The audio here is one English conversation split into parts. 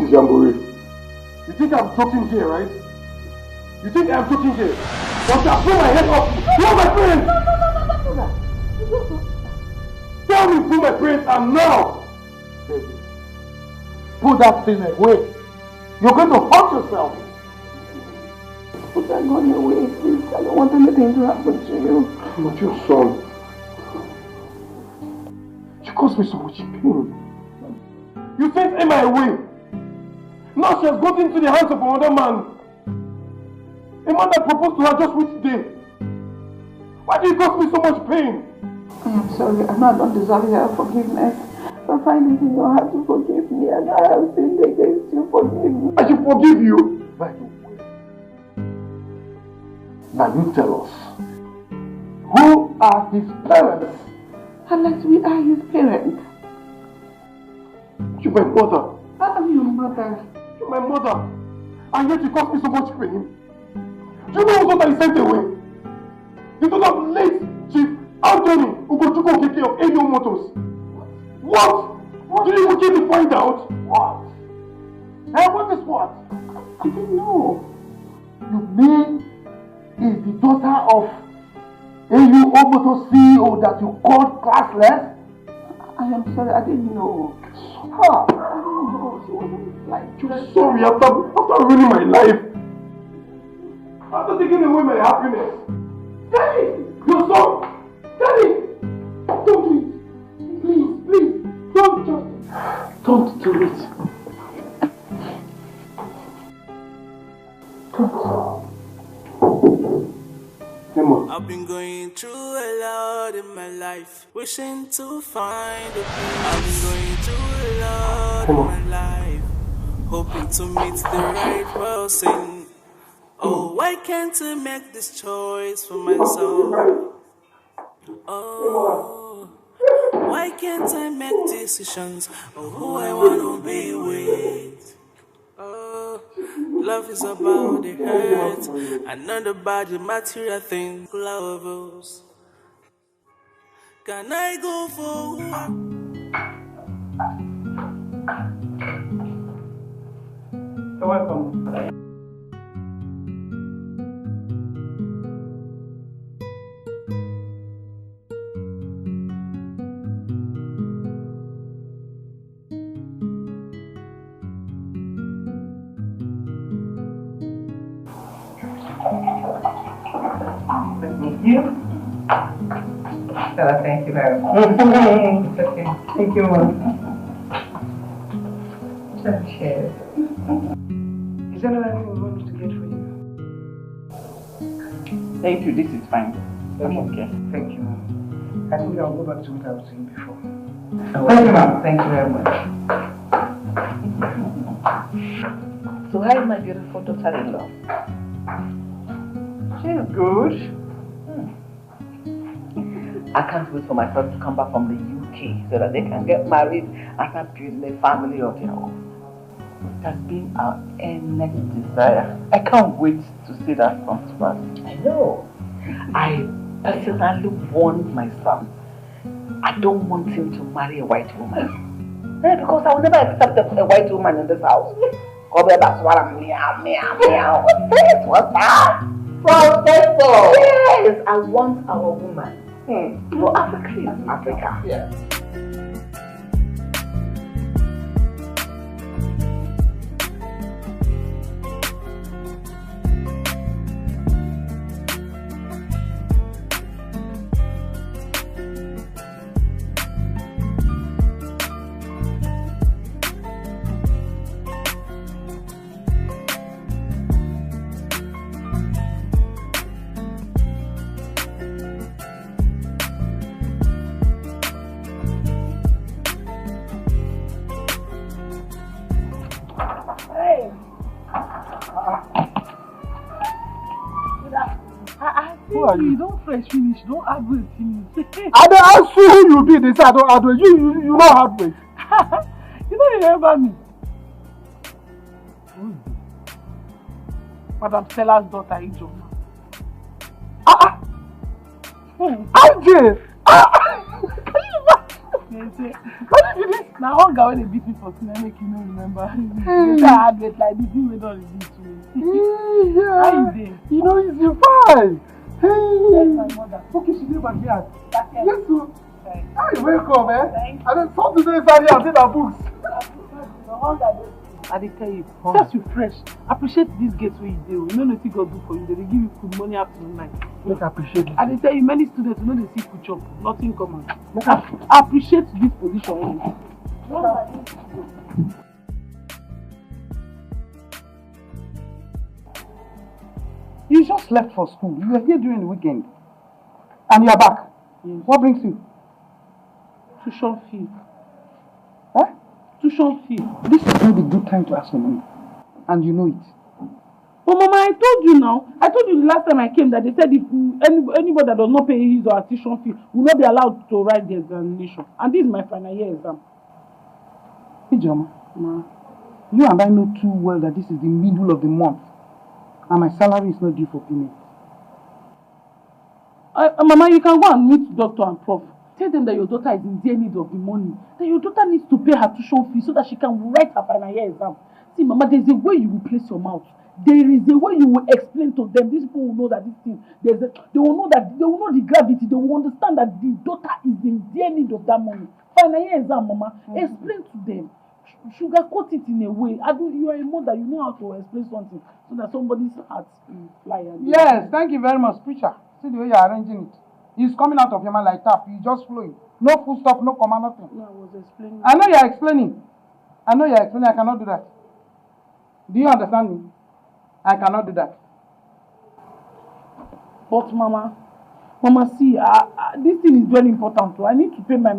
is Jamboree. You think I'm joking here, right? You think I'm joking here? But I blow my head off. You are my parents! No. Tell me who my parents are now! Baby, put that thing away. You're going to hurt yourself. Put that gun away, please. I don't want anything to happen to you. I'm not your son. You caused me so much pain. You sent Emma away. Now she has got into the hands of another man. A man that proposed to her just which day. Why do you cause me so much pain? I am sorry. I know I don't deserve your forgiveness. But find it in your heart to forgive me, and I have sinned against you. Forgive me. I should forgive you. By the way, now you tell us, who are his parents? Unless we are his parents. You're my mother. I am your mother. You're my mother. And yet you caused me so much pain. Do you know also that he sent away? You don't have late Chief Anthony Ugochukwu Okeke of AO Motors. What? Did you get to find out? What? Hey, what is what? I didn't know. You mean is the daughter of AO Motors CEO that you called classless? I am sorry, I didn't know. Huh? I didn't know. She wasn't like... You're sorry after ruining my life. After taking away my happiness. Daddy! Your son! Daddy! Don't do it! Please, don't just... Don't do it. Emma. I've been going through a lot in my life, wishing to find a peace. I've been going through a lot in my life, hoping to meet the right person. Oh, why can't I make this choice for myself? Oh, why can't I make decisions of who I want to be with? Oh, love is about the hurt and not about the material things. Lovers, can I go for what? You're welcome. Thank you. Stella, thank you very much. It's okay. Thank you, Mom. Cheers. Is there anything you want me to get for you? Thank you, this is fine. I'm okay. Thank you, Mom. I think I'll go back to what I was saying before. Thank you, Mom. Thank you very much. So how is my beautiful daughter-in-law? She's good. I can't wait for my friends to come back from the UK so that they can get married and start building a family of their own. It has been our earnest desire. I can't wait to see that come to pass. I know. I personally warned my son. I don't want him to marry a white woman. Because I will never accept a white woman in this house. That's what I'm meow. What's this? What's that? Professor! Yes, I want our woman. For Africa. Yeah. You don't fresh finish, don't add weight finish. I don't ask you who you be, they say I don't add weight. You don't have weight. You don't remember me. Madam Stella's daughter, Ijoma. RJ! What did this? Now, one guy when they beat me for cinema, make you no remember. They say I had it like the thing we don't reveal to me. How you doing? You know, it's fine. Yes, my mother. Okay, she did back here. Yes, sir. Hi, welcome, eh? Thank you. And then some today inside here and take our books. I did tell you, just you fresh. Appreciate this gate where you do. You know nothing God do for you. They give you food money afternoon night. Make I appreciate it. I did tell you, many students you know they see food chop, nothing common. Appreciate this position. You just left for school. You were here during the weekend. And you are back. Yes. What brings you? Tuition fee. Huh? Tuition fee. This is not a good time to ask for money. And you know it. But Mama, I told you now. I told you the last time I came that they said if anybody that does not pay his or her tuition fee will not be allowed to write the examination. And this is my final year exam. Ijoma, you and I know too well that this is the middle of the month. And my salary is not due for payment. Mama, you can go and meet doctor and prof. Tell them that your daughter is in dear need of the money. That your daughter needs to pay her tuition fee so that she can write her final year exam. See, Mama, there's a way you will place your mouth. There is a way you will explain to them. These people will know that this thing, they will know the gravity. They will understand that the daughter is in dear need of that money. Final year exam, Mama. Explain to them. Sugarcoat it in a way. You are a mother. You know how to explain something so that somebody's heart will fly. Yes, thank you very much, preacher. See the way you are arranging it. It's coming out of your mind like tap. You just flowing. No full stop, no comma, nothing. No, I was explaining. I know you are explaining. I cannot do that. Do you understand me? I cannot do that. But Mama, see, this thing is very important too. I need to pay my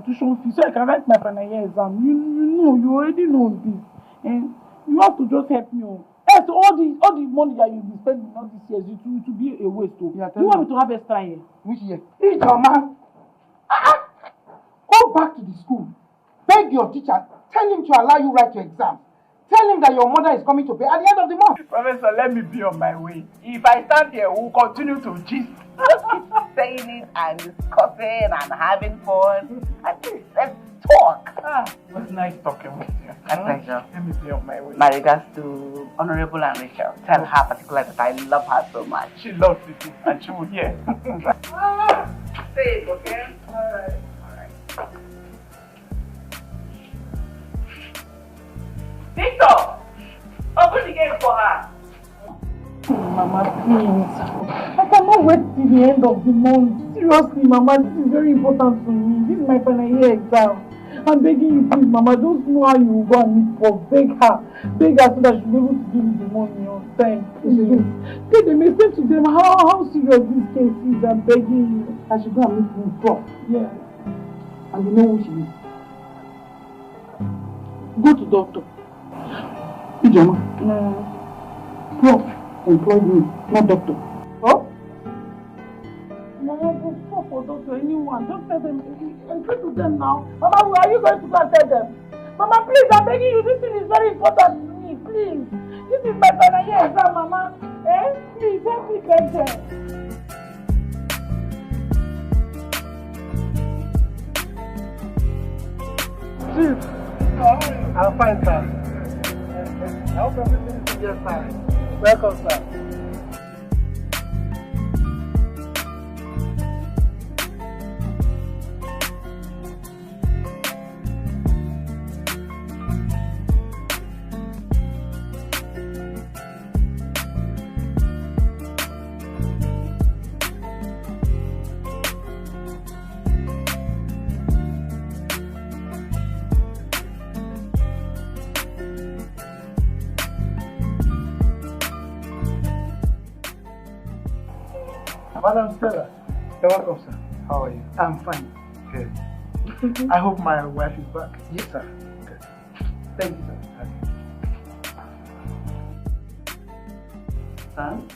tuition fee so I can write my final year exam. You know, you already know this. And you have to just help me. Yes, all the money that you'll be spending all these years, it will be a waste too. You want me to have extra year? Which year? It's your man. Go back to the school. Beg your teacher. Tell him to allow you write your exam. Tell him that your mother is coming to pay at the end of the month. Professor, let me be on my way. If I stand here, we'll continue to gist. Just keep saying it and discussing and having fun. At least let's talk. It was nice talking with you. A pleasure. Let me be on my way. My regards to Honorable and Rachel. Tell her particularly that I love her so much. She loves it too, and she will hear. Say it, okay? Alright. Victor! Open the gate for her. Mama, please. I cannot wait till the end of the month. Seriously, Mama, this is very important to me. This is my final year exam. I'm begging you, please, Mama. Don't know how you will go and meet for. Beg her so that she'll be able to give me the money on time. Please. Tell them, explain to them how serious this case is. I'm begging you. I should go and meet with Prof. Yeah. And you know who she is. Go to doctor. Ijoma. Prof employed me, not doctor. Oh? Mama, go stop for doctor, anyone. Just tell them, explain to them now. Mama, are you going to go and tell them? Mama, please, I'm begging you. This thing is very important to me, please. This is my final year exam, Mama. Please, help me get there. Chief, I'm fine, sir. I hope everything is just fine. Welcome, sir. Madam Stella, you're welcome, sir. How are you? I'm fine. Good. I hope my wife is back. Yes, sir. Good. Thank you, sir. Son,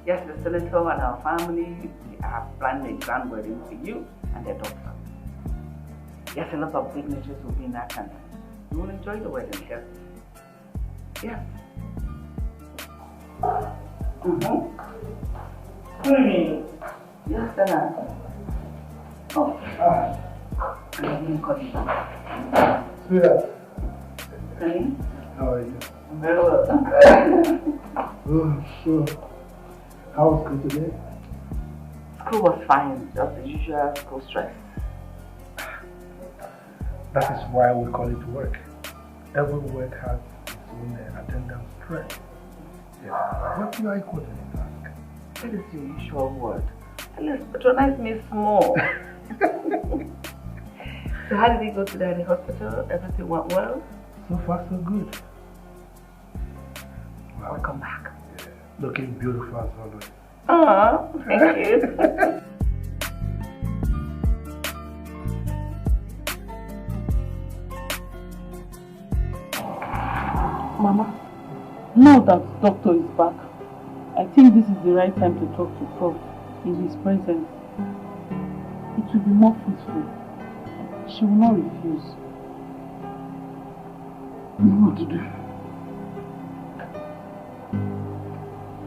yes, the senator and our family, we are planning a grand wedding for you and their daughter. Yes, a lot of dignitaries will be in attendance. You will enjoy the wedding, yes? Yes. Yes, Senator. Oh. I'm calling back. Sweetheart. Honey? How are you? I'm very well. Oh, sure. How was school today? School was fine, just the usual school stress. That is why we call it work. Every work has its own attendance stress. Yeah. But you are equal to the task. That is your usual word. At least patronize me small. So how did he go today at the hospital? Everything went well? So far, so good. Wow. Welcome back. Yeah. Looking beautiful as always. Oh, thank you. Mama, now that doctor is back, I think this is the right time to talk to Prof in his presence. It will be more fruitful. She will not refuse. I don't know what to do.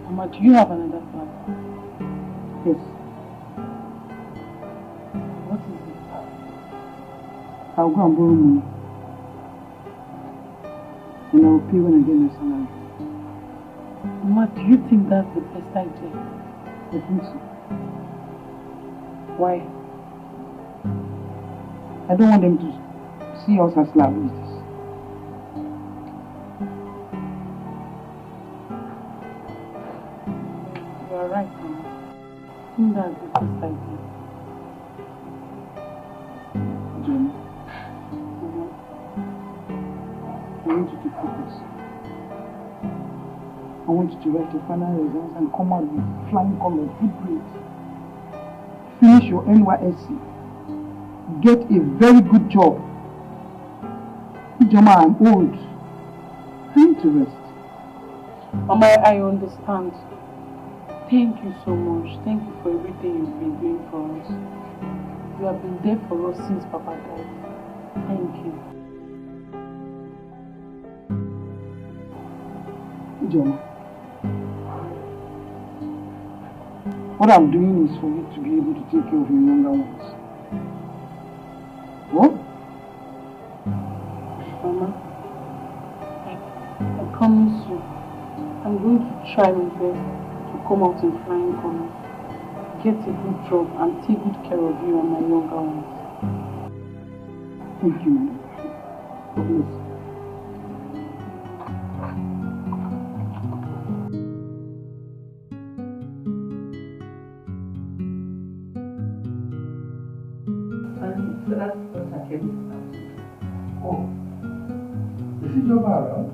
Mama, do you have another plan? Yes. What is it? I'll go and borrow money. And I'll pay when I get my salary. Mama, do you think that's the best idea? I think so. Why? I don't want them to see us as liabilities. You are right, Mama. I think that's the best idea. Jenny, I want you to focus. I want you to write your final results and come out with flying colors, good grades. Finish your NYSC. Get a very good job. Ijoma, I'm old. I need to rest. Mama, I understand. Thank you so much. Thank you for everything you've been doing for us. You have been there for us since Papa died. Thank you. Ijoma, what I'm doing is for you to be able to take care of your younger ones. What? Mama, I promise you, I'm going to try my best to come out in flying colors, get a good job, and take good care of you and my younger ones. Thank you, madam. God bless you. So that's what I came to. Oh. Is it your around?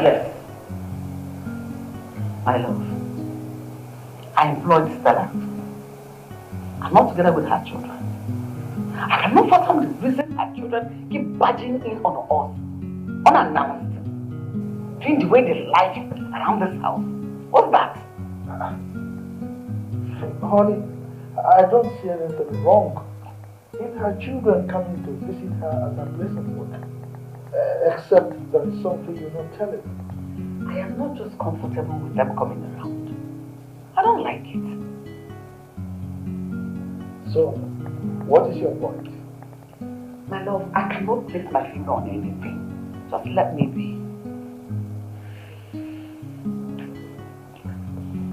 Yes. My love. I employed Stella. I'm not together with her children. I cannot fathom the reason her children keep barging in on us, unannounced, doing the way they like around this house. What's that? Honey, I don't see anything wrong in her children coming to visit her as a lesson work. Except there is something you're not telling me. I am not just comfortable with them coming around. I don't like it. So, what is your point? My love, I cannot place my finger on anything. Just let me be.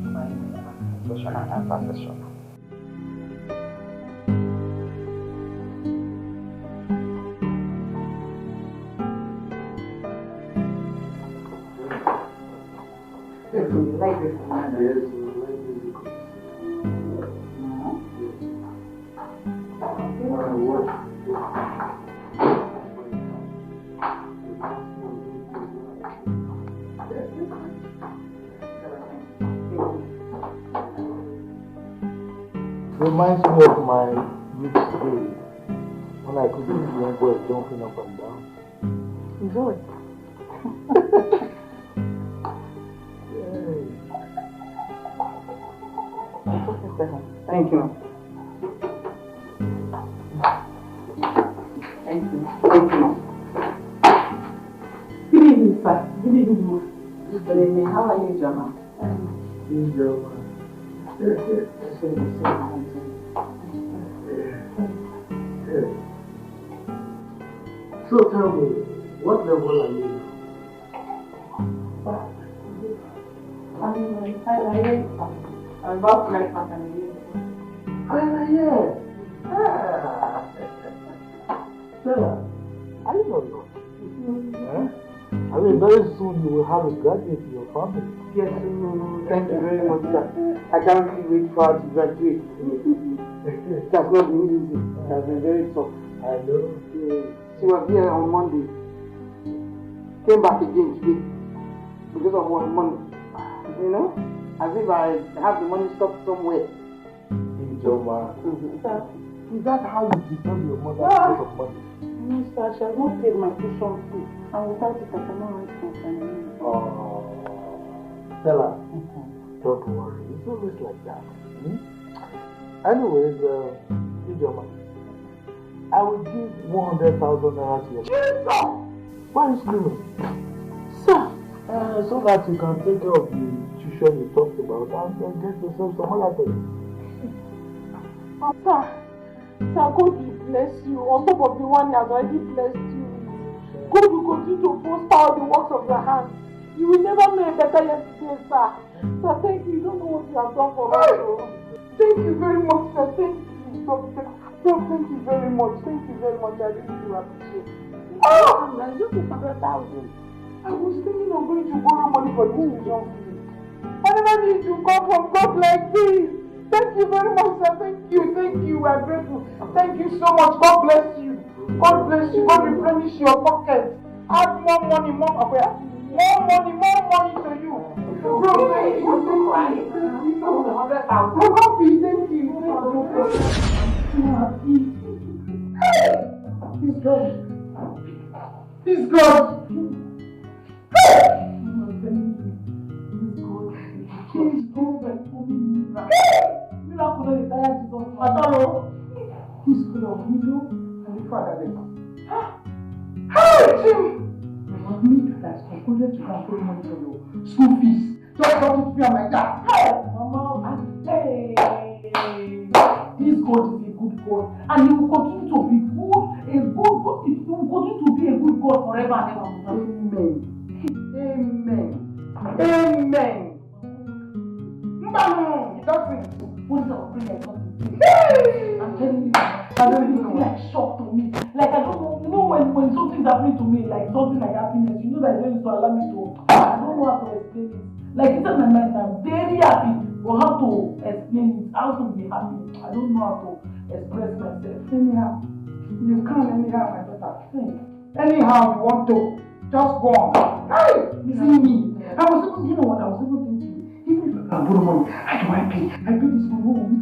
My social and professional. You like this one? Yes, reminds me of my youth days when I could see young boys jumping up and down. Enjoy. Thank you. Thank you. Thank you. Good evening, sir. Good evening, ma. Good evening. How are you, Jama? So tell me, what level are you now? I'm about to like Final year. Stella, I don't know. I mean, very soon you will have a graduate in your family. Yes, thank you very much, sir. I can't really wait for her to graduate. It has not been easy. It has been very tough. I know. She was here on Monday. Came back again today because of what money. You know, as if I have the money stopped somewhere. Ijoma. Is that how you disturb your mother because of money? No, sir, she has not paid my tuition fee. And without it, I cannot write my family. Oh, Stella, don't worry. It's always like that. Anyways, Ijoma, I will give 100,000 naira to you. Jesus! Why are you screaming? Sir! So that you can take care of the tuition you talked about and get yourself some other things. Sir, God will bless you on top of the one He has already blessed you. God will continue to prosper all the works of your hands. You will never know a better yesterday, sir. Sir, thank you. You don't know what you have done for us. Thank you very much, sir. Thank you. Thank you very much. Thank you very much. I really do appreciate it. It's just 100,000. I was thinking of going to borrow money for this tuition fee. I never need to come from God like this. Thank you very much, sir. Thank you. I'm grateful. Thank you so much. God bless you. God bless you. God replenish your pocket. Add more money to you. Bro, thank you. I'm happy. Thank you. He's God. Miracle is tired Jesus. He's good of widow and the fatherless. Hey, Jim! Me that has concluded to control money for your school fees. Just don't it feel like that. Hey, Mama, hey. This God is a good God, and He will continue to be good, a good God. He will continue to be a good God forever and ever. Amen. No, it doesn't. What is our prayer? I'm telling you, I don't even feel like shock to me. Like I don't know, you know when something's happening to me, like something like happiness, you know that it's going to allow me to, I don't know how to explain it. Like inside my mind, I'm very happy, but how to explain it, how to be happy, I don't know how to express myself. Anyhow, you can't anyhow, my daughter. Anyhow you want to, just go on. Hey, see me. I was even, you know what, I was even thinking, even if I can borrow money, how do I pay? I pay this money, what will we?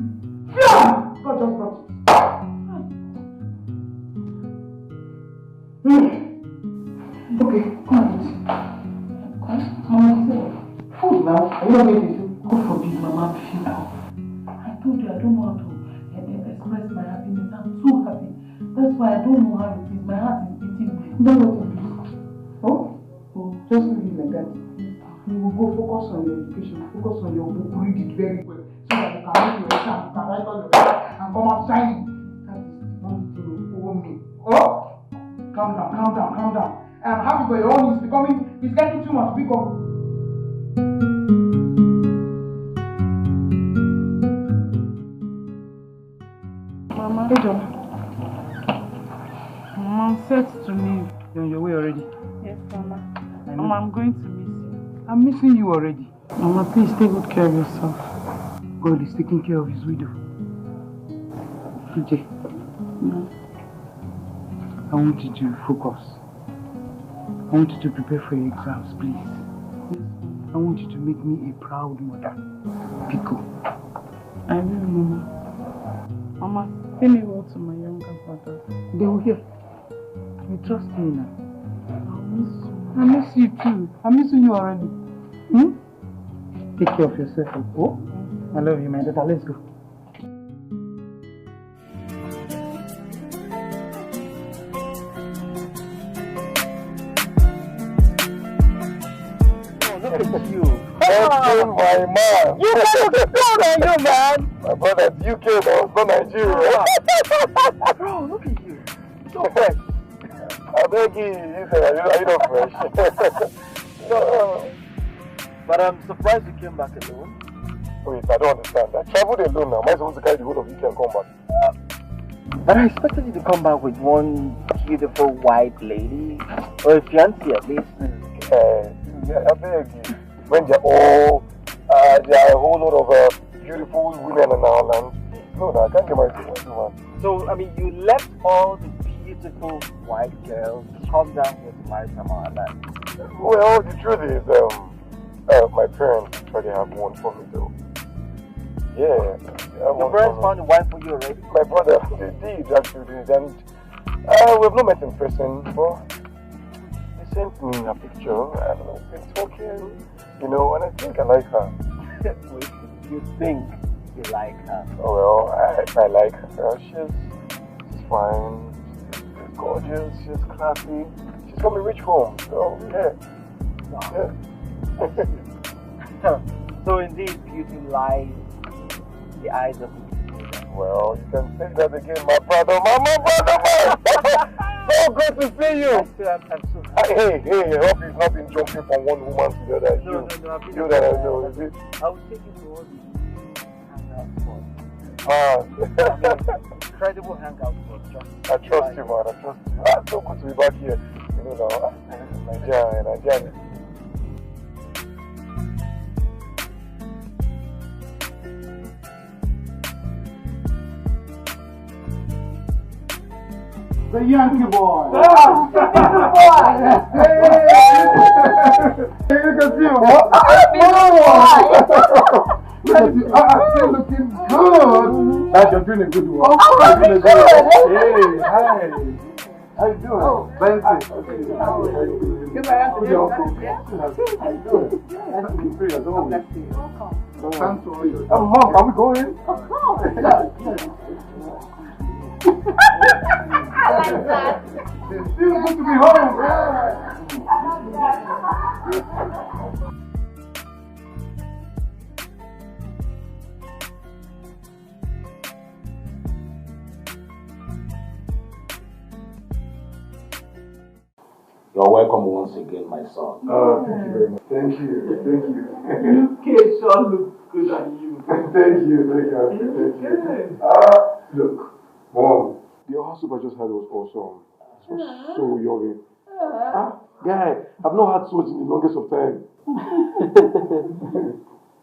Yeah! God just brought it. Okay, come on, eat. Mama, Food now. Are you not going to eat? God forbid, Mama, feel now. I told you I don't know how to express my happiness. I'm so happy. That's why I don't know how it is. My heart is beating. Don't let it be. Oh, just leave it like that. You will go focus on your education, focus on your book, read it very well, so that you can make your exam, you can write all your exam, and come out shining. That is one thing you owe me. Oh, calm down. I'm happy for your own. It's getting too much. Pick up. Mama. Hey, John. Mama, I'm set to leave. You're on your way already? Yes, Mama. Mama, I'm going to miss you. I'm missing you already. Mama, please take good care of yourself. God is taking care of his widow. PJ, I want you to focus. I want you to prepare for your exams, please. I want you to make me a proud mother. Pico. I will, Mama. Mama, say me well to my younger brother. They will hear. You trust me now. I'll miss you. I miss you too. I'm missing you already. Take care of yourself. Oh? I love you, my daughter. Let's go. Look at you. That's my man. You look proud of you, man. My brother's UK, though, not Nigeria. Bro, look at you. So fresh. I beg you, you said, are you not fresh? No. But I'm surprised you came back alone. Wait, I don't understand. I traveled alone now. Am I supposed to carry the whole of UK and come back? But I expected you to come back with one beautiful white lady. Or a fiancé at least. Yeah, I beg you. When they're all, there are a whole lot of beautiful women in our land. No, I can't get married to one. So, I mean, you left all the beautiful white girls to come down here to marry from our land. Well, the truth is, my parents actually have one for me though. Yeah. Your parents found a wife for you already? My brother, they did actually, and we've not met in person, but they sent me a picture and we've been talking, you know, and I think I like her. You think you like her? Oh well, I like her. She's fine, she's gorgeous, she's classy, she's from a rich home, so yeah. Wow. Yeah. So indeed, beauty lies in the eyes of the people. Well, you can say that again, my brother, man. So good to see you. I'm so happy. Hey, I hope you've not been jumping from one woman to the other. No, I've been you that I know, is it? I will take you to all the hangout spots. Incredible hangout spots. I trust you, man. I trust you. It's so good to be back here. You know now, Nigerian. The Yankee boy. Oh, Hey, you can see him. Still looking good. You're doing a good one. good. Hey, hi. How you doing? Benson. How you doing? How you doing? Nice to meet you as always. Thanks for all your time. Mom, are we going? Of course. I like that. It's still good to be home. You're welcome once again, my son. Oh, thank you very much. Thank you. UK sure looks good on you. Thank you. Look, Mom, the other soup I just had was awesome. It was so yummy. Guy, I've not had such in the longest of time.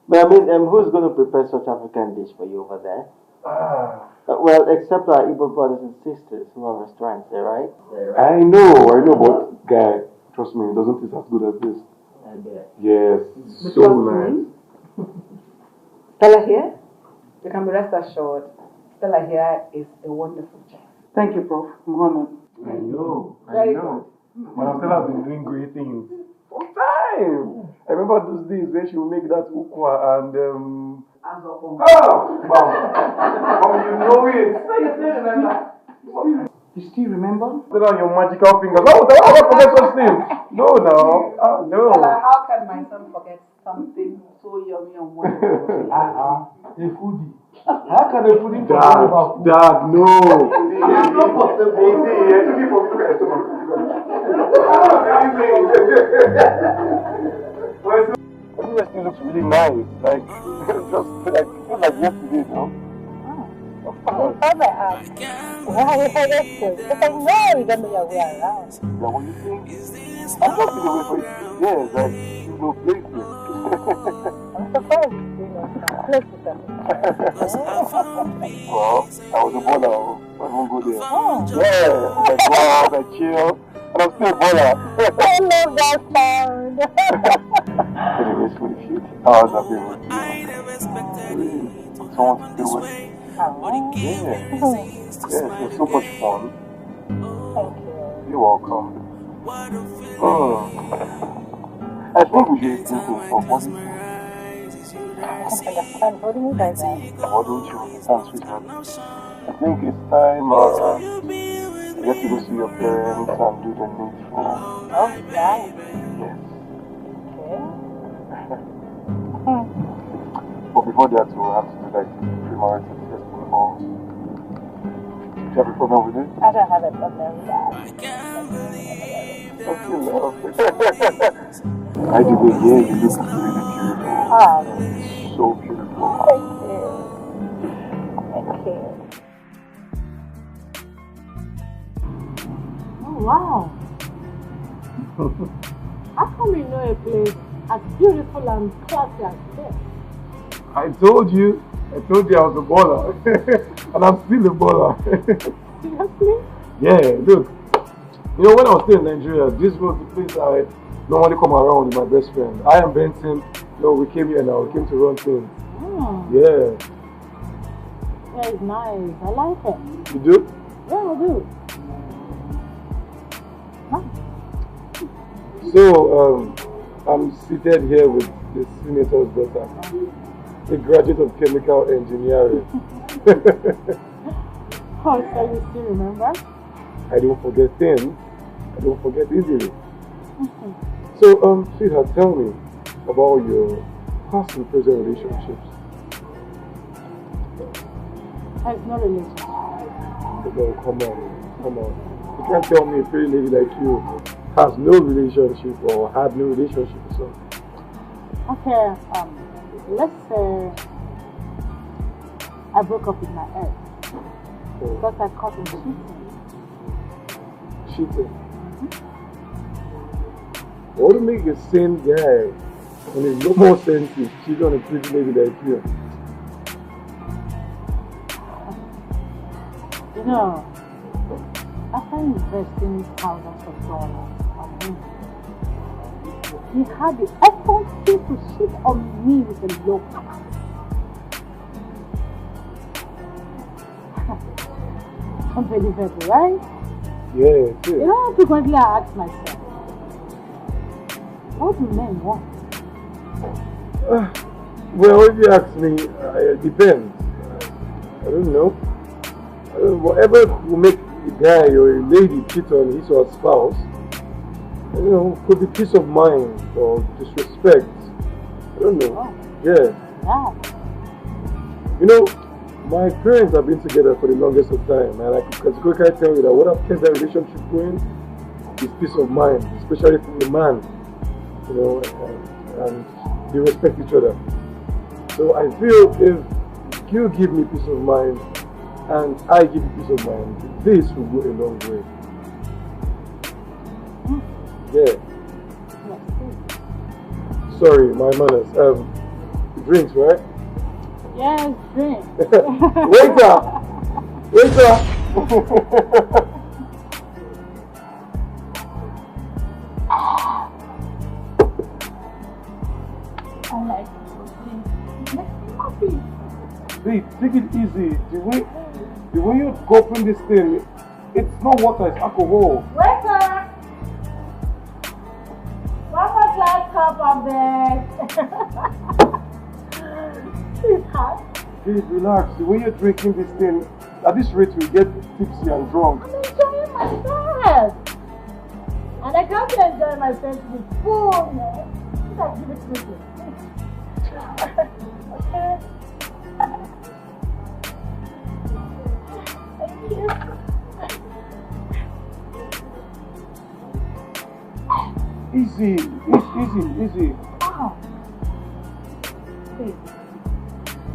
But I mean, who's going to prepare such African dish for you over there? Well, except our Igbo brothers and sisters who have restaurants there, right? I know, but guy, trust me, it doesn't taste as good as this. I bet. Yes, so nice. Stella here, you can be rest assured, Stella here is a wonderful chef. Thank you, Prof. I'm honored. I know. Very good. But Stella has been doing great things for time. I remember those days when she would make that ukwa and wow! You know it. So you still remember? You still remember? Put on your magical fingers. No, I don't forget such things. No. Stella, how can my son forget something so yummy and wonderful? A foodie. How can a foodie forget about food? Dad, no. It's not possible. I took it from look at your stomach. Everywhere still looks really nice. Like, just like yesterday, no? Why you heard it? Because I know you're going to be away around. Yeah, what you think? I'm not been away for years. Like, there's no place here. I'm surprised you know places that Well, I was a baller. I won't go there. Oh. Yeah, I go out, I chill, and I'm still a baller. I love that sound. Anyways, for the few hours I've been with you, someone to deal with. Yeah, it was so much fun. Thank you. You're welcome. I think we should think of what do you think? I understand. What do you mean by that? What don't you understand, sweetheart? I think it's time I get to go see your parents and do the needful. Oh, yeah. Yes. Okay. But before that, we'll have to do like the premarital test and all. you have a problem with it? I don't have a problem with that. I can't believe that Okay, love. By the way, yeah, you look really beautiful. Oh, So beautiful. thank you. Thank you. Oh, wow. How come you know a place as beautiful and classy as this? I told you I was a baller. And I'm still a baller. Seriously? Yeah, look. You know, when I was still in Nigeria, this was the place I normally come around with my best friend. I am Benson. You know, we came here now. We came to run things. Oh. Yeah. Yeah, it's nice. I like it. You do? Yeah, I do. Nice. So, I'm seated here with the senator's daughter, a graduate of chemical engineering. Oh, so you still remember? I don't forget things. I don't forget easily. So, sweetheart, tell me about your past and present relationships. There's no relationship. Oh, come on. You can't tell me a pretty lady like you has no relationship or had no relationship or something. Okay, let's say I broke up with my ex because I caught him cheating. Cheating? What would make a sane guy when there's no more sense to cheat on a pretty lady like you? You know, after investing thousands of dollars on him, he had the effrontery to cheat on me with a low class. Unbelievable, right? Yeah, it is. You know, frequently I ask myself, what do men want? Well, if you ask me, it depends. I don't know. Whatever will make a guy or a lady cheat on his or her spouse, you know, could be peace of mind or disrespect. I don't know. Oh. Yeah. Yeah. You know, my parents have been together for the longest of time, and I can categorically tell you that what kept that relationship going is peace of mind, especially from the man. You know, and they respect each other. So I feel if you give me peace of mind and I give you peace of mind, this will go a long way. Yeah. Sorry, my manners. Drinks, right? Yes, drink. Waiter! I like it. Makes me happy. Babe, take it easy. The way you open this thing, it's not water, it's alcohol. Waiter! One more glass cup of this. Sweetheart. Babe, relax. The way you're drinking this thing, at this rate we get tipsy and drunk. I'm enjoying myself. And I can't enjoy myself to the fullness. Give it to me. Okay. Thank you. Easy. Oh. Hey.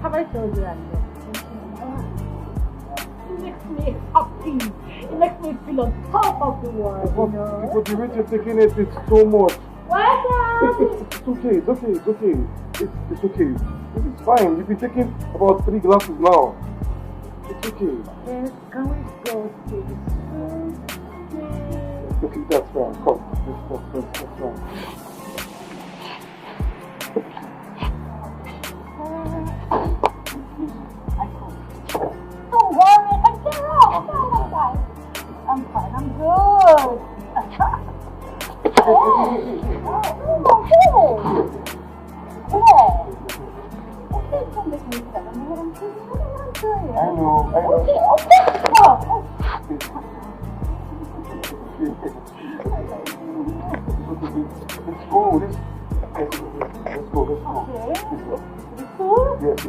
Have I told you that? It makes me happy. It makes me feel on top of the world, you know. But the way you're taking it, it's so much. It's okay. It's okay. This is fine. You've been taking about 3 glasses now. It's okay. Yes, can we go to the food? Okay, that's fine. Come. That's fine. Don't worry, I get off. I'm fine. I'm good. Don't make me sad. I'm doing. I know. Okay. Let's go. Let's go. Okay. The food? Yes.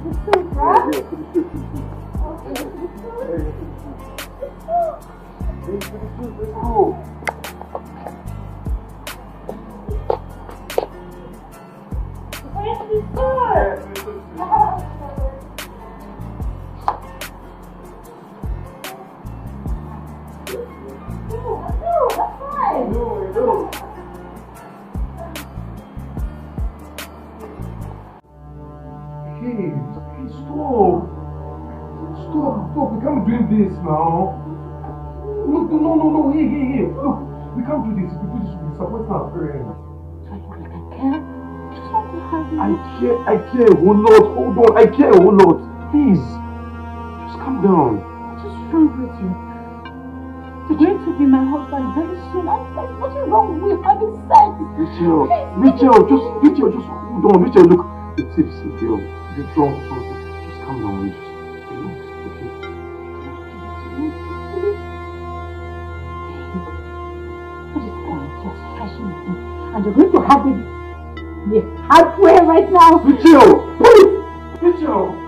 The food, right? Yes. Let's go. Stop, we can't be doing this now. No, hey, look, we can't do this. If we do this, we'll be supporting our parents. I care a whole lot. Hold on, I care a whole lot. Please, just calm down. What's wrong with you? You're going to be my husband very soon. What is wrong with having sex? Rachel, just hold on. Rachel, look, the tips, you're drunk or something. Just calm down, just relax, okay? What is going to stretching me? And you're going to have it the hard way right now. Rachel! Please! Rachel!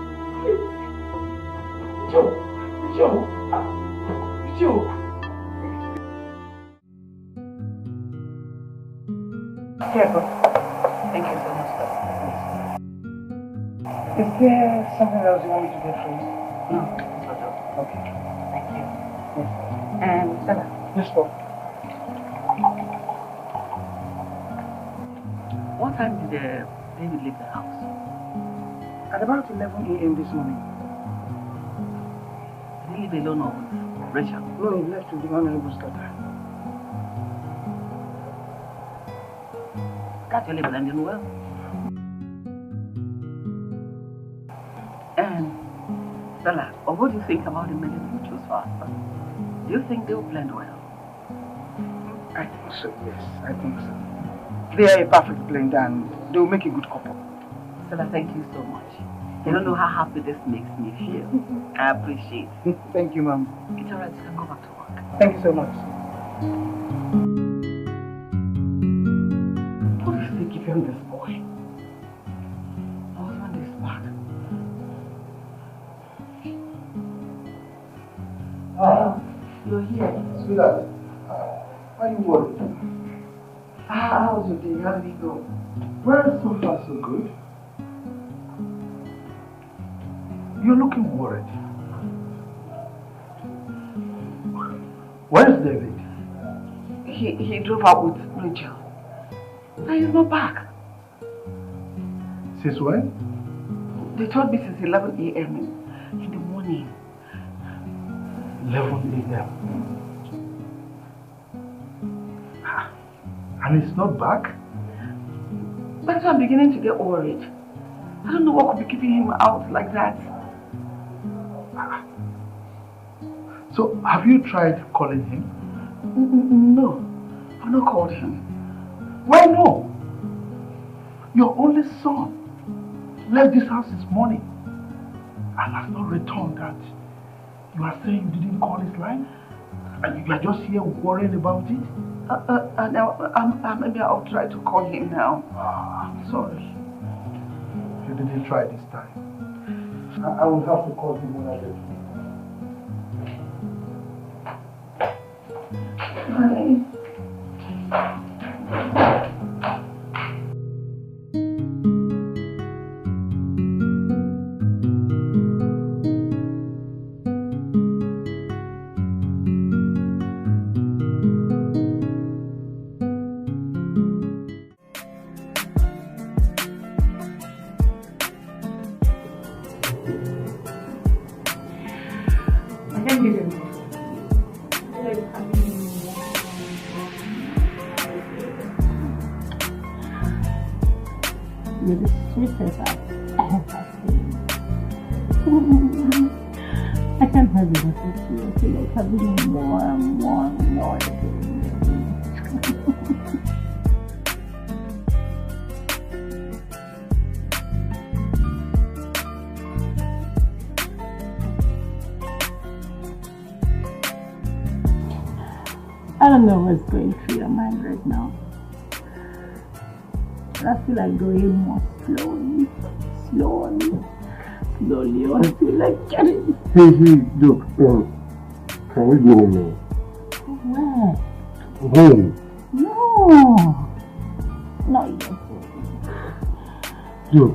Here, bro. Thank you so much, sir. Is there something else you want me to get for you? No, it's not. Okay. Thank you. Yes. And Stella. Yes, bro. What time did David leave the house? At about 11 a.m. this morning. Did he leave alone or with Rachel? No, he left with the Honorable's daughter. Can't you live ending well? And Stella, what do you think about the men you choose for husband? Do you think they'll blend well? I think so, yes, I think so. They are a perfect blend and they'll make a good couple. Stella, thank you so much. You don't know how happy this makes me feel. I appreciate it. Thank you, Mom. It's alright, you can go back to work. Thank you so much. What do you think if you're this boy? My husband is bad. You're here. Sweetheart, why are you worried? How was your day? How did it go? Well, so far so good. You're looking worried. Where's David? He drove out with Rachel. Now he's not back. Since when? They told me since 11 a.m. in the morning. 11 a.m. And he's not back? That's why I'm beginning to get worried. I don't know what could be keeping him out like that. So, have you tried calling him? No, I've not called him. Why no? Your only son left this house this morning and has not returned. That you are saying you didn't call his line? And you are just here worrying about it? Maybe I'll try to call him now. I'm sorry. You didn't try this time. I will have to call him when I get home. Hi. You're the sweetest I've ever seen. I can't have enough of you. I feel like having more and more and more. I don't know what's going through your mind right now. But I feel like going more slowly. slowly until I get it. Hey, look, can we go home now? Where? Home. No. Not yet. Look,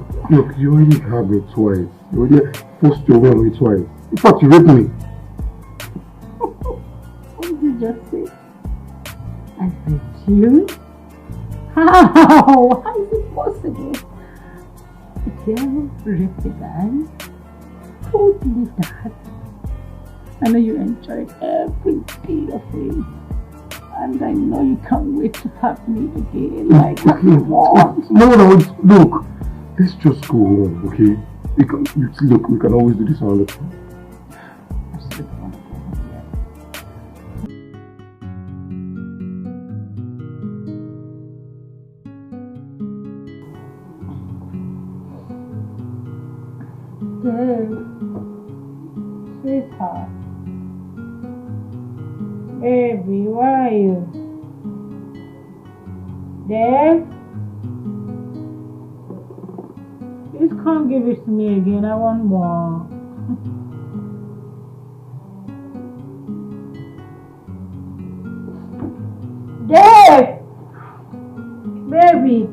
you already had me twice. You already forced your way on me twice. In fact, you raped me. What did you just say? I raped you? How? How is it possible? A girl raped a guy? Who would believe that? I know you enjoyed every bit of it. And I know you can't wait to have me again like you want. No, look. Let's just go home, okay? We can always do this another time. I still don't want to go home yet. Dave, sweetheart, baby, where are you? Dave? Please come give it to me again, I want more. Dave! Baby!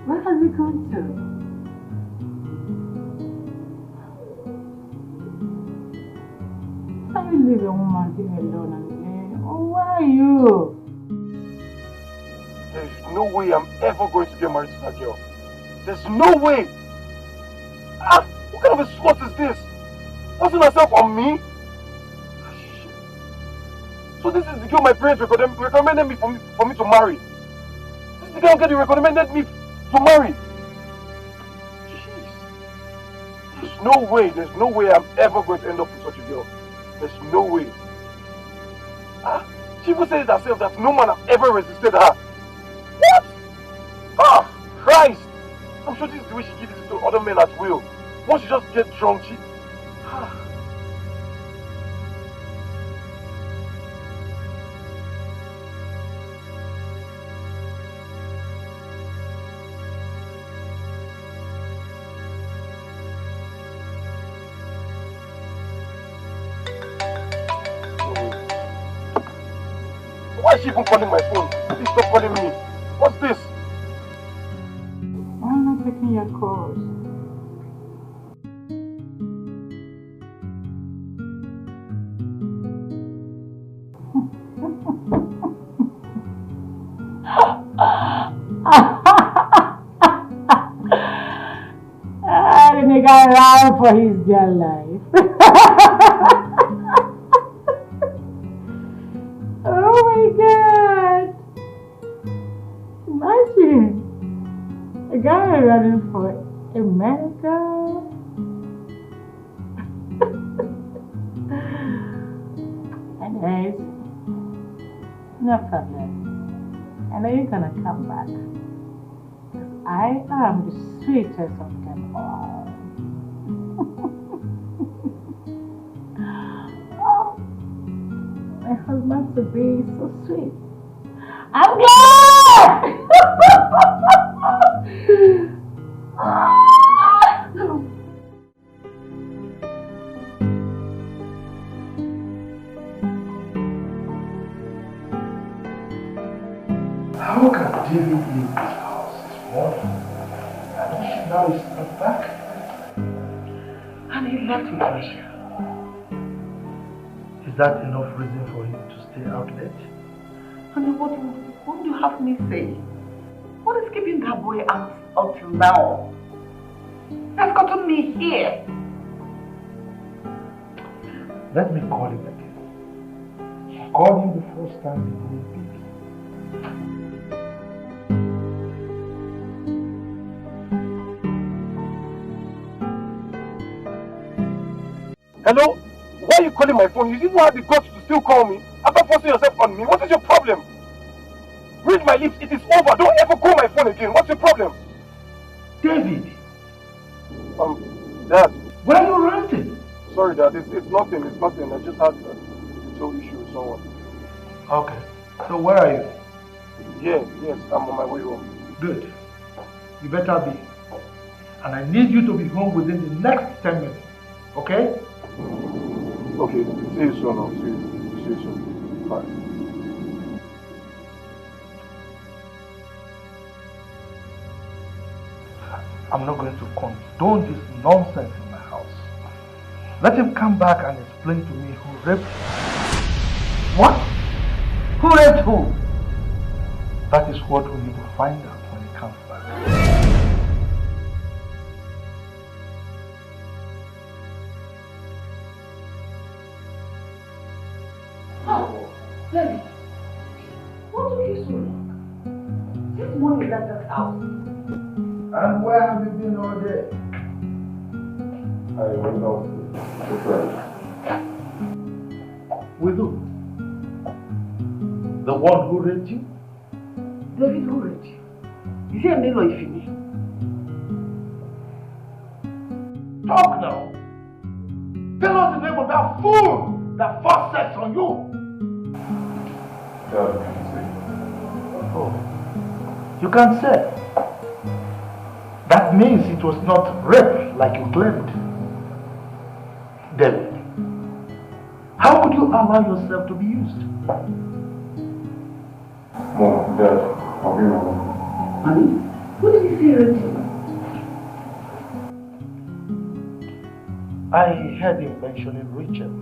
Where have we gone to? How you leave a woman here alone again? Oh, why are you? There's no way I'm ever going to get married to that girl. There's no way! What kind of a slut is this? Forcing herself on me? Shit. So this is the girl my parents recommended me for me to marry. This is the girl they recommended me to marry. Jeez. There's no way I'm ever going to end up with such a girl. There's no way. She even said it herself that no man has ever resisted her. What? Christ! I'm sure this is the way she gives it to other men at will. Once you just get drunk, she... Why is she even calling my phone? Please stop calling me. What's this? I'm not taking your calls. The nigga ran for his dear life. Oh my God! Imagine a guy running for America. Anyways, no problem. I know you're gonna come back. I am the sweetest of them all. Oh, my husband to be is so sweet. I'm glad! How can David leave this house this morning? And now he's not back. And he left me for you. Is that enough reason for him to stay out late? And what do you have me say? What is keeping that boy out until now? That's gotten me here. Let me call him again. I called him the first time he didn't pick. Hello? Why are you calling my phone? You didn't have the guts to still call me after forcing yourself on me. What is your problem? Read my lips. It is over. Don't ever call my phone again. What's your problem? David, Dad. Where are you renting? Sorry, Dad. It's nothing. It's nothing. I just had a little issue with someone. Okay. So where are you? Yes. I'm on my way home. Good. You better be. And I need you to be home within the next 10 minutes. Okay? Okay. See you soon. See you soon. Bye. I'm not going to condone this nonsense in my house. Let him come back and explain to me who raped him. What? Who raped who? That is what we need to find out when he comes back. Oh, Daddy, what took you so long? This morning left us out. And where have you been all day? I went out to friends. With who? The one who raped you? David, who raped you? Is he a male or a female? Talk now! Tell us the name of that fool that forced sex on you! Dad, I can't say. Oh, you can't say. That means it was not rape like you claimed. David, how would you allow yourself to be used? Mom, Dad, I'll be home. Honey, what did you say raped you? I heard him mentioning Rachel.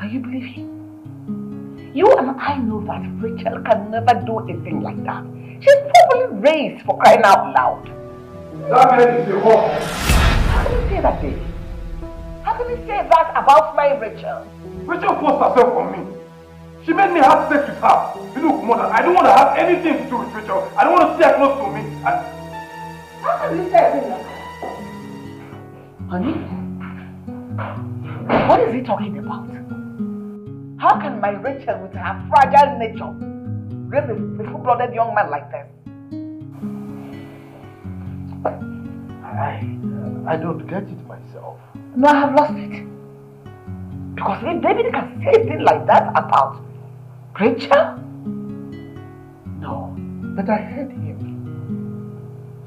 And you believe him? You and I know that Rachel can never do a thing like that. She's properly raised, for crying out loud. That man is a whore. How can you say that, Dave? How can you say that about my Rachel? Rachel forced herself on me. She made me have sex with her. Look, Mother, I don't want to have anything to do with Rachel. I don't want to see her close to me. How can you say a thing like that? Honey? What is he talking about? How can my Rachel, with her fragile nature, rape a full-blooded young man like this? I don't get it myself. No, I have lost it. Because if David can say a thing like that about Rachel? No, but I heard him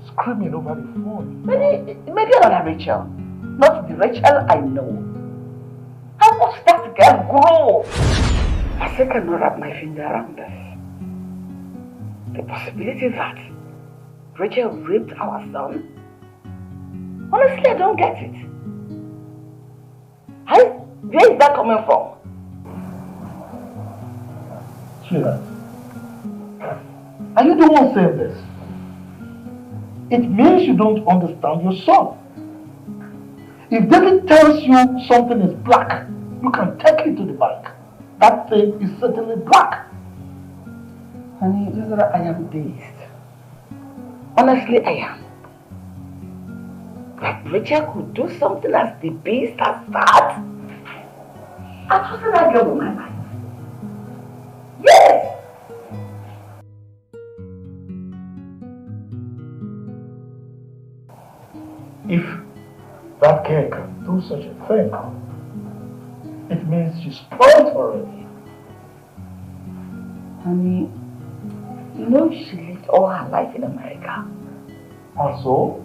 screaming over the phone. Maybe another Rachel. Not the Rachel I know. How much that girl grow? I still cannot wrap my finger around this. The possibility that Rachel raped our son? Honestly, I don't get it. Where is that coming from? Sweetheart, are you the one saying this? It means you don't understand your son. If David tells you something is black, you can take it to the bank. That thing is certainly black. Honey, I am dazed. Honestly, I am. That Rachel could do something as the beast as that? I trusted that girl with my life. Yes! If that girl can do such a thing, it means she's spoiled already. Honey, you know she lived all her life in America. And so,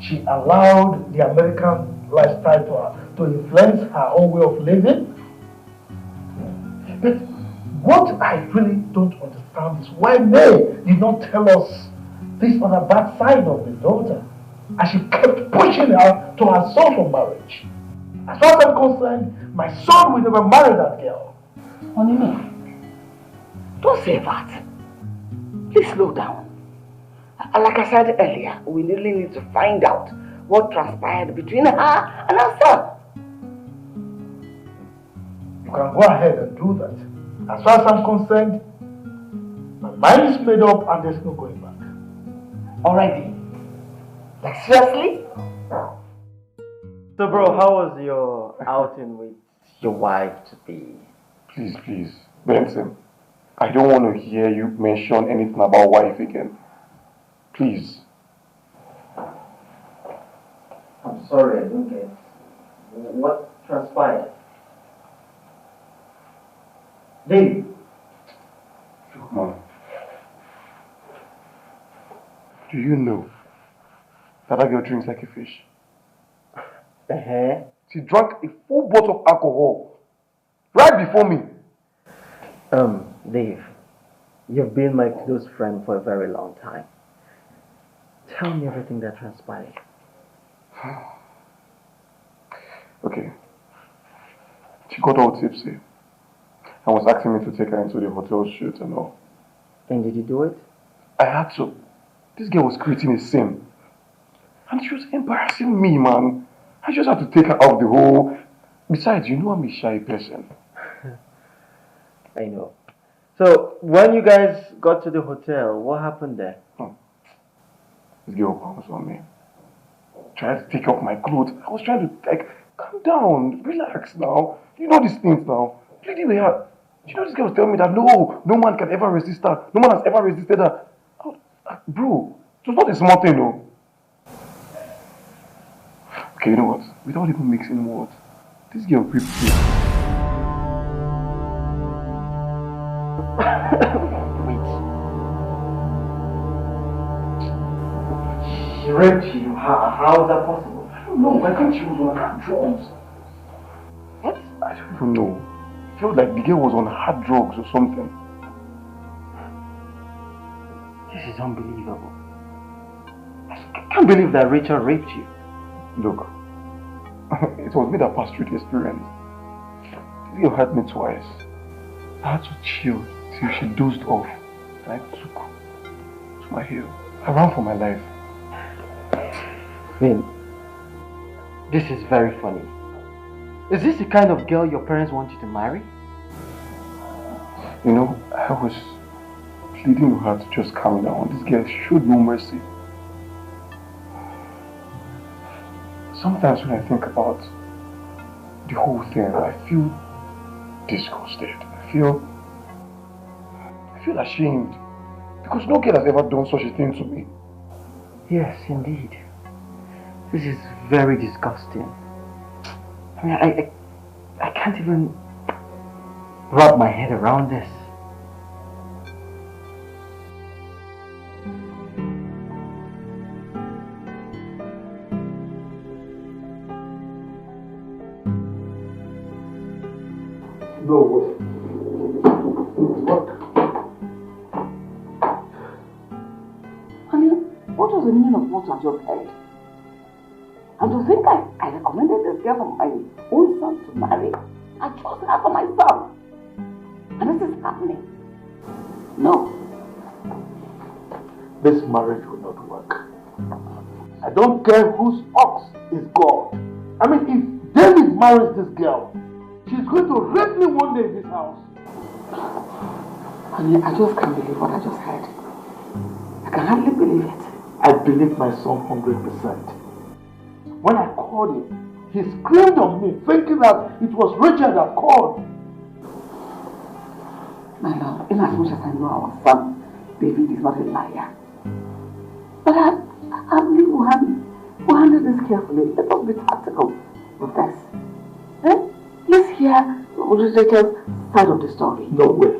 she allowed the American lifestyle to influence her own way of living. But what I really don't understand is why May did not tell us this other bad side of the daughter, and she kept pushing her to her son for marriage. As far as I'm concerned, my son will never marry that girl. Honey, don't say that. Please slow down. Like I said earlier, we really need to find out what transpired between her and her son. You can go ahead and do that. As far as I'm concerned, my mind is made up and there's no going back. Already? Like seriously? So bro, how was your outing with your wife to be? Please, Benson. I don't want to hear you mention anything about wife again. Please. sorry, I don't get what transpired. Dave. Look, Mom. Do you know that girl drinks like a fish? She drank a full bottle of alcohol right before me. Dave, you've been my close friend for a very long time. Tell me everything that transpired. Okay. She got all tipsy and was asking me to take her into the hotel shoot and all. And did you do it? I had to. This girl was creating a scene. And she was embarrassing me, man. I just had to take her out the whole... Besides, you know I'm a shy person. I know. So, when you guys got to the hotel, what happened there? This girl bounced on me. Tried to take off my clothes. I was trying to, like, calm down, relax now. You know these things now. Lady, we are... You know this girl was telling me that no man can ever resist her. No man has ever resisted her. Bro, it was not a small thing, though. Okay, you know what? Without even mixing words, this girl raped me. Wait. She raped you? How is that possible? I don't know. I think she was on hard drugs. What? I don't even know. I felt like the girl was on hard drugs or something. This is unbelievable. I can't believe that Rachel raped you. Look, it was me that passed through the experience. This girl hurt me twice. I had to chill till she dozed off. And I took to my heel. I ran for my life. Vin, this is very funny. Is this the kind of girl your parents want you to marry? You know, I was pleading with her to just calm down. This girl showed no mercy. Sometimes when I think about the whole thing, I feel disgusted. I feel ashamed. Because no girl has ever done such a thing to me. Yes, indeed. This is very disgusting. I mean, I can't even wrap my head around this. No way. What? Honey, what was the meaning of what I just heard? And to think I recommended this girl for my own son to marry. I chose her for my son. And this is happening. No. This marriage will not work. I don't care whose ox is God. I mean, if David marries this girl, she's going to rape me one day in this house. Honey, I just can't believe what I just heard. I can hardly believe it. I believe my son 100%. When I called him, he screamed on me, thinking that it was Richard that called. My love, in as much as I know our son, David is not a liar. But I believe we'll handle this carefully. Let us be tactical with this. Let's hear Richard's side of the story. No way.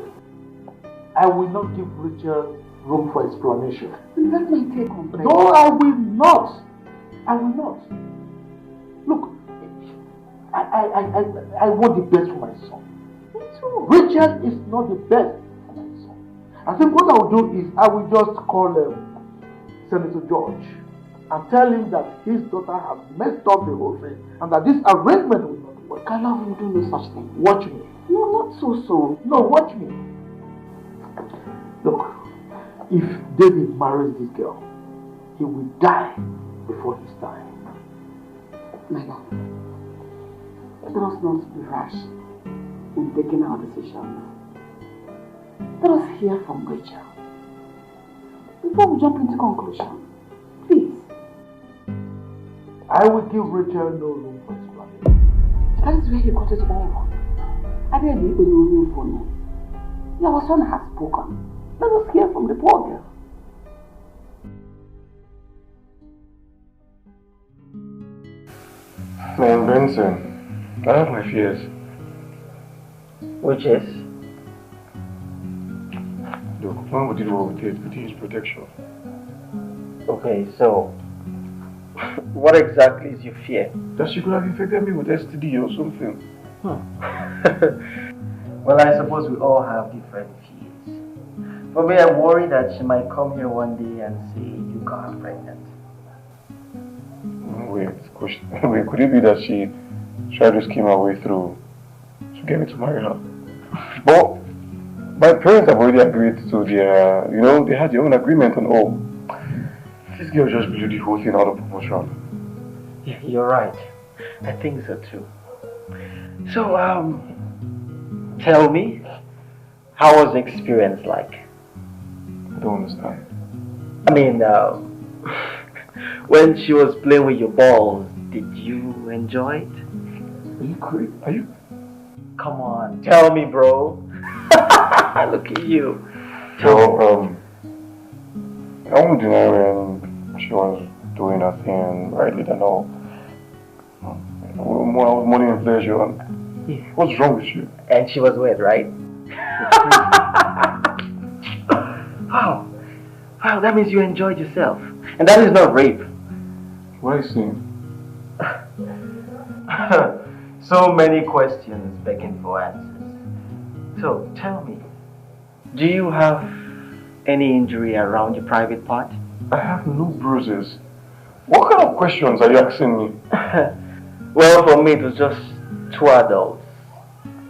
I will not give Richard room for explanation. And that's my take on it. No, I will not. I will not. Look, I want the best for my son. Me too. Richard is not the best for my son. I think what I will do is I will just call Senator George and tell him that his daughter has messed up the whole thing and that this arrangement will not work. I love him do no such thing. Watch me. No, not so soon. No, watch me. Look, if David marries this girl, he will die before his time. My love, let us not be rash in taking our decisions. Let us hear from Rachel before we jump into conclusion. Please. I will give Rachel no room for explanation. That is where you got it all wrong. I didn't even know you for me. Your son has spoken. Let us hear from the poor girl. Man, Benson, I have my fears. Which is? Look, when we did what we did his protection. Okay, so what exactly is your fear? That she could have infected me with STD or something. Well, I suppose we all have different fears. For me, I worry that she might come here one day and say you got her pregnant. Wait, could it be that she tried to scheme her way through to get me to marry her? But my parents have already agreed to their, they had their own agreement on all. This girl just blew the whole thing out of proportion. Yeah, you're right. I think so too. So, tell me, how was the experience like? I don't understand. I mean, when she was playing with your balls, did you enjoy it? Are you crazy? Are you? Come on, tell me, bro. Look at you. So, I won't deny when she was doing her thing rightly and all. I was money and pleasure. What's wrong with you? And she was wet, right? Wow. Wow, that means you enjoyed yourself. And that is not rape. What are you saying? So many questions begging for answers. So, tell me, do you have any injury around your private part? I have no bruises. What kind of questions are you asking me? Well, for me, it was just two adults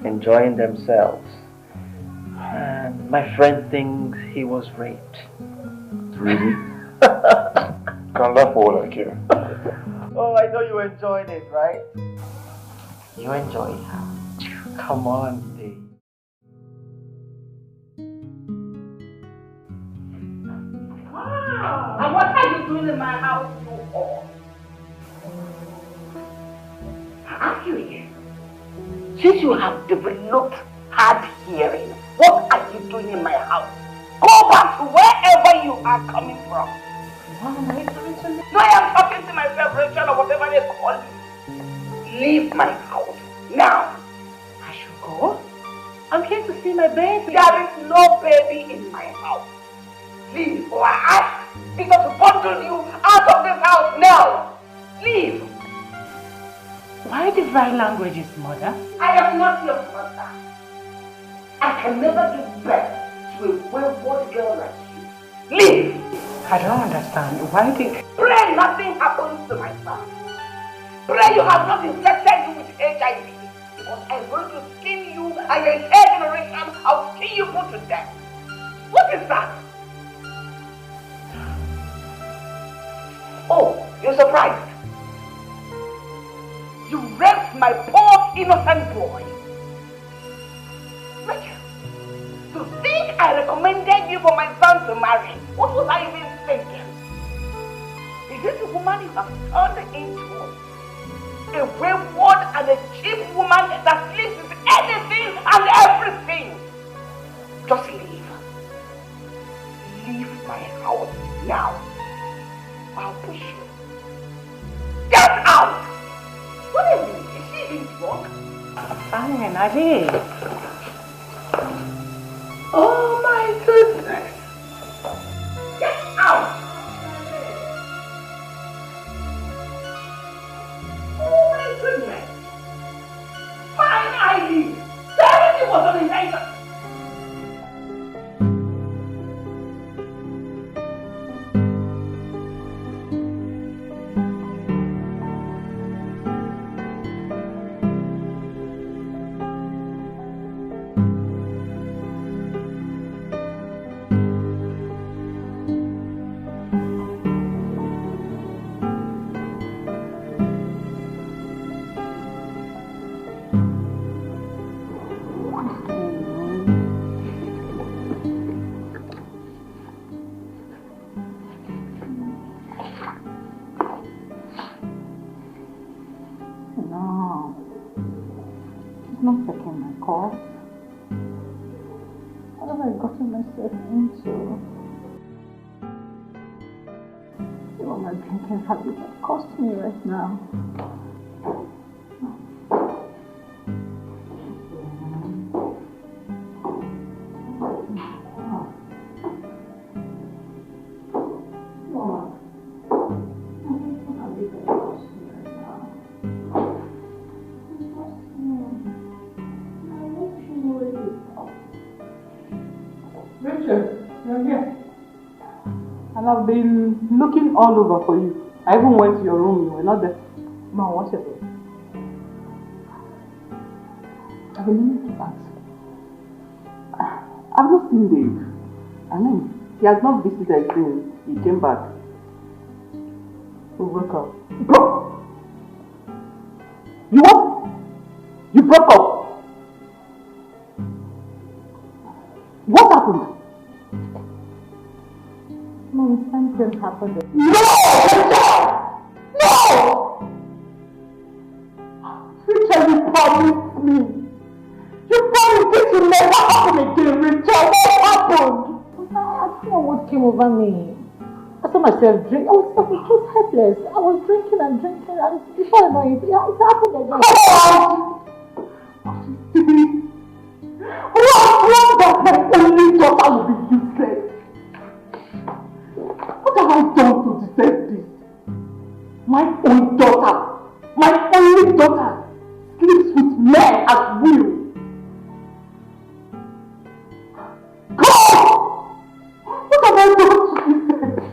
enjoying themselves. And my friend thinks he was raped. Really? Can't laugh for all I care. Oh, I know you enjoyed it, right? You enjoyed it. Come on, Dave. Wow! And what are you doing in my house, you all? I'm curious. Since you have developed hard hearing, what are you doing in my house? Go back to wherever you are coming from. What am I doing to me? No, I am talking to myself, Rachel, or whatever they call you. Leave my house now. I should go? I'm here to see my baby. There is no baby in my house. Leave, or I ask Peter to bundle you out of this house now. Leave. Why the vile languages, mother? I am not your mother. I can never give birth to a wayward girl like you. Leave. I don't understand. Why did... Pray nothing happens to my son. Pray you have not infected you with HIV. Because I'm going to skin you and your entire generation. I'll skin you put to death. What is that? Oh, you're surprised. You raped my poor innocent boy. Rachel, to think I recommended you for my son to marry. What was I even thinking? Is this the woman you have turned into? A wayward and a cheap woman that sleeps with anything and everything. Just leave. Leave my house now. I'll push you. Get out! What is it? Is she even drunk? Fine, I did. Oh my goodness. Get out! Oh my goodness. Fine, I leave. Everything was on the night. Not taking my call. What have I gotten myself into? See what my drinking habit has cost me right now. And I've been looking all over for you. I even went to your room, you were not there. Ma, what's your name? I've been meaning to ask. I've not seen Dave. I mean, he has not visited since he came back. We broke up. Bro! You what? You broke up? What happened? Mom, something happened. No! No! Richard, you promised me. You promised it will never happen again, Richard. What happened? I don't know what came over me. I saw myself drink. I was just helpless. I was drinking and before I know it, it happened again. What that my only daughter will be useless? What have I done to deserve this? My own daughter, my only daughter, sleeps with men at will. God! What have I done to deserve this?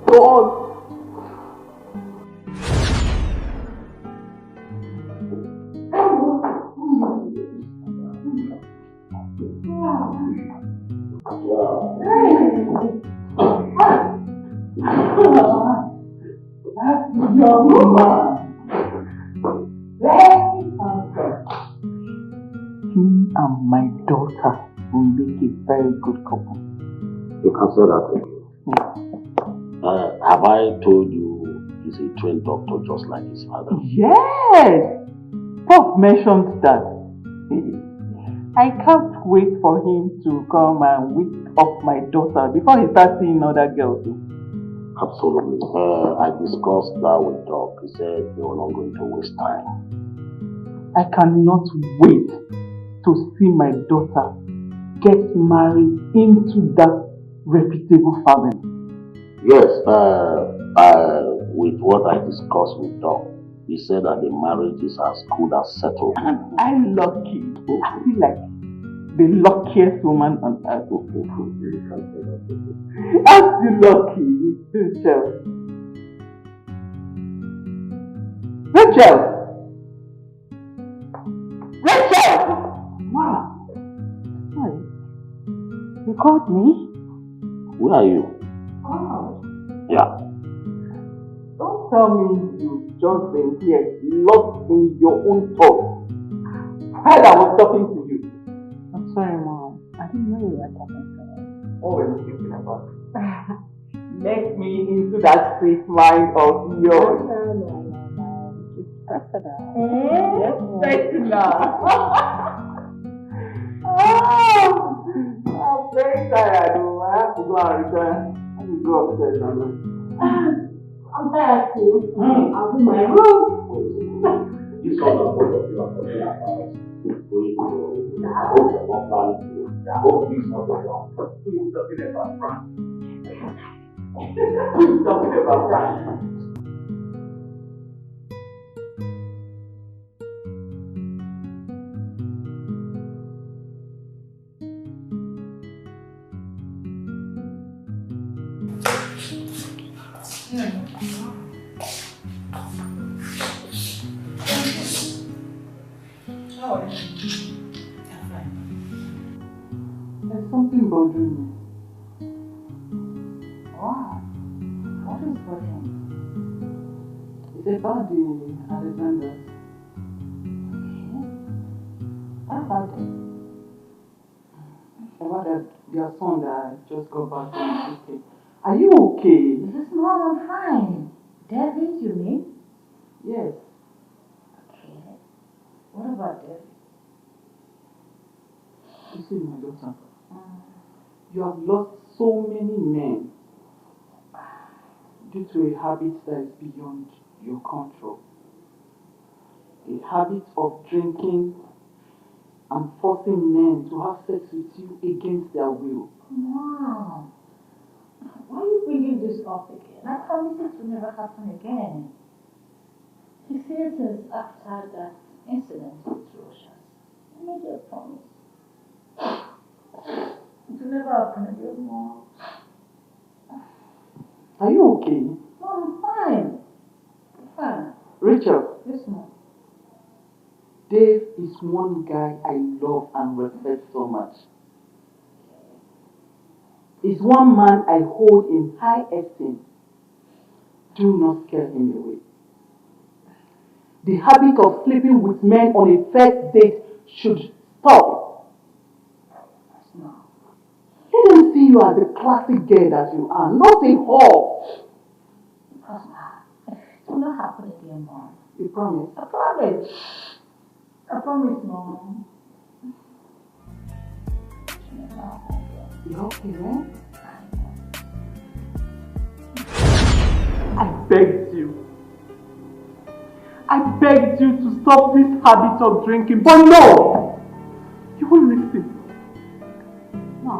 God! Young man. He and my daughter will make a very good couple. You can say that again. Have I told you he's a trained doctor just like his father? Yes! Pop mentioned that. I can't wait for him to come and whip up my daughter before he starts seeing other girls. Absolutely. I discussed that with Doc. He said they were not going to waste time. I cannot wait to see my daughter get married into that reputable family. Yes, with what I discussed with Doc, he said that the marriage is as good as settled. And I'm lucky. I feel like the luckiest woman on earth. I'm too lucky, Rachel. Rachel! Rachel! Wow. Sorry. You called me? Where are you? Oh. Yeah. Don't tell me you've just been here, lost in your own thoughts, while I was talking to you. I'm sorry, Mom. I didn't know you were talking to me. What were you thinking about? Let me into that sweet mind of yours. No. It's personal. Yes, personal. I'm very tired. I have to go and return. Let me go upstairs and I'm tired too. I'll be in my room. You saw the both of you are talking about going to I hope you're not planning to. I hope he's not going to. Who's talking about France? Who's talking about France? There's something bothering me. Wow. What is bothering you? It's about the Alexanders. What about it? About their son that just got back from the UK. Are you okay? This mom, I'm fine. David, you mean? Yes. Okay. What about David? You see, my daughter, you have lost so many men due to a habit that is beyond your control. A habit of drinking and forcing men to have sex with you against their will. Mom, why are you bringing this up again? I promise it will never happen again. He says this after that incident with Roshas. I made you a promise. It will will never happen again, Mom. Are you okay? No, I'm fine. I'm fine. Rachel? Yes, Mom. Dave is one guy I love and respect so much. He's one man I hold in high esteem. Do not scare him away. The habit of sleeping with men on a first date should stop. No. Let them see you as the classic girl that you are, not a whore. It will not happen again, Mom. You promise? I promise. I promise, Mom. You okay, man? I begged you. I begged you to stop this habit of drinking, but no! You won't listen. No.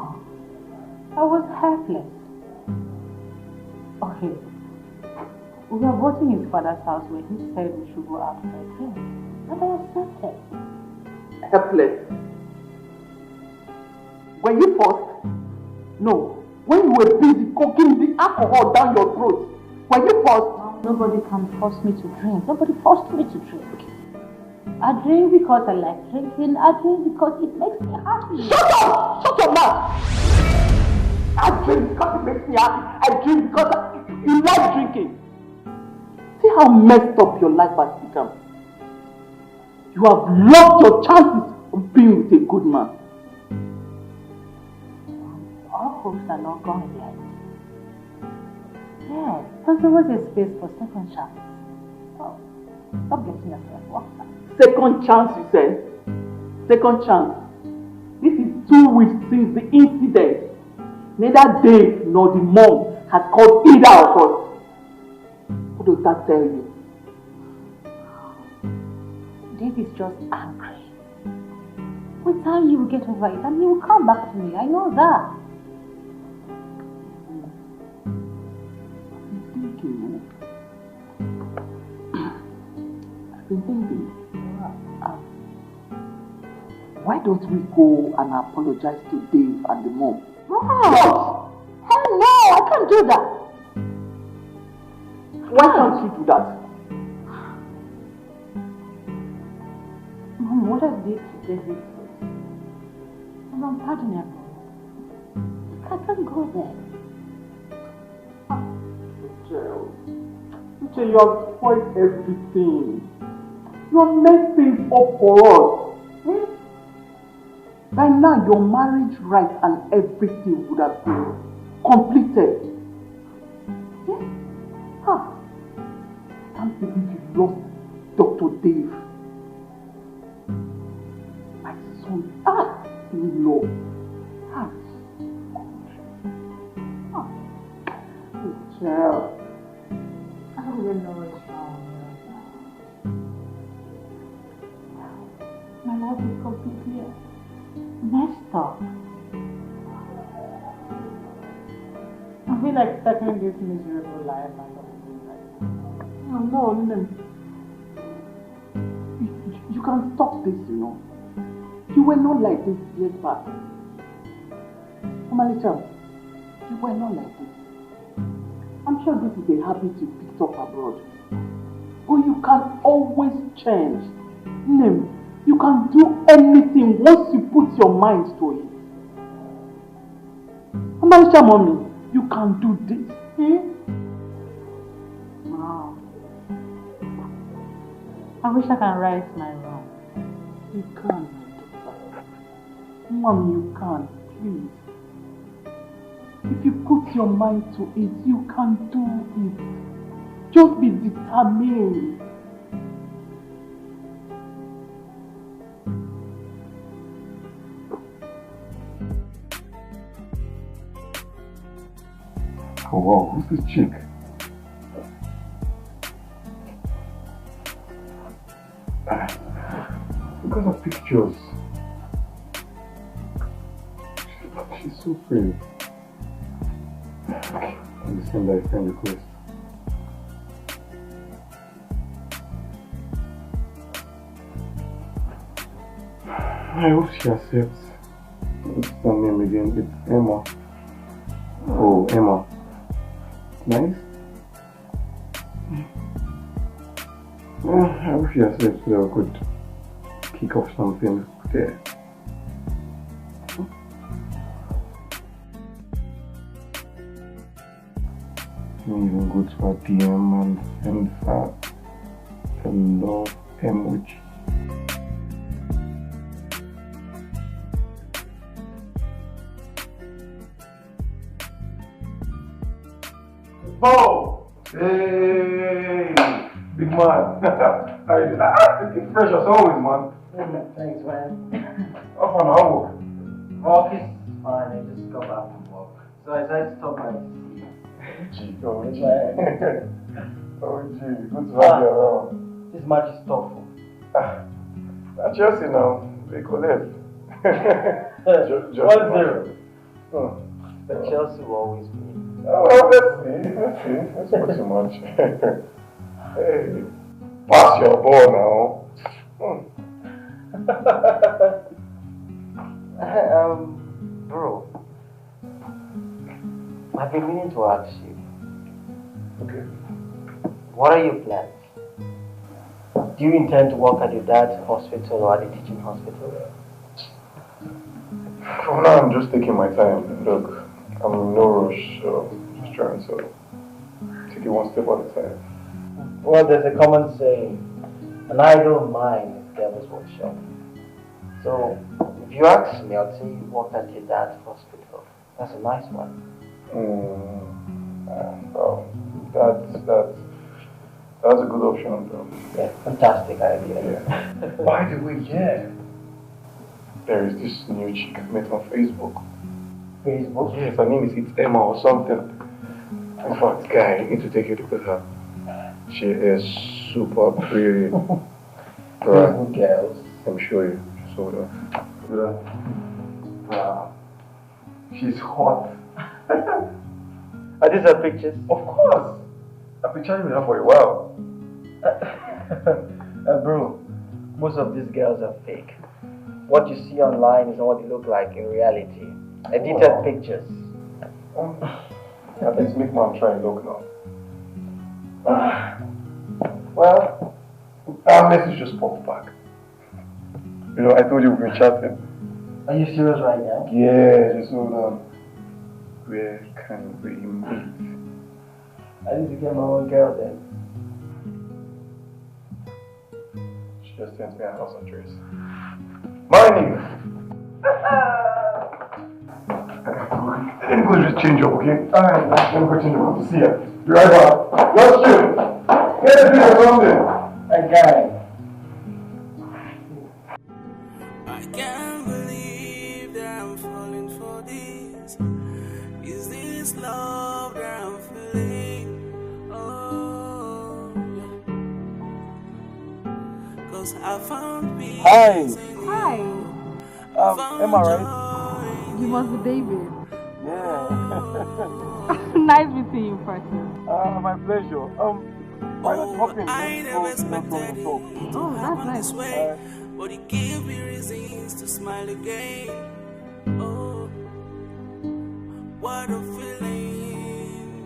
I was helpless. Okay. We were both in his father's house where he said we should go out for a drink. And I accepted. Helpless. Were you forced? No. When you were busy cooking the alcohol down your throat, were you forced? Nobody can force me to drink. Nobody forced me to drink. I drink because I like drinking. I drink because it makes me happy. Shut up! Shut your mouth! I drink because it makes me happy. I drink because you like drinking. See how messed up your life has become. You have lost your chances of being with a good man. All hopes are not gone yet. Yeah, there's always a space for second chance. Oh, stop getting yourself worked up. Second chance, you said? Second chance. This is 2 weeks since the incident. Neither Dave nor the mom has called either of us. What does that tell you? Dave is just angry. With time, you will get over it and he will come back to me. I know that. I've been thinking. Why don't we go and apologize to Dave and the mom? No! Hell no! I can't do that. Why can't you do that? Mom, what I did to David was unpardonable. I can't go there. Uche, you have spoiled everything. You have made things up for us. By now, your marriage right and everything would have been completed. I can't believe you lost Dr. Dave. My son, in-law. Child. I don't even know what's wrong. My life is completely messed up. I feel like stuck in this miserable life and something like that. No. You can stop this, you know. You were not like this years back. Omalicha, you were not like this. I'm sure this is a habit you picked up abroad. But you can always change. Nim, you can do anything once you put your mind to it. Omalicha, mommy, you can do this. Wow. I wish I can right my wrong. You can, my daughter. Mom, you can, please. If you put your mind to it, you can do it. Just be determined. Oh wow, who's this chick? Look at her pictures. She's so pretty. And the same that friend request. I hope she accepts. What's her name again? It's Emma. Oh, Emma. Nice. I wish yourself could kick off something there. You even go to her DM and send her a love emoji. Oh! Hey! Big man! It's fresh as always, man. Thanks, man. Off on our work. Work is fine, I just got back from work. So I decided to stop by to see you. Gee, oh gee. Oh gee, good to have you around. This match is tough. At Chelsea now, they collect. 1-0. But Chelsea will always win. Oh, well, let's see. That's not too much. Hey, pass your ball now. Bro, I've been meaning to ask you. Okay. What are your plans? Do you intend to work at your dad's hospital or at the teaching hospital? For now, I'm just taking my time. Look, I'm in no rush, so just trying to take it one step at a time. Well, there's a common saying, an idle mind is devil's workshop. So, if you ask me, I'll say you work at your dad's hospital. That's a nice one. Well, that's a good option, though. Yeah, fantastic idea. Yeah. By the way, yeah. There is this new chick I met on Facebook. Facebook? Yes, her name is Emma or something. In fact, guy, you need to take a look at her. She is super pretty. Facebook girls. Let me show you. So, wow. She's hot. Are these her pictures? Of course. I've been chatting with her for a while. Bro, most of these girls are fake. What you see online is not what they look like in reality. Edited pictures. At least make man try and look now. Well, our message just popped back. You know, I told you we've been chatting. are you serious right now? Yeah, just hold on. Where can we meet? I need to get my own girl then. She just sent me a house address. My nigga! Let me go just change up, okay? Alright, let me go change up to see her. Be right back. Just chill. Get a drink or something. Okay. I can't believe that I'm falling for this. Is this love that I'm feeling? Oh, cause I found peace. Hi. Am I right? You must be David. Yeah. Nice meeting you in person. My pleasure. I never expected it to happen this way, but it gave me reasons to smile again. Oh, what a feeling.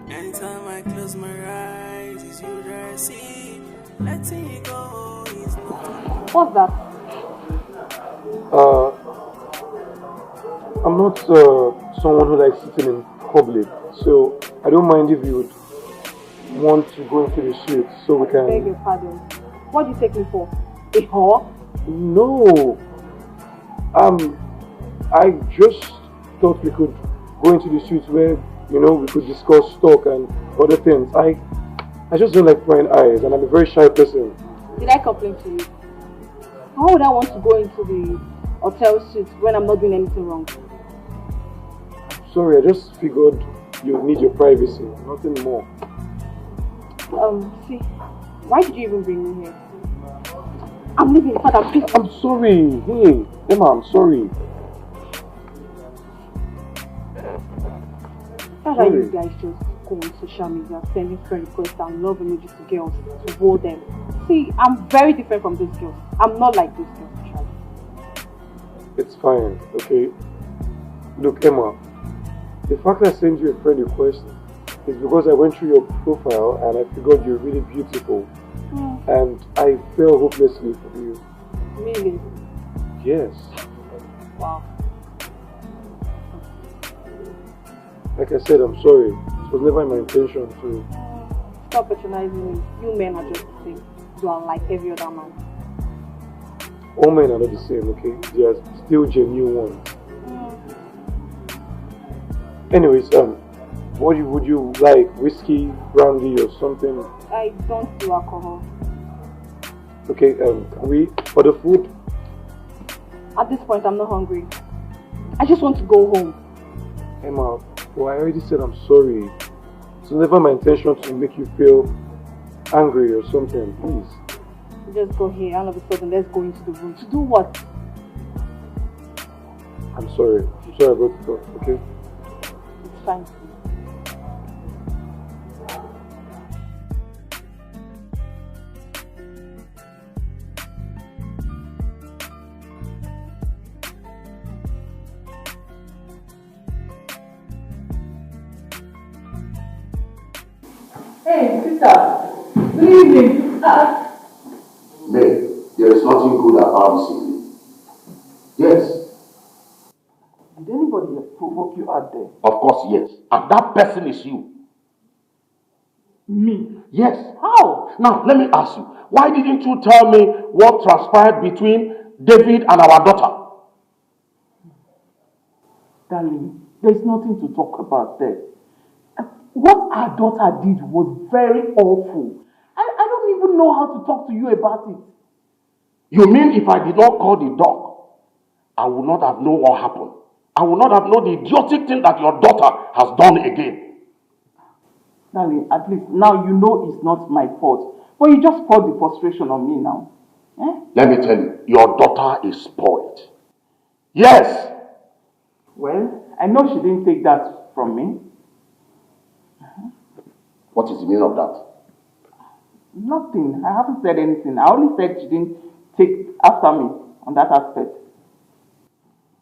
Anytime I close my eyes, it's you that I see. Letting it go is not. What's that? I'm not someone who likes sitting in public, so I don't mind if you would want to go into the suite so we can... Beg your pardon. What do you take me for? A whore? No. I just thought we could go into the suite where, you know, we could discuss stock and other things. I just don't like prying eyes, and I'm a very shy person. Did I complain to you? How would I want to go into the hotel suite when I'm not doing anything wrong? Sorry, I just figured you need your privacy, nothing more. See, why did you even bring me here? I'm leaving, Father, please. I'm sorry. Hey, Emma, I'm sorry. That's why you guys just go on social media, sending friend requests and love emojis to girls to woo them. See, I'm very different from those girls. I'm not like those girls, actually. It's fine, okay? Look, Emma, the fact I sent you a friend request is because I went through your profile and I figured you're really beautiful. And I fell hopelessly for you. Really? Yes. Wow. Like I said, I'm sorry. It was never my intention to... Stop patronizing me. You men are just the same. You are like every other man. All men are not the same, okay? They are still genuine ones. Anyways, what would you like? Whiskey, brandy, or something? I don't do alcohol. Okay, can we for the food? At this point, I'm not hungry. I just want to go home. Emma, well, I already said I'm sorry. It's never my intention to make you feel angry or something. Please. Just go here. All of a sudden, let's go into the room. To do what? I'm sorry. I'm sorry about it, okay? It's fine. Hey, sister. Good evening. May, there is nothing good about this evening. Yes. Did anybody provoke you out there? Of course, yes. And that person is you. Me? Yes. How? Now, let me ask you, why didn't you tell me what transpired between David and our daughter? Darling, there's nothing to talk about there. What our daughter did was very awful. I don't even know how to talk to you about it. You mean if I did not call the dog, I would not have known what happened? I would not have known the idiotic thing that your daughter has done again. Darling, at least now you know it's not my fault. But you just poured the frustration on me now. Eh? Let me tell you, your daughter is spoiled. Yes. Well, I know she didn't take that from me. What is the meaning of that? Nothing. I haven't said anything. I only said she didn't take after me on that aspect.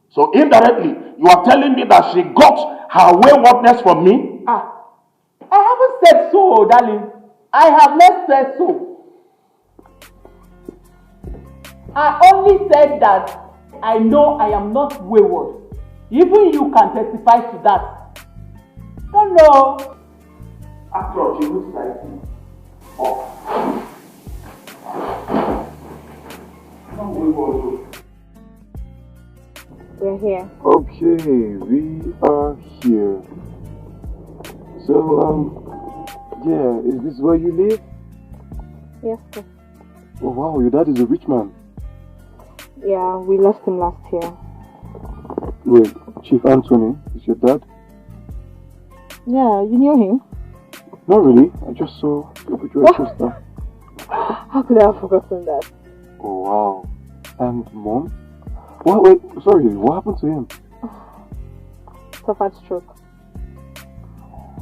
So indirectly, you are telling me that she got her waywardness from me? I haven't said so, darling. I have not said so. I only said that I know I am not wayward. Even you can testify to that. Don't know. After all, she looks like me. Oh. We're here. Okay, we are here. So, yeah, is this where you live? Yes, sir. Oh wow, your dad is a rich man. Yeah, we lost him last year. Wait, Chief Anthony is your dad? Yeah, you knew him? Not really, I just saw your picture with sister. How could I have forgotten that? Oh wow. And mom? What? Wait, sorry, what happened to him? Suffered stroke.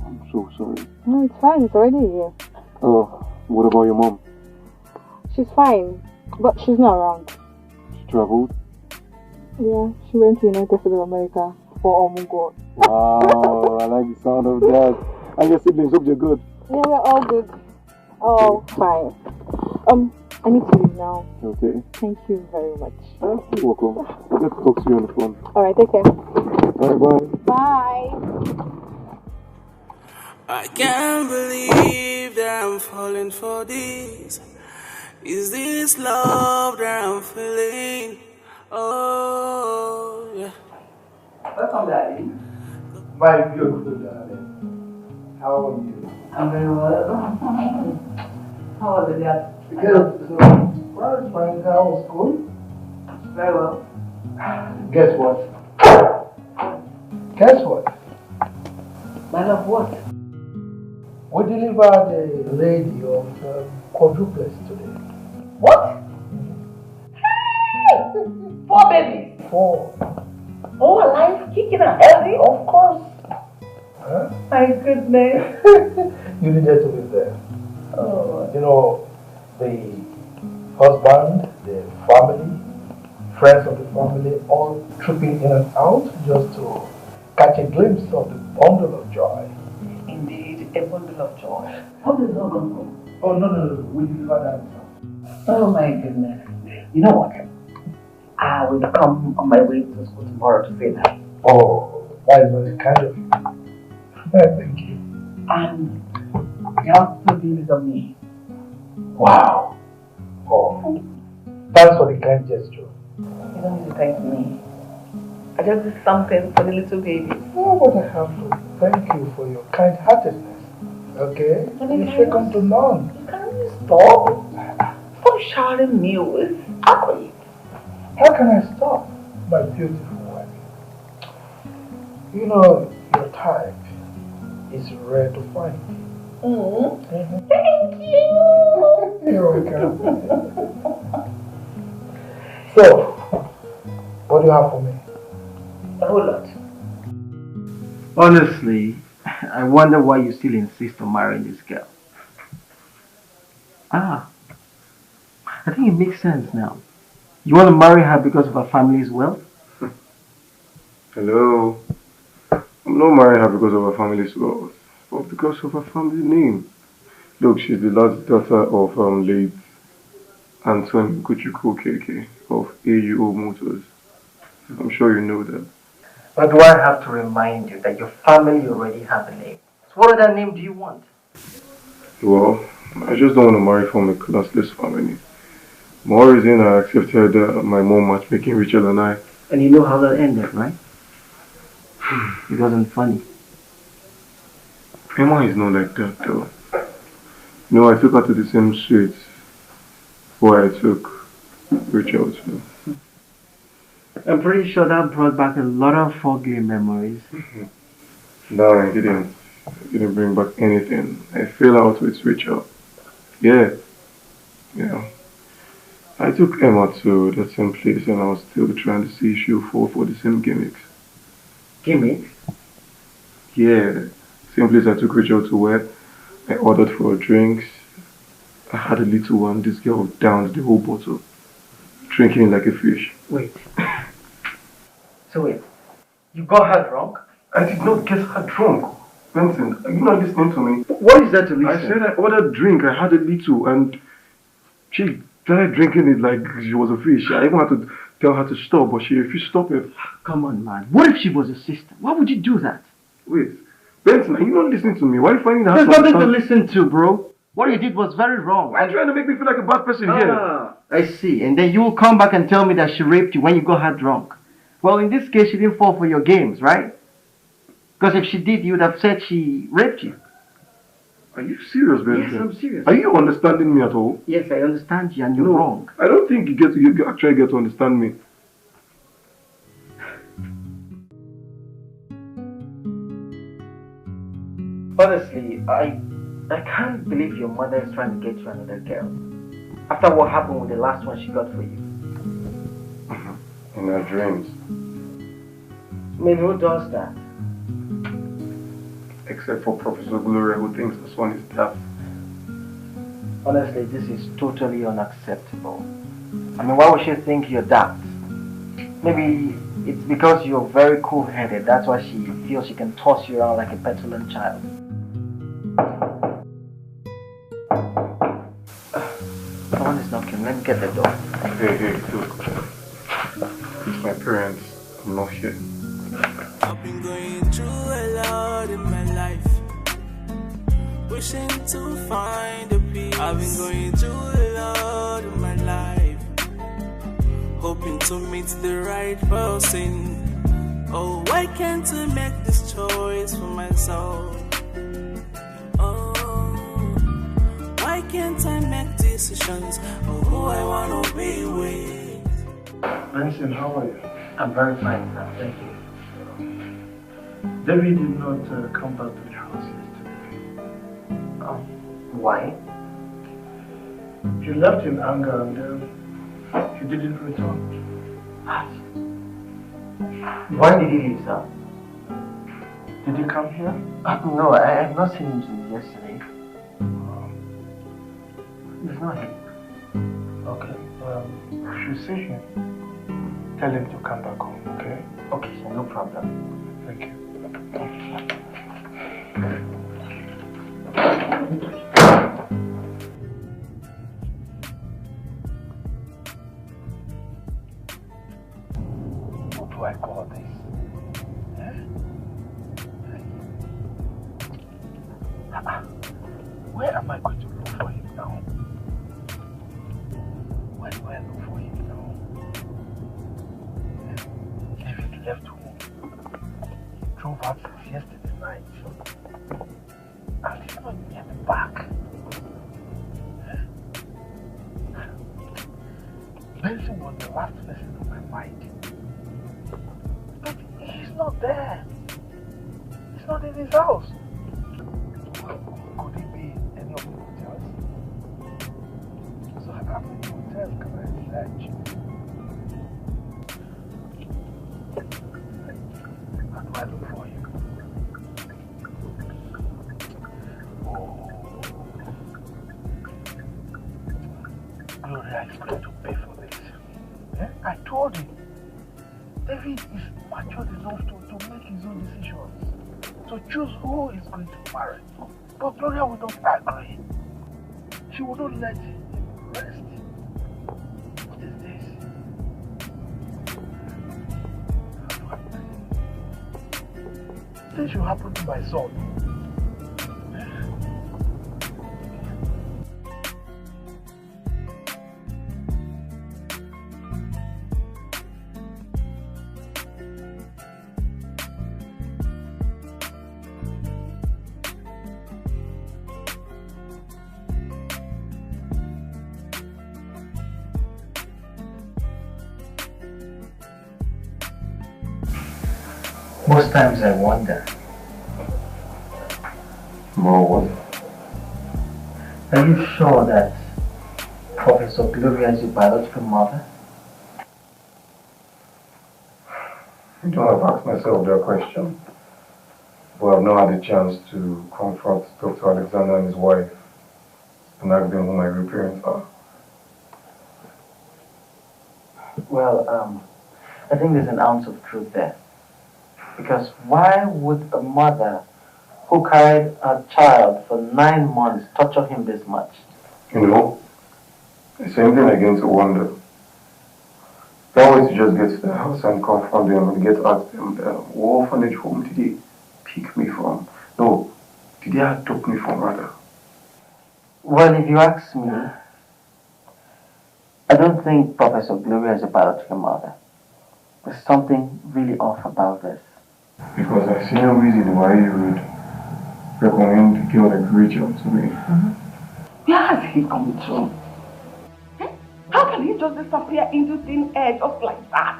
I'm so sorry. No, it's fine, it's already here. Oh, what about your mom? She's fine, but she's not around. She traveled? Yeah, she went to United States of America for Omugo. Wow, I like the sound of that. And your siblings, hope they're good. Yeah, we're all good. All fine. I need to leave now. Okay. Thank you very much. You're welcome. I'll get to talk to you on the phone. Alright, take care. Alright, bye. Bye. I can't believe that I'm falling for this. Is this love that I'm feeling? Oh, yeah. Welcome, Daddy. My beautiful darling. How are you? I'm very well. How was it, Dad? Good. Well, it's fine. How was school? Very well. Guess what? Guess what? My love, what? We delivered a lady of quadruplets today. What? Hey! 4 babies. 4. All alive, kicking and healthy? Of course. Huh? My goodness. You needed to be there. Oh. You know, the husband, the family, friends of the family all trooping in and out just to catch a glimpse of the bundle of joy. Indeed, a bundle of joy. How did it all go? Oh, no. We deliver that. Oh my goodness. You know what? I will come on my way to school tomorrow to say that. Oh, that is very kind of you. Thank you. And you have to do this on me. Wow. Oh. Thanks for the kind gesture. You don't need to thank me. I just did something for the little baby. Oh, but I have to thank you for your kind-heartedness. Okay? You're second to none. Can you stop? Stop shouting me with accolades. How can I stop, my beautiful wife? You know, your type is rare to find. Thank you. You're welcome. So, what do you have for me? A whole lot. Honestly, I wonder why you still insist on marrying this girl. I think it makes sense now. You want to marry her because of her family's wealth? Hello. I'm not marrying her because of her family's wealth, but because of her family name. Look, she's the last daughter of late Antoine Kuchuku KK of AUO Motors. I'm sure you know that. But do I have to remind you that your family already have a name? So what other name do you want? Well, I just don't want to marry from a classless family. More reason I accepted my mom matchmaking Rachel and I. And you know how that ended, right? It wasn't funny. Emma is not like that though. You know, I took her to the same street where I took Rachel to. I'm pretty sure that brought back a lot of foggy memories. No, I didn't. It didn't bring back anything. I fell out with Rachel. Yeah. I took Emma to that same place and I was still trying to see if she'll fall for the same gimmicks. Gimmicks? Yeah. Same place I took Rachel to where I ordered for her drinks. I had a little one. This girl downed the whole bottle, drinking it like a fish. Wait. So wait, you got her drunk? I did not get her drunk. Vincent, are you not listening to me? What is that to listen? I said I ordered drink. I had a little and she started drinking it like she was a fish. I even had to tell her to stop, but she refused to stop it. Come on, man. What if she was a sister? Why would you do that? Wait, Benson, are you not listening to me? Why are you finding that? There's nothing to listen to, bro. What you did was very wrong. Why are you trying to make me feel like a bad person here? I see. And then you will come back and tell me that she raped you when you got her drunk. Well, in this case, she didn't fall for your games, right? Because if she did, you would have said she raped you. Are you serious, Benson? Yes, I'm serious. Are you understanding me at all? Yes, I understand you and you're wrong. I don't think you actually get to understand me. Honestly, I can't believe your mother is trying to get you another girl. After what happened with the last one she got for you. In her dreams. I mean, who does that? Except for Professor Gloria, who thinks this one is daft. Honestly, this is totally unacceptable. I mean, why would she think you're daft? Maybe it's because you're very cool-headed. That's why she feels she can toss you around like a petulant child. Someone is knocking. Let me get the door. Hey, look. It's my parents. I'm not here. I've been going through a lot in my life, wishing to find a peace. I've been going through a lot in my life, hoping to meet the right person. Oh, why can't I make this choice for myself? Oh, why can't I make decisions of who I wanna be with? Benson, how are you? I'm very fine, sir. Thank you. David did not come back to the house yesterday. Why? He left in anger and he didn't return. Why did he leave, sir? Did he come here? No, I have not seen him since yesterday. He's not here. Okay. You should see him. Tell him to come back home, okay? Okay, sir, no problem. Thank you. What do I call this? Where am I going to look for him now? Where do I look for him now? David left home. He drove out since yesterday night. And he's not yet back. Benson was the last person on my mind. But he's not there. He's not in his house. Could he be in any of the hotels? So how many hotels can I search? How do I look for him? Oh. Gloria is going to pay for this. I told him. David is matured enough to make his own decisions. To choose who he's going to marry. But Gloria will not agree. She will not let him rest. What is this? This should happen to my son. Most times I wonder, More are you sure that Professor Gloria is your biological mother? I don't have asked myself that question, but I've not had a chance to confront Dr. Alexander and his wife and ask them who my real parents are. Well, I think there's an ounce of truth there. Because why would a mother who carried a child for 9 months torture him this much? You know, the same thing again to wonder. That way to just get to the house and confront them and get at them, what orphanage home did they pick me from? No, did they adopt me from rather? Well, if you ask me, I don't think Professor Gloria is a biological mother. There's something really off about this. Because I see no reason why you would recommend a girl like Rachel to me. Where has he come to? How can he just disappear into thin air just like that?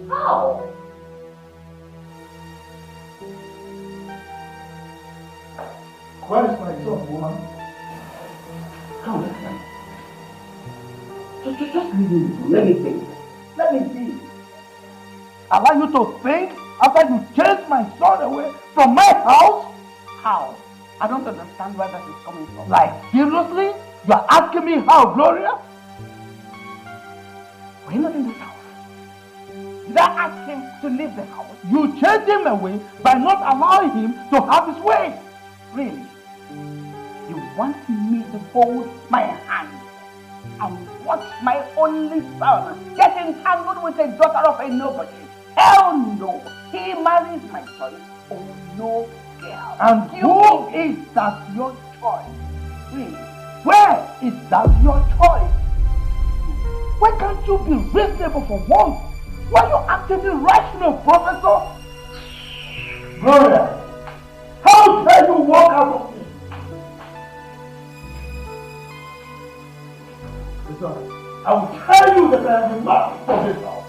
How? Where is my son, woman? Come on, man. Just leave me. Let me think. Let me see. Allow you to think after you chased my son away from my house? How? I don't understand where that is coming from. Like, seriously? You are asking me how, Gloria? Were you not in this house? Did I ask him to leave the house? You chased him away by not allowing him to have his way. Really? You want me to fold my hands and watch my only son get entangled with a daughter of a nobody? Hell no! He marries my choice. Oh no, girl. And who is that your choice? Really? Where is that your choice? Why can't you be reasonable for once? Why are you acting irrational, Professor? Gloria, how dare you walk out of me? Listen, I will tell you that I am the master of this house.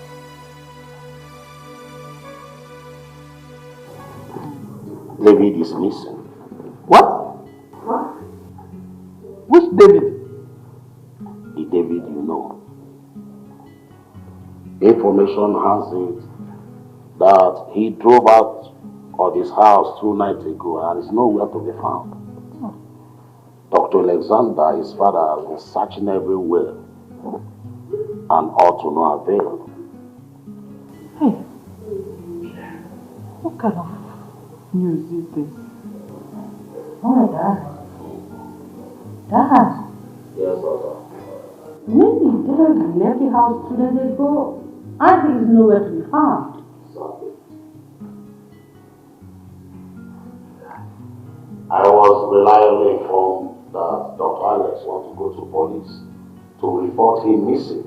David is missing. What? Which David? The David you know. Information has it that he drove out of his house 2 nights ago and is nowhere to be found. Dr. Alexander, his father, has been searching everywhere and all to no avail. Hey, what kind of news is this? Oh my God. Dad. Yes, daughter. When the dad left the house 2 days ago, Auntie is nowhere to be found. Sorry. I was reliably informed that Dr. Alex wants to go to police to report him missing.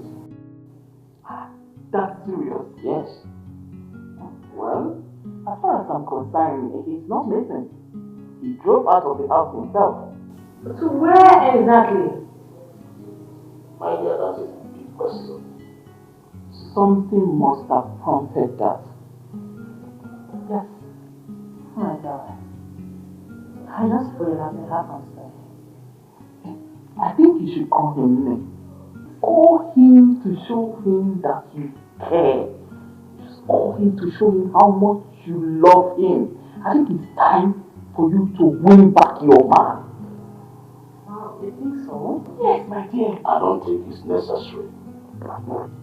That's serious. Yes. Well, as far as I'm concerned, he's not missing. He drove out of the house himself. So where exactly? My dear, that is a big question. Something must have prompted that. Yes. Oh my God. I just pray that it happens. I think you should call him Nick. Call him to show him that you care. Just call him to show him how much you love him. I think it's time for you to win back your man. Wow, you think so? Yes, my dear. I don't think it's necessary.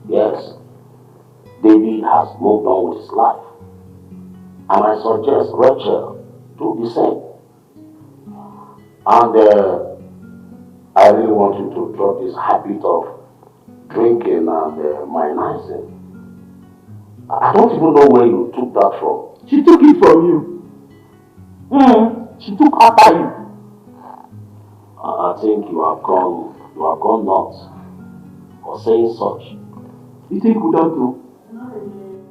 Yes, David has moved on with his life. And I suggest Rachel do the same. And I really want you to drop this habit of drinking and minimizing. I don't even know where you took that from. She took it from you. She took after you. I think you have gone nuts for saying such. You think we don't know?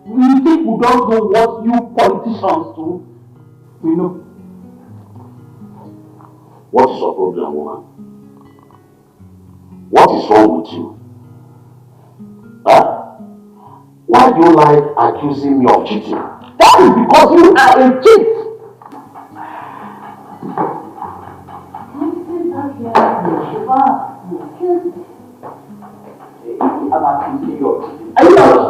You think we don't know what you politicians do? We know. What is your problem, woman? What is wrong with you? Huh? Why do you like accusing me of cheating? That is because you are a cheat. I'm accusing you of cheating. Are you not?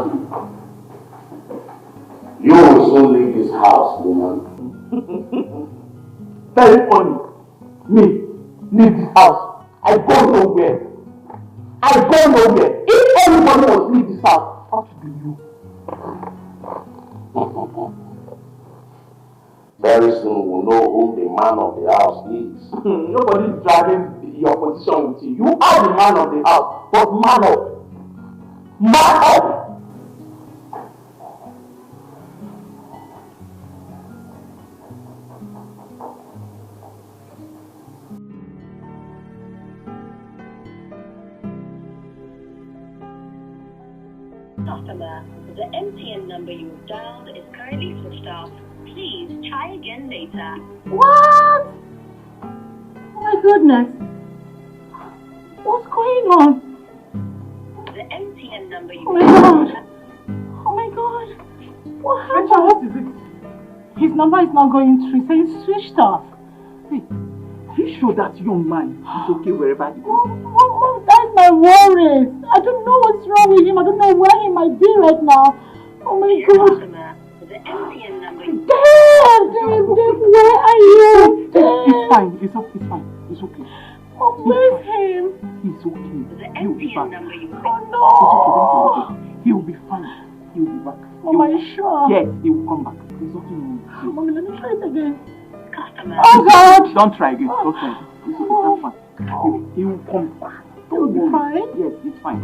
You will soon leave this house, woman. Very funny. Me, leave this house. I go nowhere. I go nowhere. If anybody must leave this house, how to be you? Very soon we'll know who the man of the house is. Nobody is driving your position with you. You are the man of the house, but man up. Man up! Customer, the MTN number you have dialed is currently switched off. Please try again later. What? Oh my goodness. What's going on? The MTN number you Oh my God. Oh my God. What happened? Rachel, what is it? His number is not going through. So it's switched off. Hey, are you sure that young man is okay wherever he goes? Oh, that's my worries. I don't know what's wrong with him. I don't know where he might be right now. Oh my God. Customer, the MTN number you Dad, where are you? It's fine. It's fine. It's okay. Oh, where's him? He's okay. The He'll be back. MTN number you Oh no. It's okay. He'll be fine. He'll be back. Mom, are you sure? Yes, he will come back. There's nothing wrong. Mommy, let me try it again. Customer. Oh God. Don't try again. Don't try again. It's okay. That's fine. He will come back. He'll be fine? Yes, he's fine.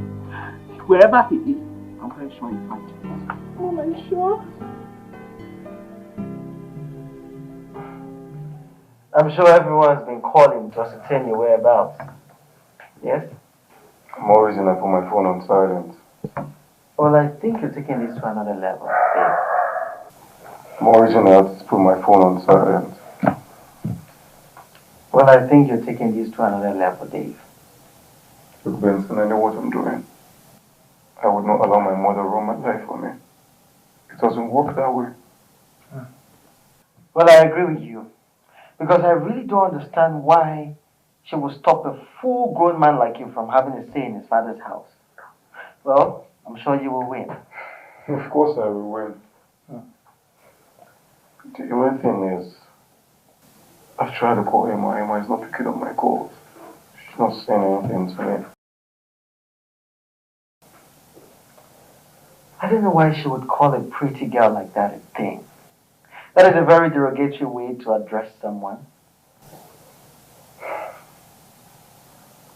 Wherever he is, I'm very sure he's fine. Mom, are you sure? I'm sure everyone's been calling to ascertain your whereabouts. Yes? I'm always in I put my phone on silent. Well, I think you're taking this to another level, Dave. I'm always in I have to put my phone on silent. Well, I think you're taking this to another level, Dave. Look, Benson, I know what I'm doing. I would not allow my mother run my life for me. It doesn't work that way. Well, I agree with you. Because I really don't understand why she would stop a full-grown man like you from having a say in his father's house. Well, I'm sure you will win. Of course I will win. The only thing is, I've tried to call Emma. Emma is not picking up my calls. She's not saying anything to me. I don't know why she would call a pretty girl like that a thing. That is a very derogatory way to address someone.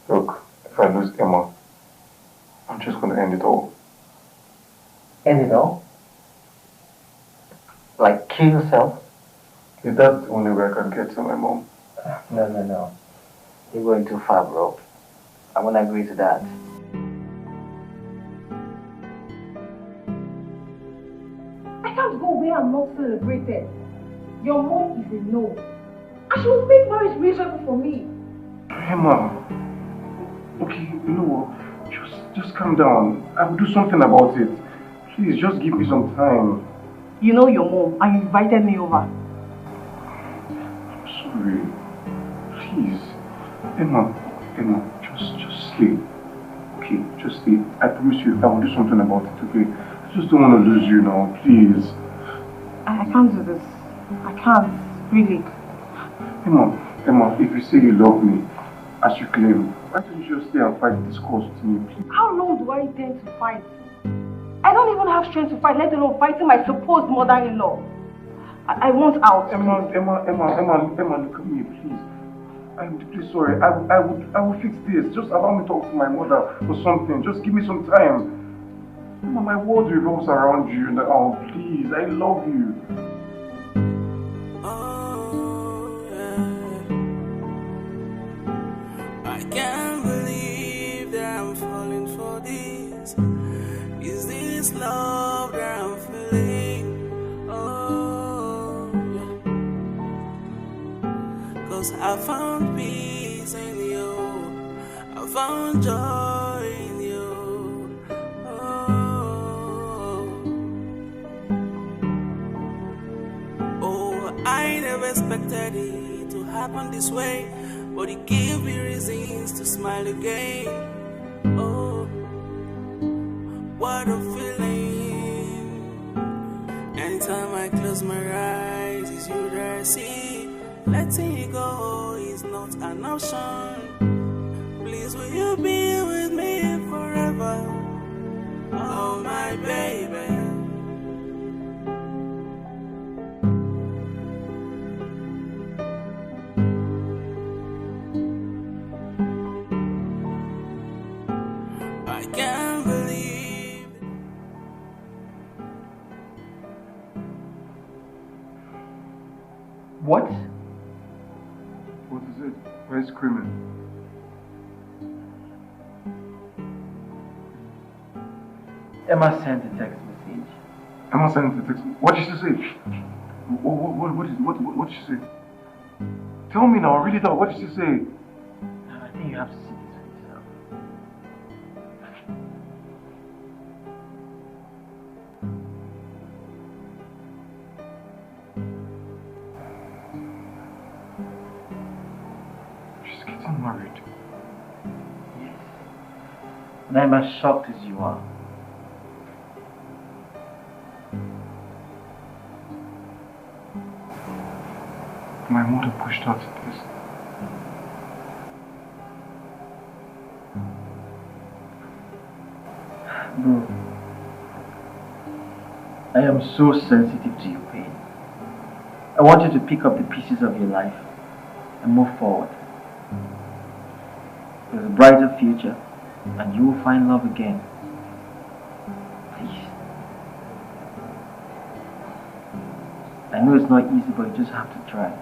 Look, if I lose Emma, I'm just going to end it all. End it all? Like kill yourself? If that's the only way I can get to my mom. No. You're going too far, bro. I won't agree to that. I can't go where I'm not celebrated. Your mom is a no. And she will make marriage miserable for me. Emma, okay, you know what? Just calm down. I will do something about it. Please, just give me some time. You know your mom, and you invited me over. I'm sorry. Please. Emma, just sleep. Okay, just sleep. I promise you, I will do something about it, okay? I just don't want to lose you now, please. I can't do this. I can't, really. Emma, if you say you love me, as you claim, why don't you just stay and fight this cause with me, please? How long do I intend to fight? I don't even have strength to fight, let alone fighting my supposed mother-in-law. I want out. Emma, look at me, please. I'm deeply sorry. I will fix this. Just allow me to talk to my mother or something. Just give me some time. Emma, my world revolves around you. Oh, please, I love you. Oh, yeah. I can't believe that I'm falling for this. Is this love that I'm feeling? Oh, yeah. 'Cause I found peace in you. I found joy in you. Oh, I never expected it to happen this way, but it gave me reasons to smile again. Oh, what a feeling. Anytime I close my eyes, it's you that I see. Letting you go is not an option. Please, will you be with me forever? Oh, my baby. I can't believe it. What? What is it? Why are you screaming? Emma sent a text message. Emma sent a text. What did she say? What did she say? Tell me now, read it out. What did she say? I think you have to see this for yourself. She's getting married. Yes. And I'm as shocked as you are. My mother pushed her to this. Bro, I am so sensitive to your pain. I want you to pick up the pieces of your life and move forward. There's a brighter future and you will find love again. Please. I know it's not easy, but you just have to try.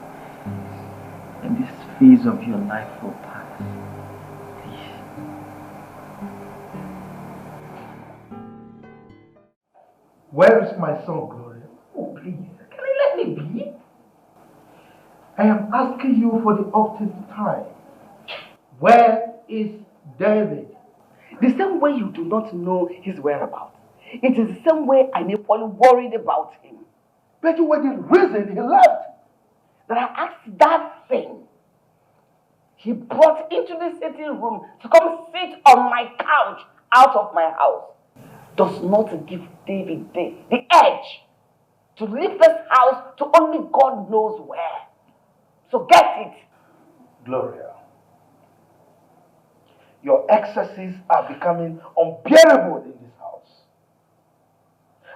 And this phase of your life will pass. Please. Where is my son, Gloria? Oh, please, can you let me be? I am asking you for the octave time. Where is David? The same way you do not know his whereabouts, it is the same way I'm equally worried about him. But you were the reason he left. That I asked that thing he brought into the sitting room to come sit on my couch out of my house does not give David the edge to leave this house to only God knows where. So get it. Gloria, your excesses are becoming unbearable in this house.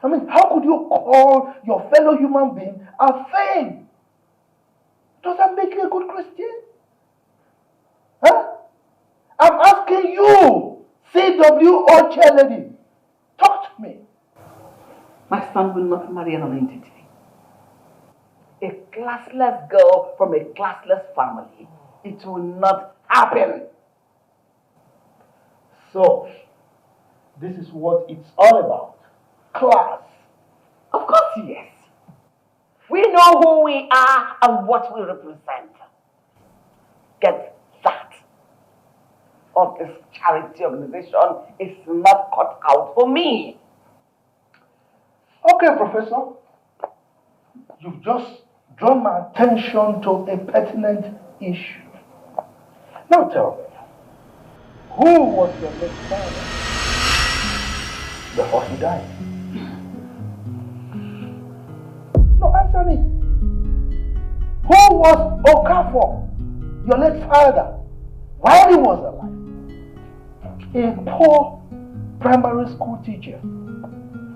I mean, how could you call your fellow human being a thing? Does that make you a good Christian? Huh? I'm asking you, CW or chairlady, talk to me. My son will not marry an entity. A classless girl from a classless family. It will not happen. So, this is what it's all about. Class. Of course, yes. We know who we are and what we represent. Get that. Or this charity organization is not cut out for me. Okay, Professor. You've just drawn my attention to a pertinent issue. Now tell me, who was your late father before he died? No, answer me. Who was Okafor, your late father, while he was alive? A poor primary school teacher.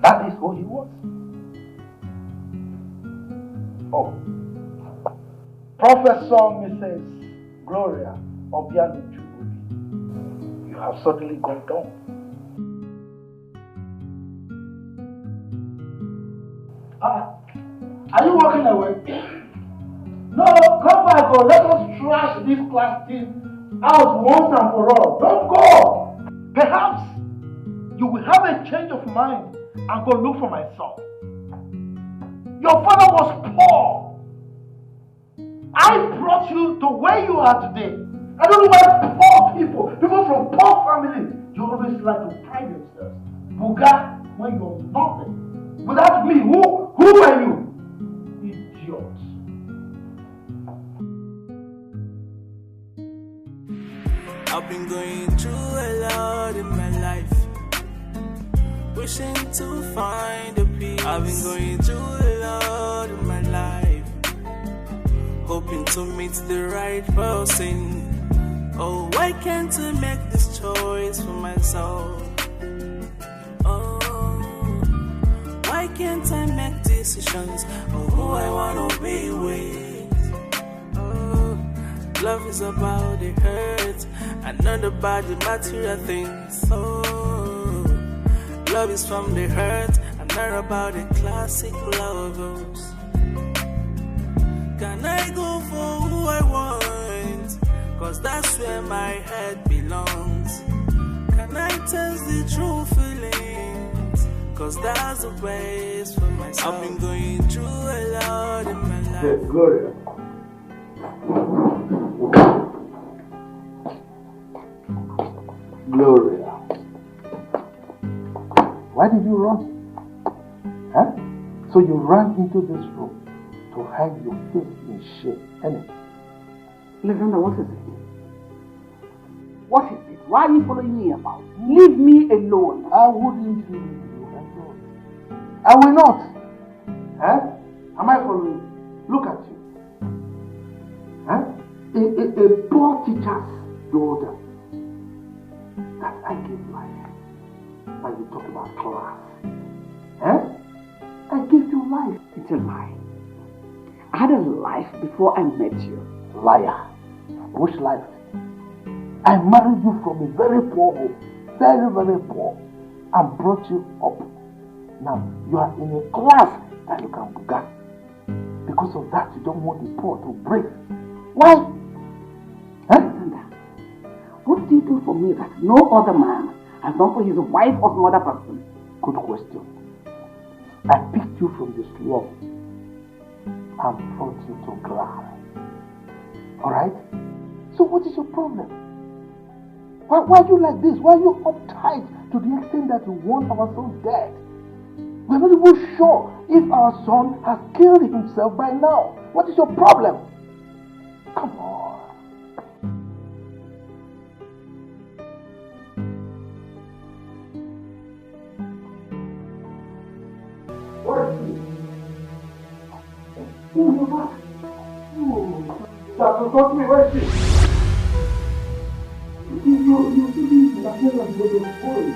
That is who he was. Oh, Professor Mrs. Gloria Obianuju, you have suddenly gone down. Are you walking away? No, come back or let us trash this class team out once and for all. Don't go! Perhaps you will have a change of mind and go look for my son. Your father was poor. I brought you to where you are today. I don't know why poor people from poor families, you always like to pride yourselves. Buga, when you're nothing. Without me, who are you? Idiot. I've been going through a lot in my life, wishing to find a peace. I've been going through a lot in my life, hoping to meet the right person. Oh, why can't I make this choice for myself? Oh, why can't I make decisions of who I wanna be with? Oh, love is about the hurt and not about the material things. Oh, love is from the hurt and not about the classic lovers. Can I go for who I want? Cause that's where my head belongs. Can I taste the true feelings? Cause that's the best for myself. I've been going through a lot in my life. Yes, Gloria. Gloria. Why did you run? Huh? So you ran into this room to hide your face in shame, innit? Alexander, what is it? What is it? Why are you following me about? Leave me alone. I wouldn't leave you alone. I will not. Huh? Am I following you? Look at you. Huh? A poor teacher's daughter that I gave life. When you talk about class. Huh? I gave you life. It's a lie. I had a life before I met you. Liar. Which life? I married you from a very poor home. Very, very poor. And brought you up. Now, you are in a class that you can buga. Because of that, you don't want the poor to break. Why? Huh? What do you do for me that no other man has done for his wife or some other person? Good question. I picked you from the slum and brought you to class. Alright? So what is your problem? Why are you like this? Why are you uptight to the extent that you want our son dead? We're not even sure if our son has killed himself by now. What is your problem? Come on. What is it? Doctor, talk to me. Where is she? You didn't appear like you were going.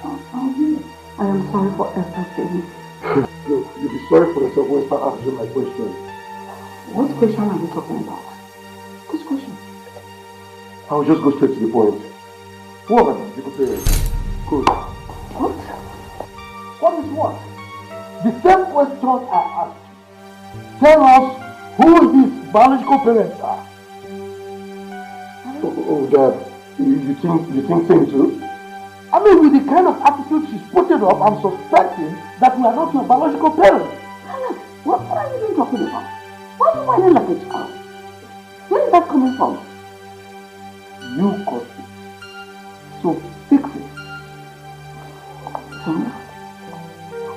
Oh, yes. I am sorry for everything. Look, you'll be sorry for yourself when you start answering my question. What question are you talking about? Which question? I'll just go straight to the point. Who are my biological parents? Good. What? What is what? The same question I asked. Tell us who his biological parents are. Oh, Dad, you think same too? I mean, with the kind of attitude she's putting up, I'm suspecting that we are not your biological parents. Alex, what are you even talking about? Why are you whining like a child? Where is that coming from? You caused it. So fix it. Son,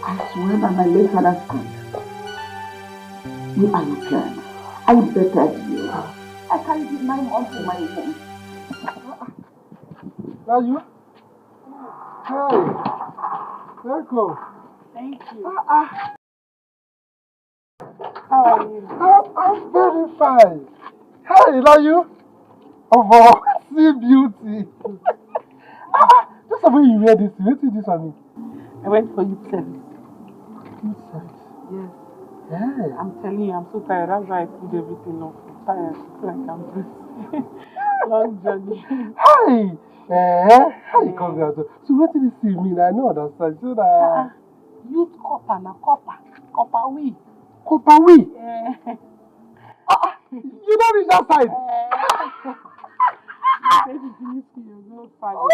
I swear by my late father's hand, you are your parents. I bettered you. I carried you 9 months in my womb. Are you? Hi. Welcome. Thank you. How are you? I'm very fine. Hi, are you? Oh, see beauty. Just the way you wear this, what did this on me? I went for youth service. Youth service? Yes. Yeah. I'm telling you, I'm so tired. That's why I put everything off. I'm tired. I feel like I'm breathing. Long journey. Hi. How you come here? So what did you see me? I know understand. So that youth copper na copper. Copper we. Copper we? Yeah. You don't reach that side. Oh,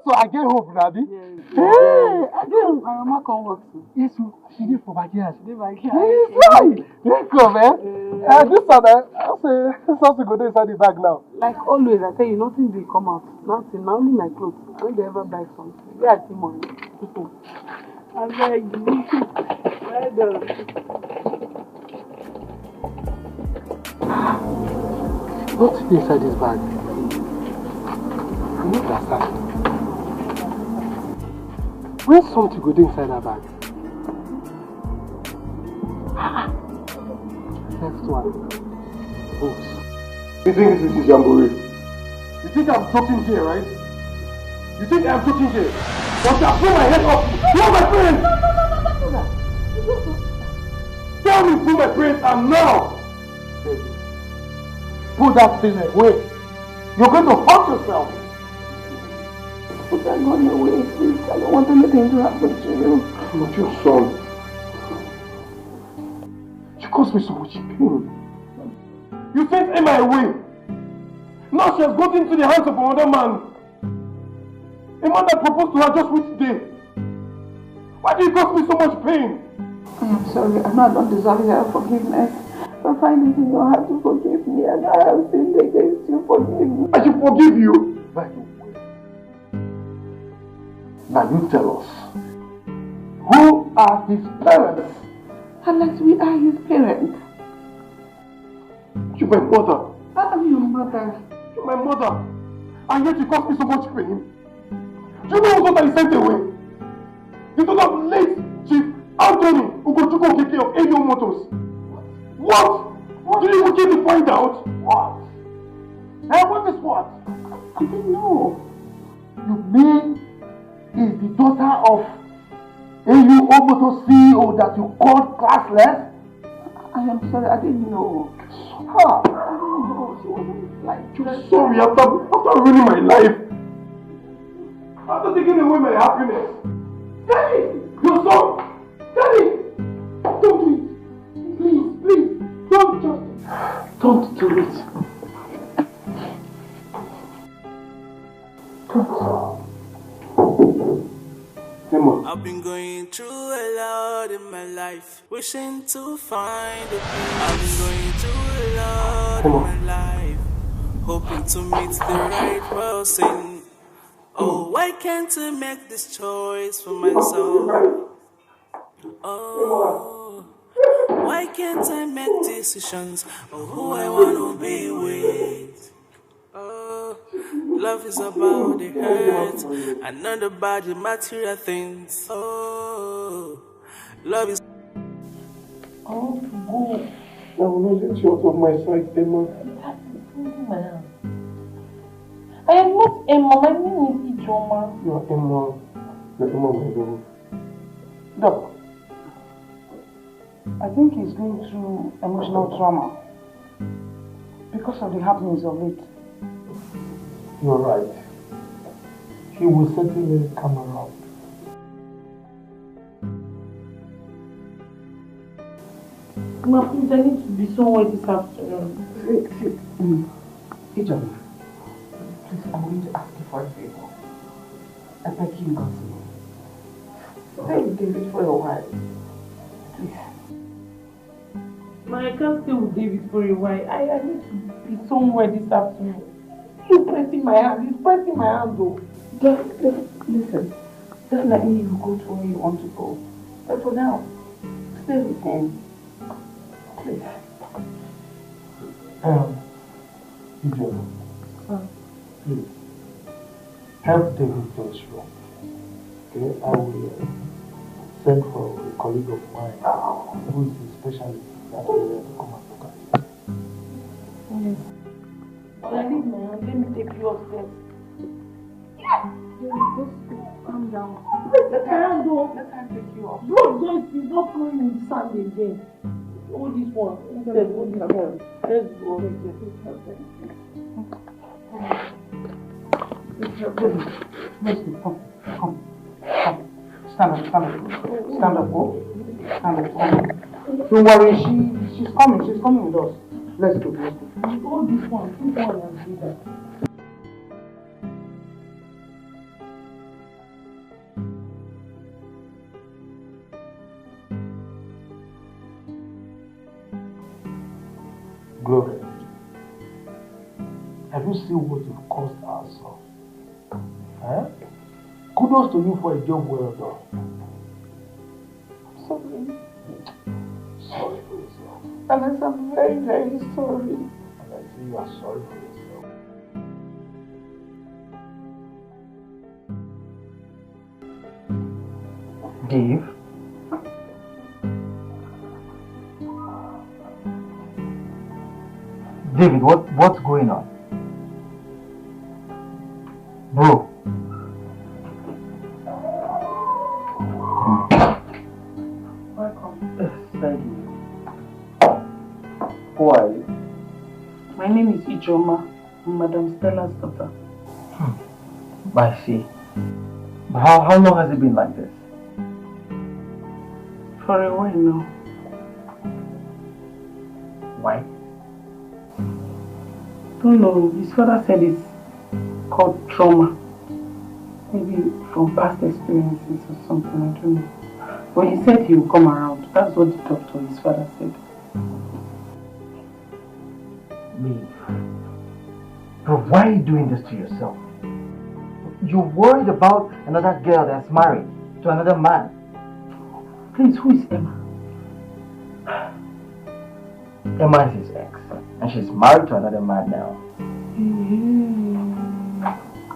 so I get hope, Rabi. Yes. Hey, I get hope. My mama come work too. Yes, she did for backyard. She did backyard. Yes, right. Welcome, man. This one, I'll say something go inside the bag now. Like always, I tell you, nothing will come out. Nothing. Not only my clothes. I don't ever buy something. Where I see money. I beg you. Well done. What's inside this bag? I don't understand. Where's something good inside that bag? Next one. Books. You think this is jamboree? You think I'm joking here, right? You think I'm joking here? But I blew my head off. Who are my parents? No. Tell me who my parents are now. Put that thing away. You're going to hurt yourself. Put that gun away, please. I don't want anything to happen to you. I'm not your son. You caused me so much pain. You sent Emma away. Now she has got into the hands of another man. A man that proposed to her just which day. Why do you cause me so much pain? I am sorry. I know I don't deserve your forgiveness. But find it in your heart to forgive me, and I have sinned against you. Forgive me. I should forgive you. By the way. Now you tell us. Who are his parents? Alex, we are his parents. You're my mother. I am your mother. You're my mother. And yet you caused me so much pain. Do you know what I sent away? The daughter of late Chief Anthony Ugochukwu Okeke of Enyo Motors. What? Did you even get to find out? What? Hey, what is what? I didn't know. You mean is the daughter of Enyo Motors CEO that you called classless? I am sorry, I didn't know. I didn't know. She wasn't like... You're sorry after ruining my life. After taking away my happiness. Daddy! Your son! Daddy! Don't do it! Please, don't just... Don't do it. Emma. I've been going through a lot in my life, wishing to find a peace. I've been going through a lot in my life, hoping to meet the right person. Oh, why can't I make this choice for myself? Oh, why can't I make decisions of who I want to be with? Oh, love is about the hurt and not about the material things. Oh, love is... I want to go. I will not let you out of my sight, Emma. I am not Emma. My name is Ijoma. You are Emma. You are Emma, my love. Doc, I think he's going through emotional trauma because of the happenings of late. You're right. He will certainly come around. Ma, please, I need to be somewhere this afternoon. Hey, John, please, I'm going to ask you for a favor. I beg you not to. Stay with David for a while. Please. Ma, I can't stay with David for a while. I need to be somewhere this afternoon. He's pressing my hand. He's pressing my hand, though. Listen, definitely you go to where you want to go. But for now, stay with him. Please. Ijeoma, please, help David to his room. Okay, I will send for a colleague of mine who is a specialist in that area to come and look at it. Yes. But I need my hand. Let me take you upstairs. Just calm down. Let her take you up. Blood is not flowing in the sand again. All this one. Instead, all this one. Let's go. Let's go. Come. Stand up, go. Stand up. Don't worry, she's coming with us. Let's go. All this one. Keep on and do that. Glory, have you seen what you've caused ourselves? Kudos to you for a job well done. Sorry. Sorry for yourself. Unless I'm very, very sorry. And I say you are sorry for yourself. Dave? David, what's going on? Bro. Welcome. Thank you. Who are you? My name is Ijeoma. I'm Madam Stella's daughter. I see. But how long has it been like this? For a while now. Why? Don't know. His father said it's called trauma. Maybe from past experiences or something, I don't know. But he said he will come around. That's what the doctor, his father, said. Dave. Bro, why are you doing this to yourself? You're worried about another girl that's married to another man. Please, who is Emma? Emma is his ex, and she's married to another man now.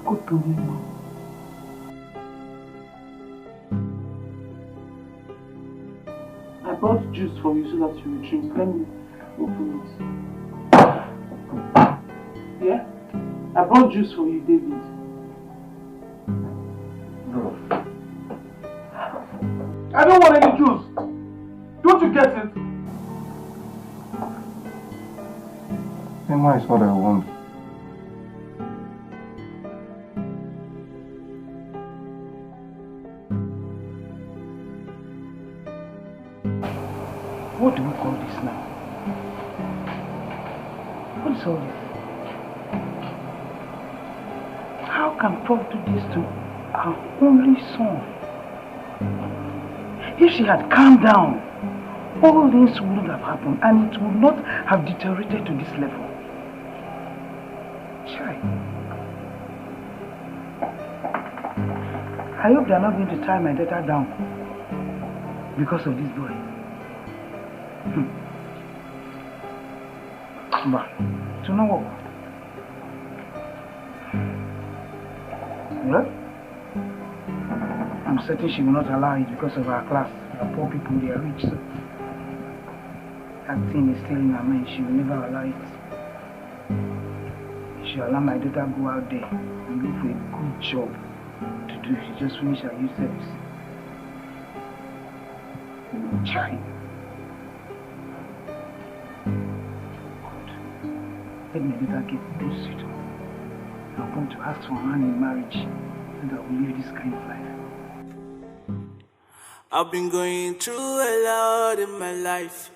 Go to Emma. I brought juice for you so that you will drink. Let me open it. Yeah? I brought juice for you, David. Bro. I don't want any juice. Don't you get it? Emma is what I want. What do we call this now? What is all this? How can Prof do this to our only son? If she had calmed down, all this wouldn't have happened and it would not have deteriorated to this level. Chai. I hope they are not going to tie my daughter down because of this boy. But, to know what? Well, I'm certain she will not allow it because of our class. We are poor people, they are rich, so that thing is still in her mind. She will never allow it. She will allow my daughter go out there and look for a good job to do. She just finished her youth service. China. Let me later get those suitors. I'll come to ask for hand in marriage so that we live this kind of life. I've been going through a lot in my life,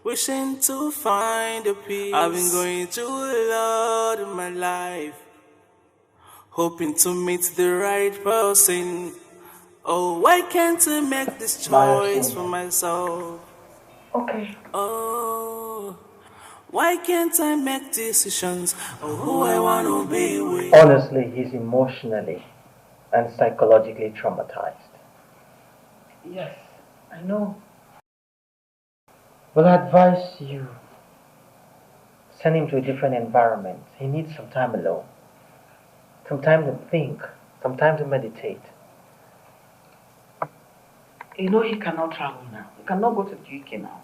wishing to find a peace. I've been going through a lot in my life, hoping to meet the right person. Oh, why can't I make this choice for myself? Okay. Oh, why can't I make decisions of who I want to be with? Honestly, he's emotionally and psychologically traumatized. Yes, I know. Well, I advise you send him to a different environment. He needs some time alone, some time to think, some time to meditate. You know he cannot travel now. He cannot go to the UK now.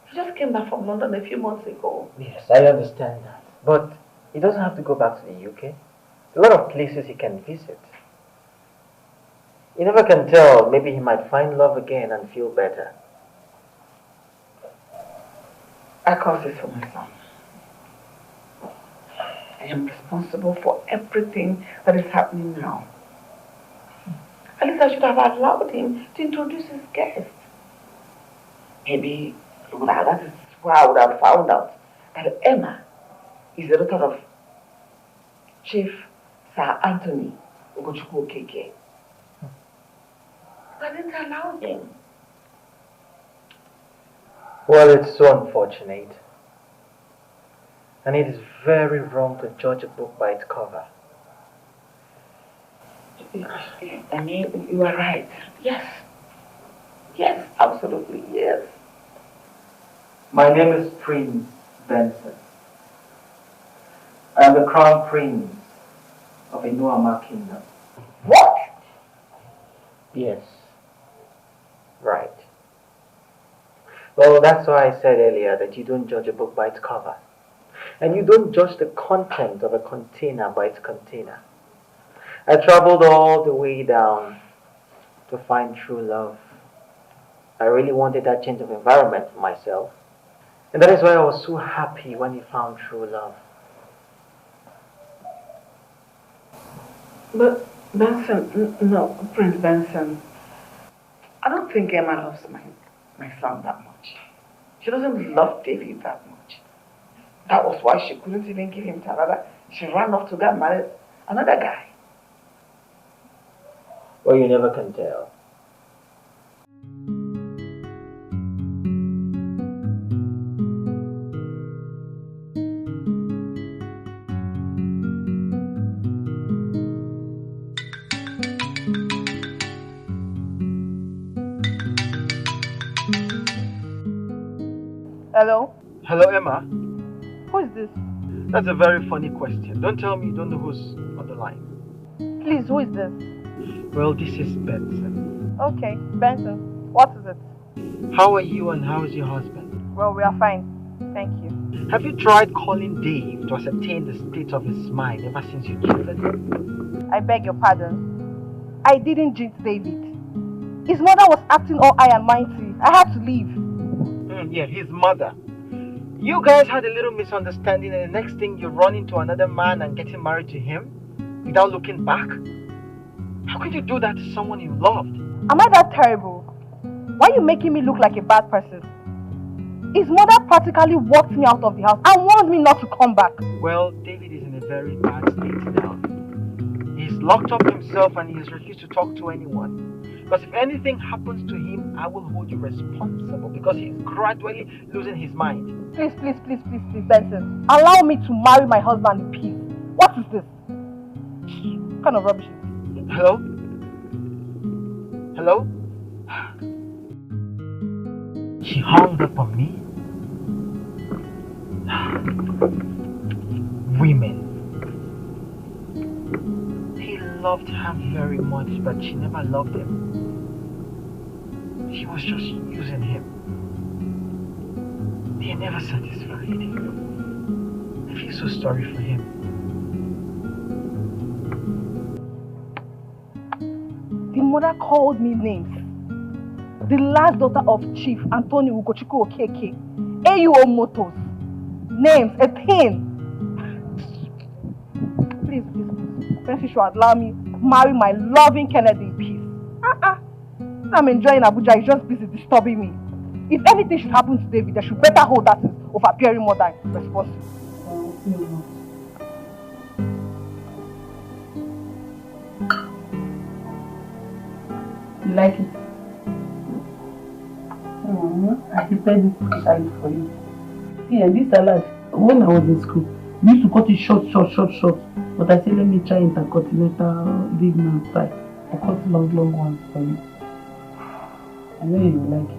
He just came back from London a few months ago. Yes, I understand that. But he doesn't have to go back to the UK. A lot of places he can visit. You never can tell. Maybe he might find love again and feel better. I cause this for my son. I am responsible for everything that is happening now. At least I should have allowed him to introduce his guest. Maybe that is why I would have found out that Emma is the daughter of Chief Sir Anthony Ugochukwu Okeke. I didn't allow him. Well, it's so unfortunate. And it is very wrong to judge a book by its cover. I mean, you are right. Yes. Yes, absolutely, yes. My name is Prince Benson. I am the Crown Prince of Inuama Kingdom. What? Yes. Right. Well, that's why I said earlier that you don't judge a book by its cover. And you don't judge the content of a container by its container. I traveled all the way down to find true love. I really wanted that change of environment for myself. And that is why I was so happy when you found true love. But Benson, no, Prince Benson, I don't think Emma loves my son that much. She doesn't love David that much. That was why she couldn't even give him to another. She ran off to get married another guy. Well, you never can tell. Hello? Hello, Emma. Who is this? That's a very funny question. Don't tell me you don't know who's on the line. Please, who is this? Well, this is Benson. Okay, Benson. What is it? How are you and how is your husband? Well, we are fine. Thank you. Have you tried calling Dave to ascertain the state of his mind ever since you cheated him? I beg your pardon. I didn't jinx David. His mother was acting all high and mighty. I had to leave. Yeah, his mother. You guys had a little misunderstanding and the next thing you run into another man and getting married to him without looking back? How could you do that to someone you loved? Am I that terrible? Why are you making me look like a bad person? His mother practically walked me out of the house and warned me not to come back. Well, David is in a very bad state now. He's locked up himself and he has refused to talk to anyone. Because if anything happens to him, I will hold you responsible because he's gradually losing his mind. Please, Benson. Allow me to marry my husband in peace. What is this? What kind of rubbish is this? Hello? Hello? She hung up on me. Women. He loved her very much, but she never loved him. She was just using him. They never satisfied. I feel so sorry for him. The mother called me names. the last daughter of Chief Anthony Ugochukwu Okeke, AUO Motors. Names, a pin. Please, then she should allow me marry my loving Kennedy in peace. I'm enjoying Abuja, he's just busy disturbing me. If anything should happen to David, they should better hold that is overbearing more than responsible. You like it? I prepared it specially for you. See, and this salad, when I was in school, we used to cut it short. But I said, let me try intercontinental big man style. I cut long ones for you. I know you will like it.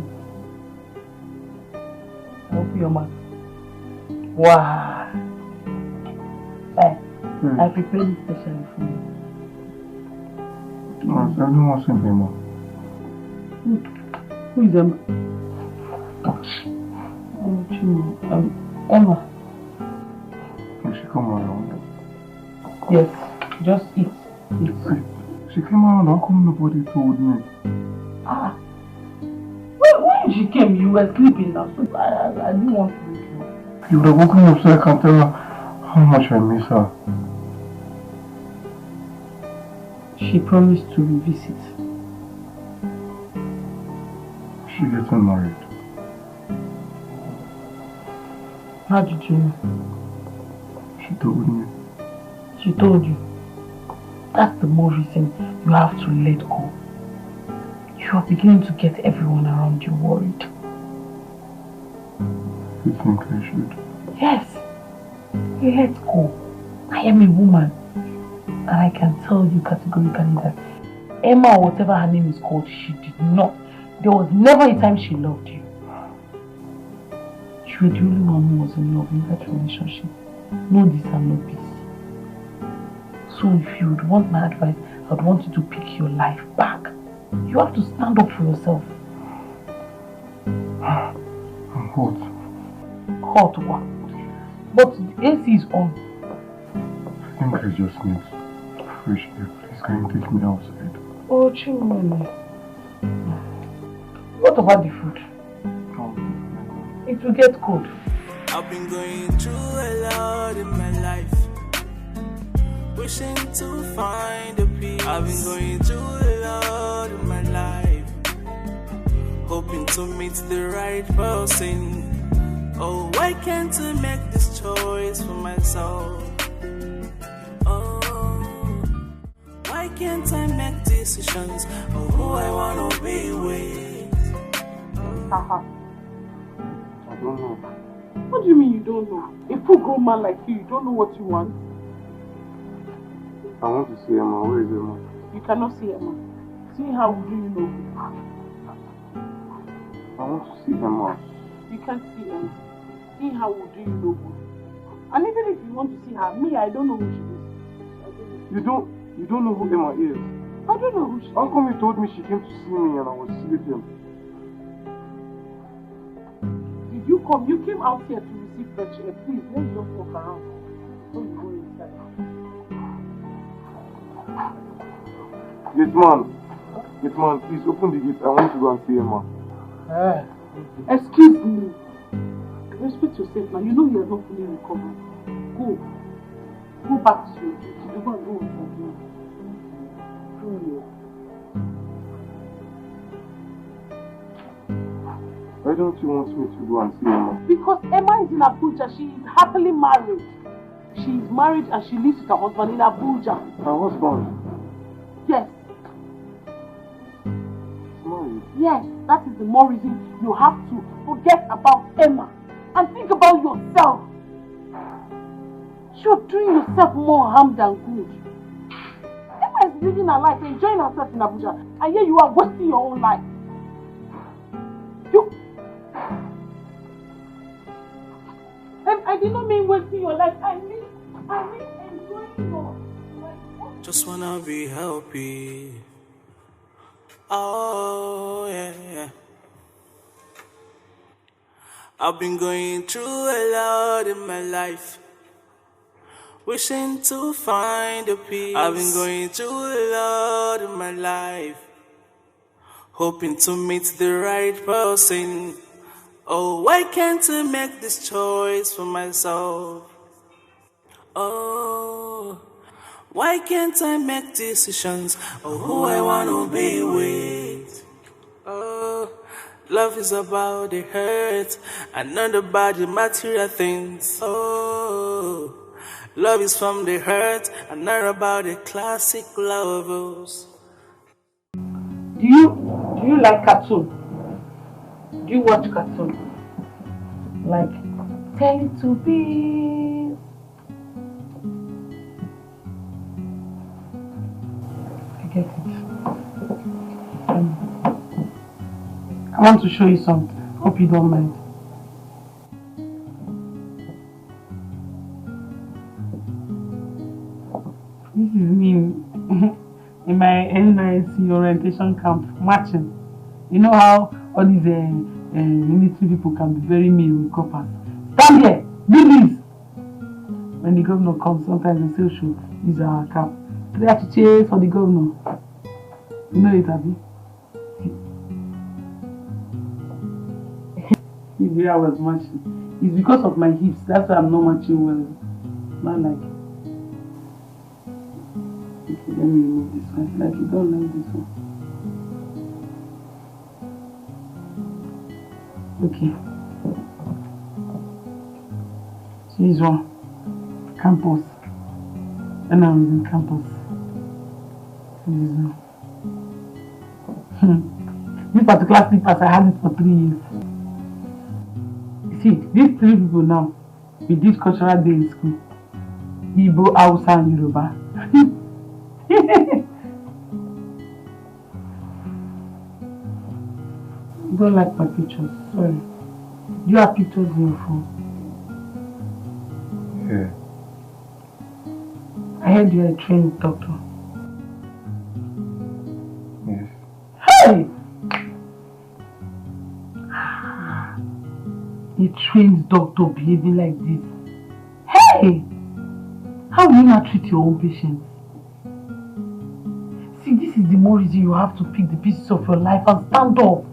Open your mouth. Wow. I prepared it specially for you. I don't want something more. Who is Emma? Emma. Can she come around? Yes, just eat. She came around, how come nobody told me? When she came, you were sleeping now, so I didn't want to wake you. You would have woken me up so I can tell her how much I miss her. She promised to revisit. She getting married. How did you know? She told me. She told you. That's the more reason you have to let go. You are beginning to get everyone around you worried. You think I should? Yes. Let go. I am a woman. And I can tell you categorically that Emma, or whatever her name is called, she did not. There was never a time she loved you. You were the only one who was in love in that relationship. No this and no peace. So if you would want my advice, I would want you to pick your life back. You have to stand up for yourself. I'm hot. Hot what? But the AC is on. I think I just need fresh air. Please, can you take me outside? Oh, Chimone. What about the food? It will get cold. I've been going through a lot in my life, wishing to find a peace. I've been going through a lot in my life, hoping to meet the right person. Oh, why can't I make this choice for myself? Oh, why can't I make decisions of who I want to be with? I don't know. What do you mean you don't know? A full grown man like you don't know what you want? I want to see Emma. Where is Emma? You cannot see Emma. See how do you know? I want to see Emma. You can't see Emma. See how do you know? And even if you want to see her, me, I don't know who she is. You don't know who Emma is? I don't know who she is. How come you told me she came to see me and I was sleeping? You come, you came out here to receive fresh air. Please, let's just walk around. So you go inside. Yes, man, please open the gate. I want to go and see Emma. Excuse me. Respect yourself now. You know you are not fully recovered. Go. Go back to your duty. You're going to go and forgive. Why don't you want me to go and see Emma? Because Emma is in Abuja. She is happily married. She is married and she lives with her husband in Abuja. Her husband? Yes. She's married? Yes. That is the more reason you have to forget about Emma and think about yourself. You're doing yourself more harm than good. Emma is living her life, enjoying herself in Abuja, and here you are wasting your own life. And I did not mean wasting your life. I mean enjoying your life. Just wanna be happy. Oh yeah. I've been going through a lot in my life, wishing to find a peace. I've been going through a lot in my life, hoping to meet the right person. Oh, why can't I make this choice for myself? Oh, why can't I make decisions of who I want to be with? Oh, love is about the hurt and not about the material things. Oh, love is from the hurt and not about the classic lovers. Do you like cartoon? Do you watch cartoon? Like Teletubbies? I get it. I want to show you something. Hope you don't mind. This is me in my NYC orientation camp marching. You know how all these military people can be very mean with coppers. Stand here, do this. When the governor comes, sometimes they say, "Should use our cap." Three achiche for the governor. You know it, Abi? It's where I was marching. It's because of my hips. That's why I'm not marching well. Not like. Okay, let me remove this one. Like you don't like this one. Okay. So this one. Campus. And I was in campus. This one. This particular slippers, I had it for 3 years. See, these 3 people now, with this cultural day in school, Igbo, Hausa, and Yoruba. You don't like my pictures, sorry. Do you have pictures in your phone? Yeah. I heard you're a trained doctor. Yes. Hey! A trained doctor behaving like this. Hey! How will you not treat your own patients? See, this is the more reason you have to pick the pieces of your life and stand up.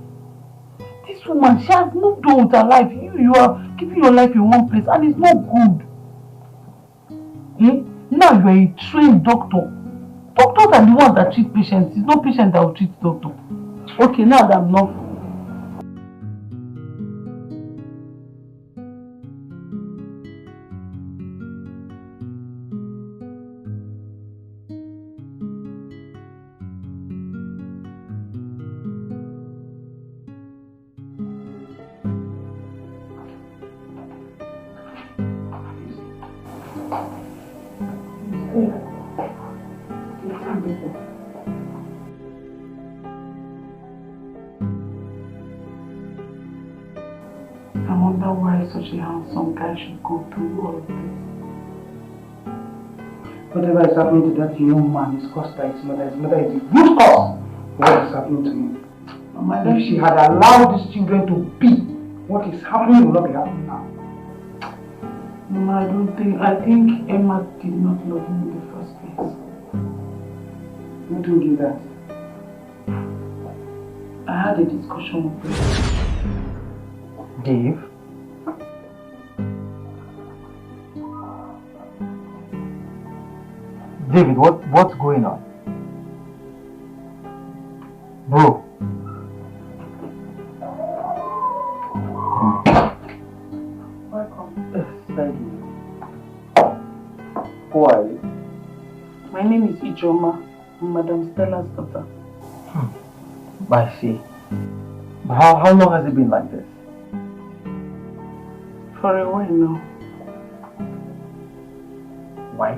This woman, she has moved on with her life. You are keeping your life in one place and it's not good. Eh? Now you are a trained doctor. Doctors are the ones that treat patients. It's not patients that will treat doctor. Okay, now that I'm not. I wonder why such a handsome guy should go through all of this. Whatever is happening to that young man is caused by his mother. His mother is the root cause of what is happening to him. Mama, if she had allowed these children to be, what is happening will not be happening now. Mama, I think Emma did not love him in the first place. Who told you that? I had a discussion with him. Dave? David, what's going on? Bro. Welcome. Yes, thank you. Who are you? My name is Ijoma. I'm Madam Stella's daughter. I see. But how long has it been like this? For a while now. Why?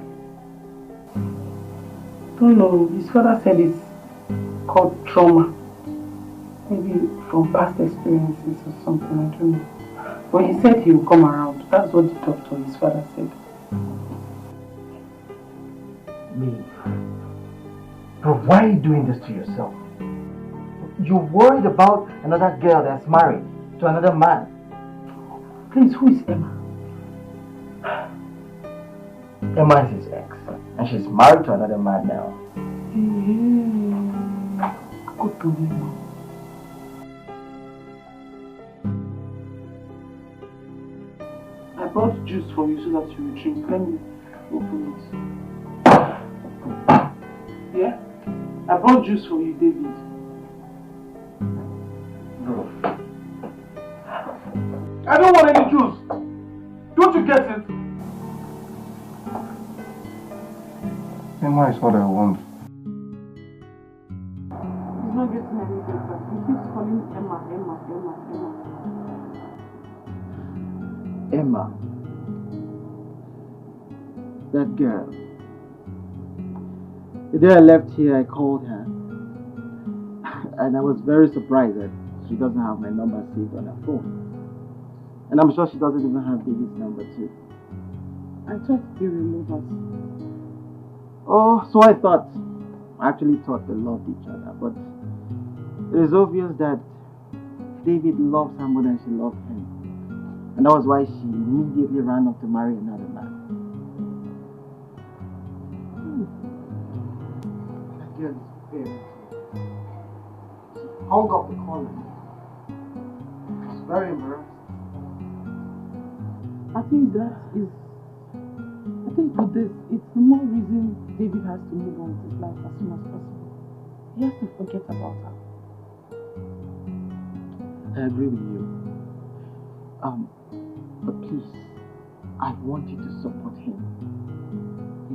Don't know. His father said it's called trauma. Maybe from past experiences or something, I don't know. But he said he will come around. That's what the doctor, his father, said. Me? Bro, why are you doing this to yourself? You're worried about another girl that's married to another man. Please, who is Emma? Emma is his ex, and she's married to another man now. Go to Emma. I brought juice for you so that you will drink. Let me open it. Yeah? I brought juice for you, David. Bro. I don't want any juice. Don't you get it? Emma is what I want. He's not getting any better. He keeps calling Emma. Emma. That girl. The day I left here, I called her. And I was very surprised that she doesn't have my number saved on her phone. And I'm sure she doesn't even have David's number too. I thought they will love us. Oh, so I actually thought they loved each other, but it is obvious that David loves her more than she loved him. And that was why she immediately ran off to marry another man. That girl is very cute. She hung up the call. She was very embarrassed. I think with this, it's the more reason David has to move on with his life as soon as possible. He has to forget about her. I agree with you. But please, I want you to support him.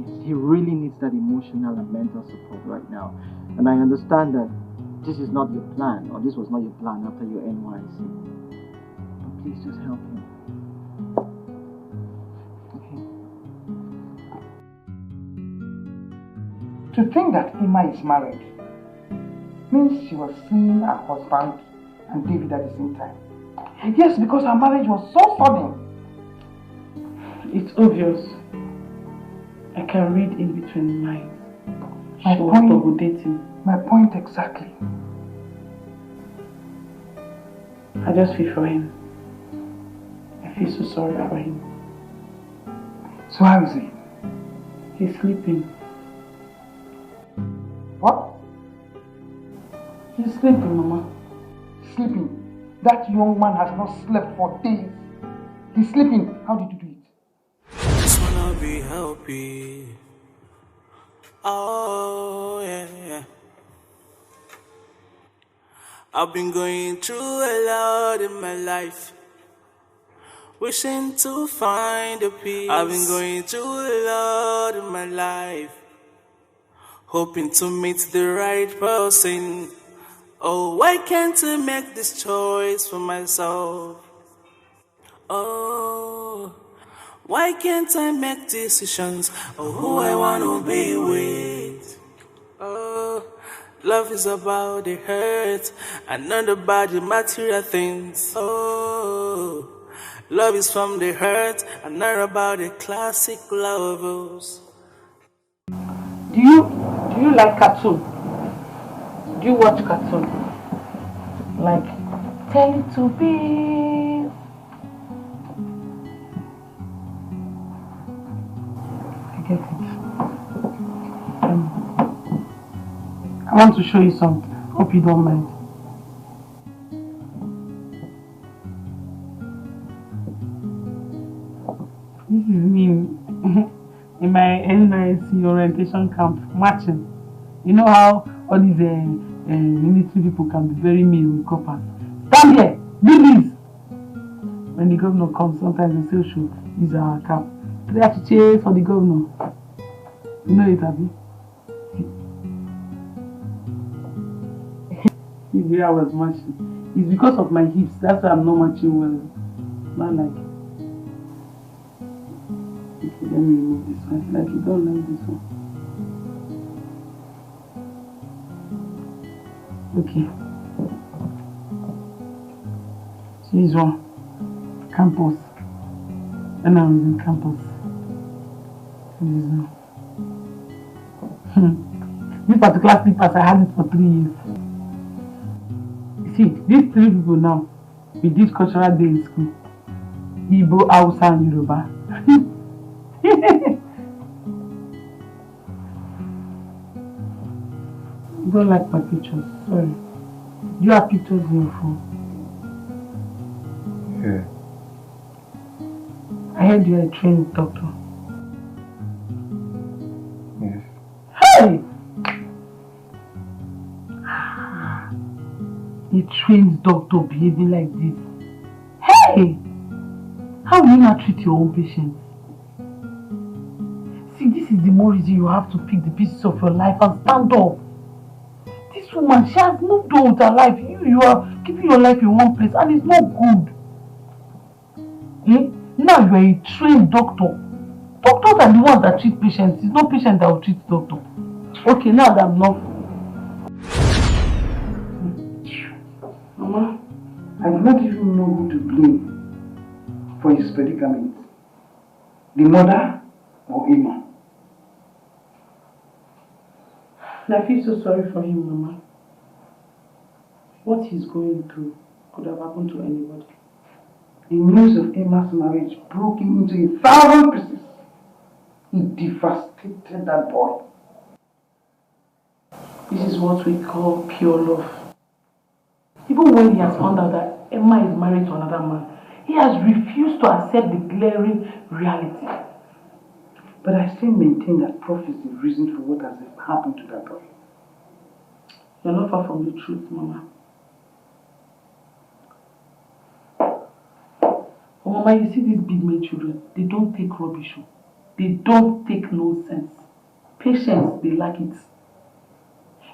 Yes, he really needs that emotional and mental support right now. And I understand that this is not your plan, or this was not your plan after your NYC. But please just help him. To think that Emma is married means she was seeing her husband and David at the same time. Yes, because her marriage was so sudden. It's obvious. I can read in between the lines. My She was double dating. My point exactly. I just feel for him. I feel so sorry for him. So how is he? He's sleeping. What? He's sleeping, Mama. Sleeping? That young man has not slept for days. He's sleeping. How did you do it? Just wanna be happy. Oh, yeah. I've been going through a lot in my life, wishing to find a peace. I've been going through a lot in my life, hoping to meet the right person. Oh, why can't I make this choice for myself? Oh, why can't I make decisions of who I want to be with? Oh, love is about the hurt and not about the material things. Oh, love is from the hurt and not about the classic lovers. Do you like cartoon? Do you watch cartoon? Like Teletubbies? I get it. I want to show you something. Hope you don't mind. This is me in my NYC orientation camp marching. You know how all these military people can be very mean with coppers. Stand here, do this. When the governor comes, sometimes they say, should use our cap. Try to cheer for the governor. You know it, Abby? The way I was marching. It's because of my hips. That's why I'm not marching well. Not like. Okay, let me remove this one. Like you don't like this one. Okay. So this one. Campus. And I was in campus. This one. This particular slippers, I had it for 3 years. See, these 3 people now, with this cultural day in school, Igbo, Hausa, and Yoruba. You don't like my pictures, sorry. Do you have pictures in your phone? Yeah. I heard you're a trained doctor. Yes. Hey! A trained doctor behaving like this. Hey! How will you not treat your own patients? See, this is the more reason you have to pick the pieces of your life and stand up. This woman, she has moved on with her life. You are keeping your life in one place and it's not good. Eh? Now you are a trained doctor. Doctors are the ones that treat patients. It's not patients that will treat doctor. Okay, now that I'm not. Mama, I do not even know who to blame for his predicament. The mother or Emma? I feel so sorry for him, Mama. What he's going through could have happened to anybody. The news of Emma's marriage broke him into 1,000 pieces. He devastated that boy. This is what we call pure love. Even when he has found out that Emma is married to another man, he has refused to accept the glaring reality. But I still maintain that Prof is the reason for what has happened to that boy. You're not far from the truth, Mama. Oh, Mama, you see these big made children, they don't take rubbish. They don't take nonsense. Patience, they like it.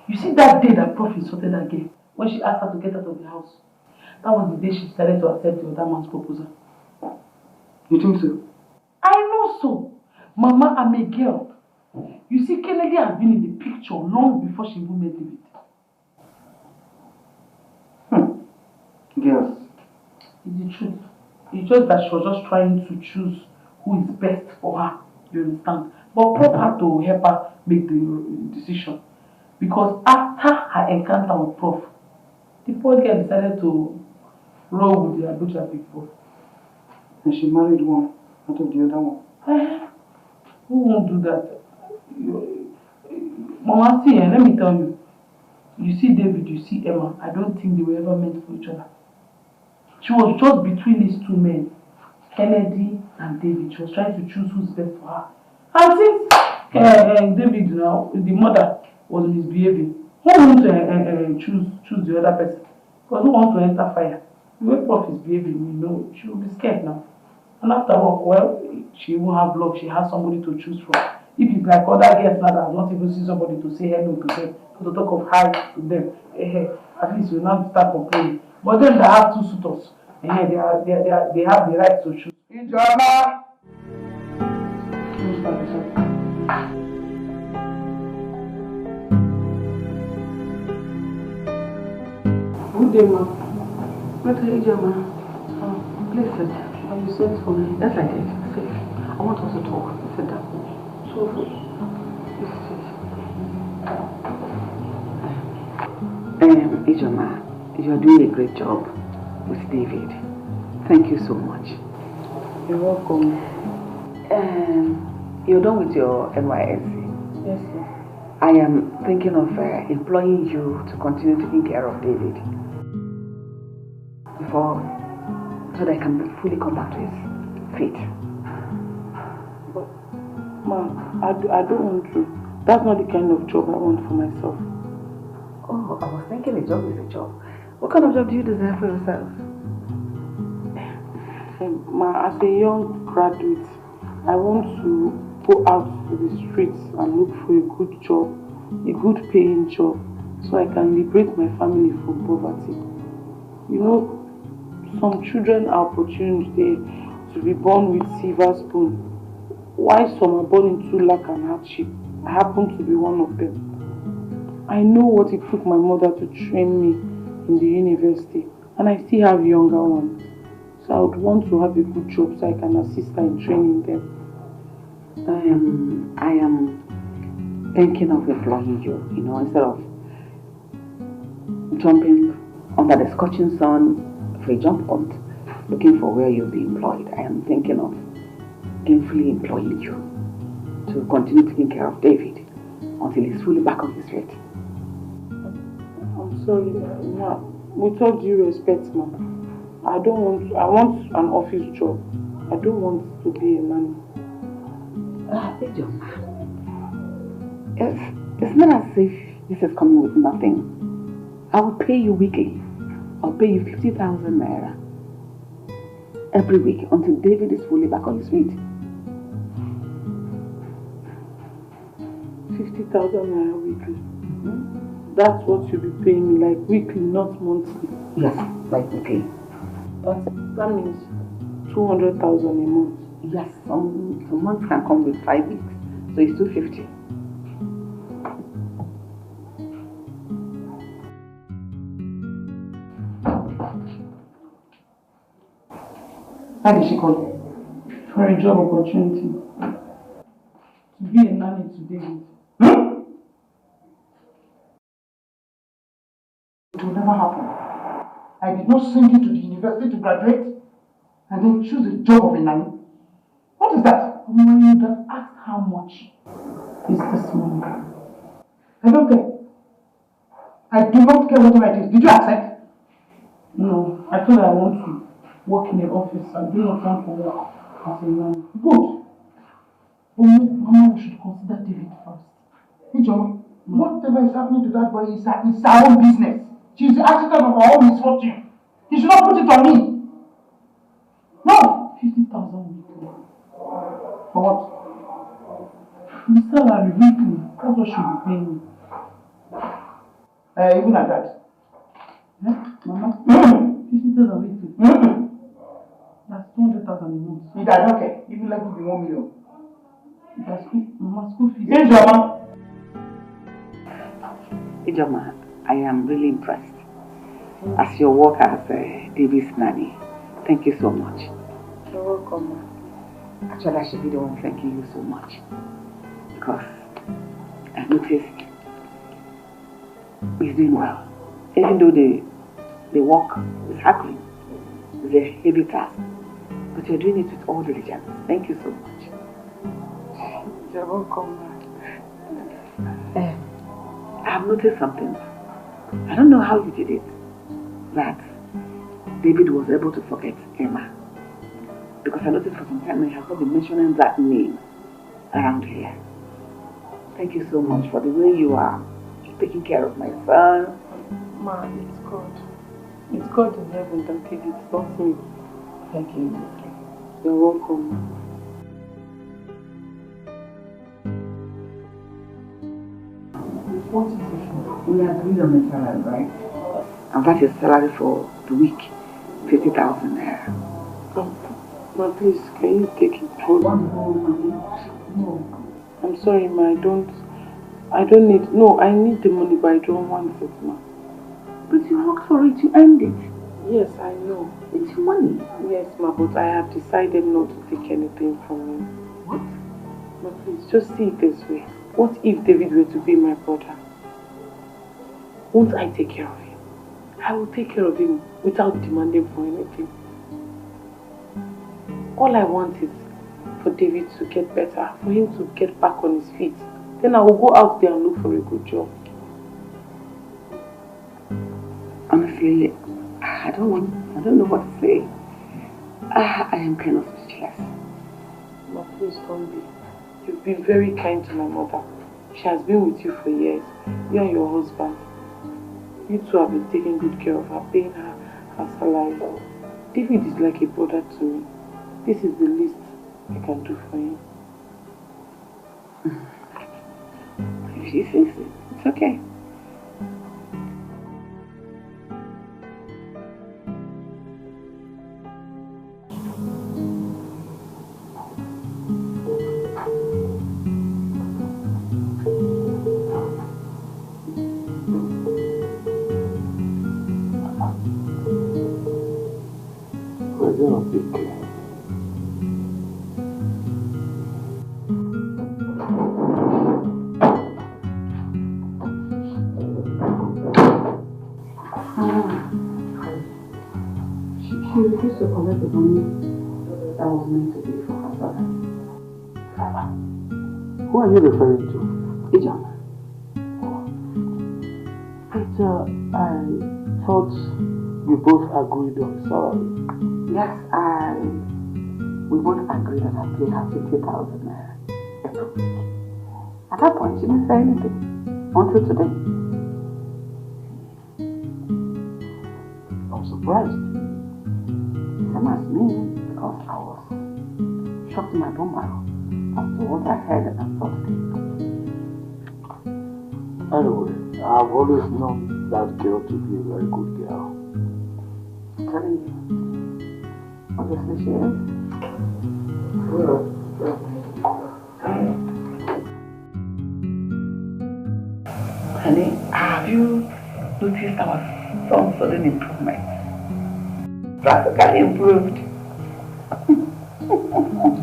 You see that day that Prof insulted that girl, when she asked her to get out of the house, that was the day she decided to accept the other man's proposal. You think so? I know so. Mama, I'm a girl. You see, Kennedy has been in the picture long before she even met David. Girls. It's the truth. It's just that she was just trying to choose who is best for her. You understand? But Prof had to help her make the decision. Because after her encounter with Prof, the poor girl decided to roll with the Abuja big boy. And she married one out of the other one. Who won't do that? Mama, see, let me tell you. You see David, you see Emma. I don't think they were ever meant for each other. She was just between these two men, Kennedy and David. She was trying to choose who's best for her. And since David, now, the mother, was misbehaving, who wants to choose the other person? Because who wants to enter fire? The way Prof is behaving, you know, she will be scared now. And after all, well, she won't have luck. She has somebody to choose from. If it's like other girls now that have not even seen somebody to say hello to them, to talk of hi to them, at least you will not start complaining. But them that have two suitors, they have the right to choose. Ijoma! Good day, ma. What are you doing, ma? Please sit. Are you sent for me? Yes, I did. Sit. I want us to talk. Sit down. So, Ijoma, you are doing a great job with David. Thank you so much. You're welcome. You're done with your NYSC? Yes, sir. I am thinking of employing you to continue taking care of David so that I can fully come back to his feet. But, Ma, I don't want to. That's not the kind of job I want for myself. Oh, I was thinking a job is a job. What kind of job do you desire for yourself? Ma, as a young graduate, I want to go out to the streets and look for a good job, a good paying job, so I can liberate my family from poverty. You know, some children are opportunity to be born with silver spoon, while some are born into lack and hardship. I happen to be one of them. I know what it took my mother to train me in the university, and I still have younger ones. So I would want to have a good job so I can assist her in training them. I am thinking of employing you, you know, instead of jumping under the scorching sun for a jump hunt, looking for where you'll be employed. I am thinking of gainfully employing you to continue taking care of David until he's fully back on his feet. I'm sorry, Ma. With all due respect, Ma, I want an office job. I don't want to be a nanny. It's not as if this is coming with nothing. I will pay you weekly. I'll pay you 50,000 naira every week until David is fully back on his feet. 50,000 naira weekly. That's what you'll be paying me, like weekly, not monthly. Yes, like weekly. That means 200,000 a month. Yes, some months can come with 5 weeks, so it's 250. Why did she call you? For a job opportunity. To be a nanny to David. It will never happen. I did not send you to the university to graduate and then choose a job of a nanny. What is that? When you have asked how much is this money? I don't care. I do not care whatever it is. Did you accept? No, I told her I want to work in the office. I do not want to work as a nanny. Good. But Mama, we should consider David first. Hey, John, whatever is happening to that boy is her own business. She's the architect of her own misfortune. You should not put it on me. No! 50,000 weekly. For what? The salary weekly. That's what she'll be paying me. Even at that. Mama? 50,000 weekly. That's 200,000 a month. I don't care. Even let me be 1 million. That's Mama, school fees. Hey, Joma. Ijoma, I am really impressed. As your work as David's nanny, thank you so much. You're welcome. Actually, I should be the one thanking you so much. Because I noticed he's doing well. Even though the work is hackling, it's a heavy task. But you're doing it with all diligence. Thank you so much. You're welcome. I've noticed something. I don't know how you did it. That David was able to forget Emma. Because I noticed for some time he has not been mentioning that name around here. Thank you so much for the way you are taking care of my son. Ma, it's God. It's God in heaven that did it, not me. Thank you. You're welcome. What is it? We agreed on the salary, right? And that is salary for the week, 50,000 naira. Ma, please, can you take it for one whole money? No. I'm sorry, ma, I don't need, no, I need the money, but I don't want it, ma. But you worked for it, you earned it. Yes, I know. It's your money. Yes, ma, but I have decided not to take anything from you. What? Ma, please, just see it this way. What if David were to be my brother? Won't I take care of him? I will take care of him without demanding for anything. All I want is for David to get better, for him to get back on his feet. Then I will go out there and look for a good job. Honestly, I don't know what to say. I am kind of speechless. Ma, please don't be. You've been very kind to my mother. She has been with you for years. You and your husband. You two have been taking good care of her, paying her salary. David is like a brother to me. This is the least I can do for him. If she says it, it's okay. She refused to collect the money that was meant to be for her father. Who are you referring to? Ijoma. But I thought you both agreed on salary. Yes, we both agreed that I'd pay her 50,000 naira every week. At that point, she didn't say anything until today. I'm surprised. Same as me, because I was shocked in my bone marrow after what I heard and I saw today. Anyway, I've always known that girl to be a very good girl. I'm telling you. Obviously she is. Honey, have you noticed our son's sudden improvement? Drastically improved.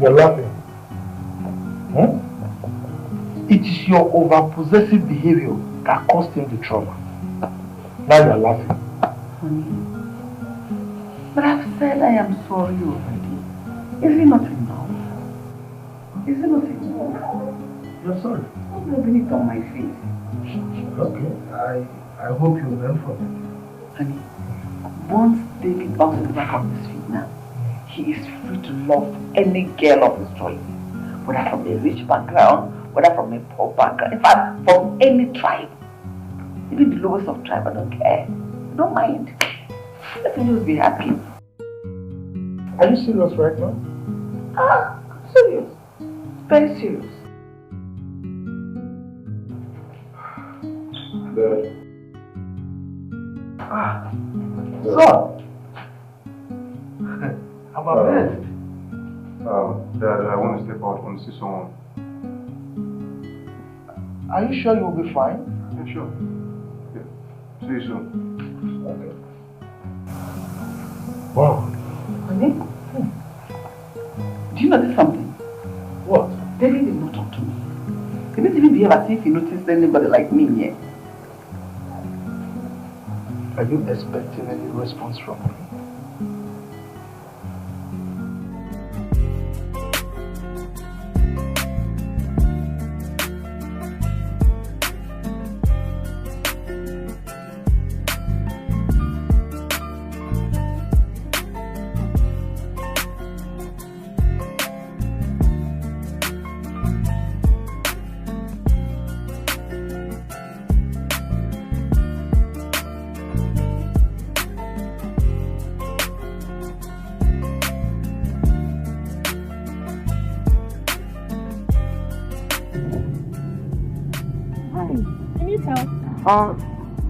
You're laughing. Hmm? It is your over-possessive behavior that caused him the trauma. Now you're laughing. Honey, but I've said I am sorry already. Is it not enough? Is it not enough? You're sorry. I'm rubbing it on my face. Okay, I hope you learn from it. Honey, once David bounces back on his feet now, he is free to love any girl of his choice. Whether from a rich background, whether from a poor background, in fact, from any tribe. Even the lowest of tribe, I don't care. I don't mind. Let him just be happy. Are you serious right now? Ah, serious. Very serious. Dad. Son! I'm a bed. Dad, I want to step out. I want to see someone. Are you sure you'll be fine? Yeah, sure. Yeah. See you soon. Okay. Wow. Honey? Do you notice something? What? David did not talk to me. He didn't even behave as if he noticed anybody like me yet. Are you expecting any response from me?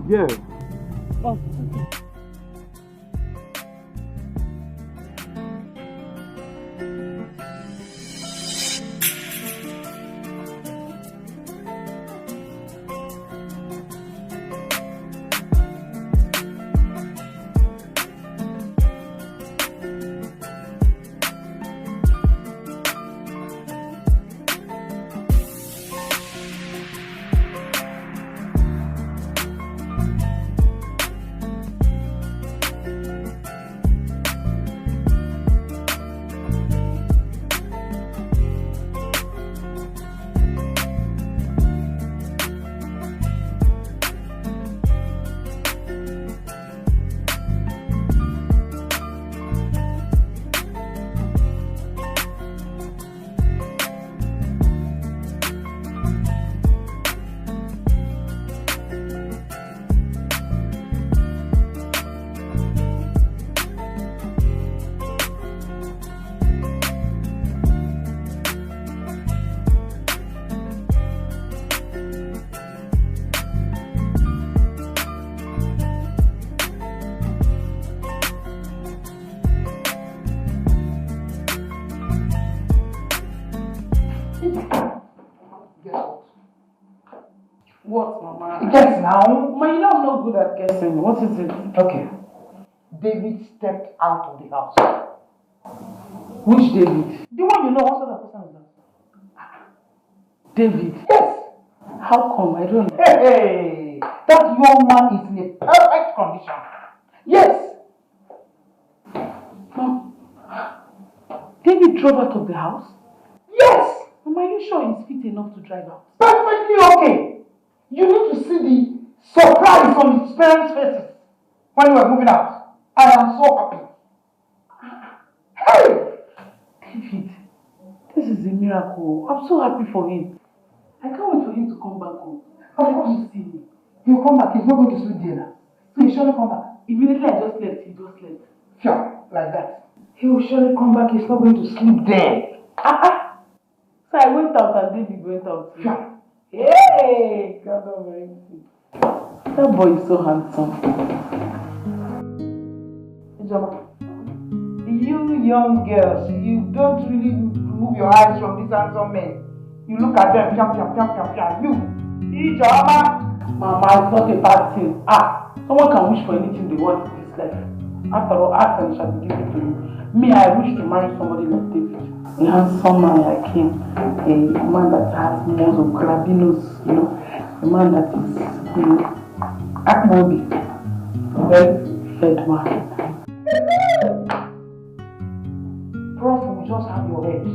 Yeah. Oh, what, Mama? Guess now. Ma, you know I'm not good at guessing. What is it? Okay. David stepped out of the house. Which David? The one you know, what sort of person is that? David? Yes. How come? I don't know. Hey, that young man is in a perfect condition. Yes. Mom, David drove out of the house? Yes. Mama, are you sure he's fit enough to drive out? Perfectly okay. You need to see the surprise on his parents' faces when we were moving out. I am so happy. Hey! David. is a miracle. I'm so happy for him. I can't wait for him to come back home. Of course. To see me. He'll come back. He's not going to sleep there now. So he'll surely come back. Immediately I just left, he just left. Sure, like that. He will surely come back. He's not going to sleep there. So I went out and David went out. Sure. Hey! God Almighty. That boy is so handsome. You young girls, you don't really remove your eyes from these handsome men. You look at them, piam. You, Ijoma. Mama, it's not a bad thing. Someone can wish for anything they want in this life. After all, ask and it shall be given to you. Me, I wish to marry somebody like David. A handsome man like him. A man that has most of carabinos, a man that is, Akmobi. A very fed man. Prof will just have your head.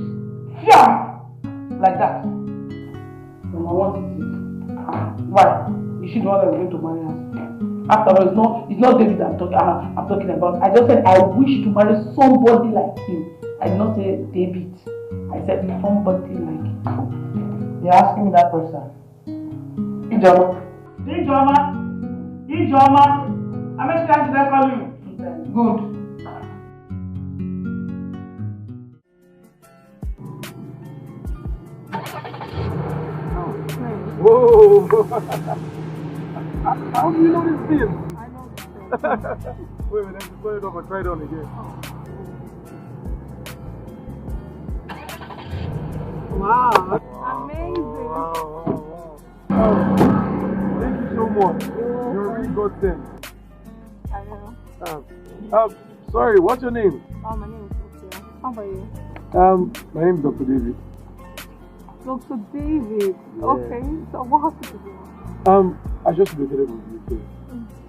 Yeah! Like that. Mama, what is it? Why? Is she the one that is going to marry us? After all, it's not David I'm talking about. I just said I wish to marry somebody like him. I did not say David. I said somebody like him. You're asking me that question. Ijoma. How many times did I call you? Good. Whoa! How do you know this film? I know this film. Wait a minute, just put it up and try it on again. Wow. Wow. Amazing. Thank you so much. You're a really good thing. I know. Sorry, what's your name? Oh, my name is Sophia. How about you? My name is Dr. David. Dr. David. Yeah. Okay. So what hospital do you want? I just located in the UK.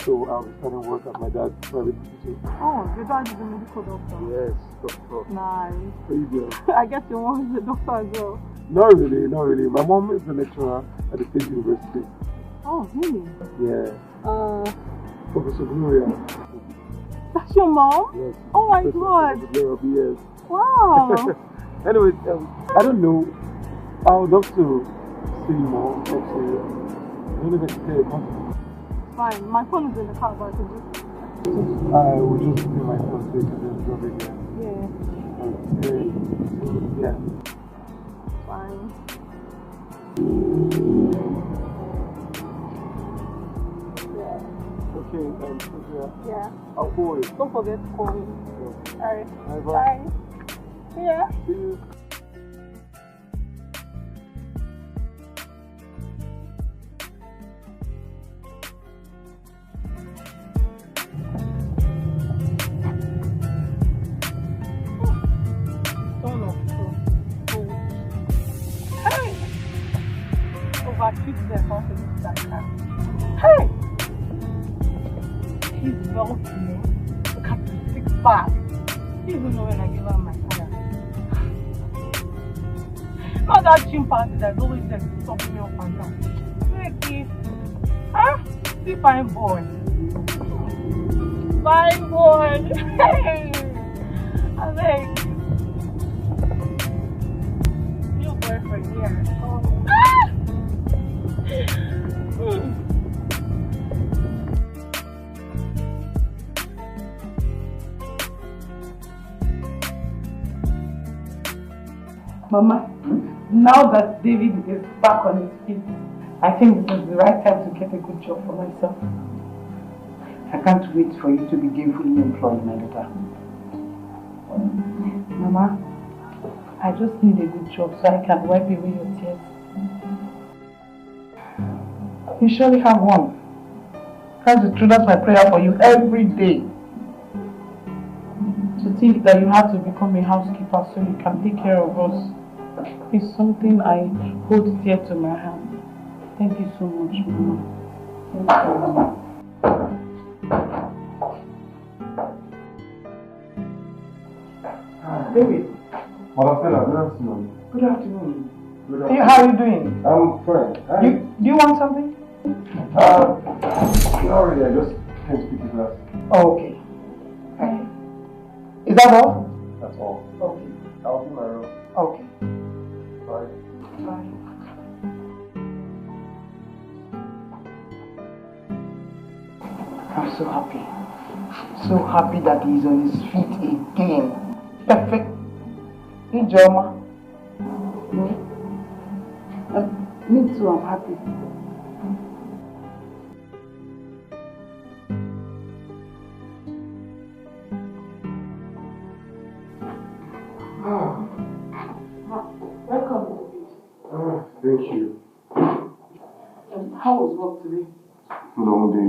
So I'll be starting work at my dad's private hospital. Oh, your dad is a medical doctor. Yes, doctor. Nice. How you doing? I guess your mom is a doctor as well. Not really. My mom is a lecturer at the State University. Oh, really? Yeah. Professor Gloria. That's your mom? Yes. Oh my Professor God. Gloria, yes. Wow. Anyway, I don't know. I would love to see you more. I don't know if I can tell you something. Fine. My phone is in the car, but I can just... I will just do my phone so you can just drop it here. Yeah. Yeah. Fine. Okay, Yeah. I'll call you. Don't forget to call me. Yeah. Alright. Bye. Bye. Yeah. See you. Hey! He's wealthy. Look at the six pack. You even know when I give her my father. Not that chimpanzee that's always there stopping me up and down. Hey, kid. Huh? See, fine boy. Fine boy. Hey! I like new boyfriend here. Oh. Ah! Mama, now that David is back on his feet, I think this is the right time to get a good job for myself. I can't wait for you to be gainfully employed, my daughter. Mama, I just need a good job so I can wipe away your tears. You surely have one. That's the truth. That's my prayer for you every day. To think that you have to become a housekeeper so you can take care of us is something I hold dear to my heart. Thank you so much, Mama. Thank you. David. Madam Fela, good afternoon. Good afternoon. Hey, how are you doing? I'm fine. Do you want something? Not really, I just came to pick his glass. Oh, okay. Is that all? That's all. Okay. I'll be my room. Okay. so happy. So happy that he's on his feet again. Perfect. Hey, Joma. Me too, I'm happy. Welcome, David. Thank you. How was work today? Long day,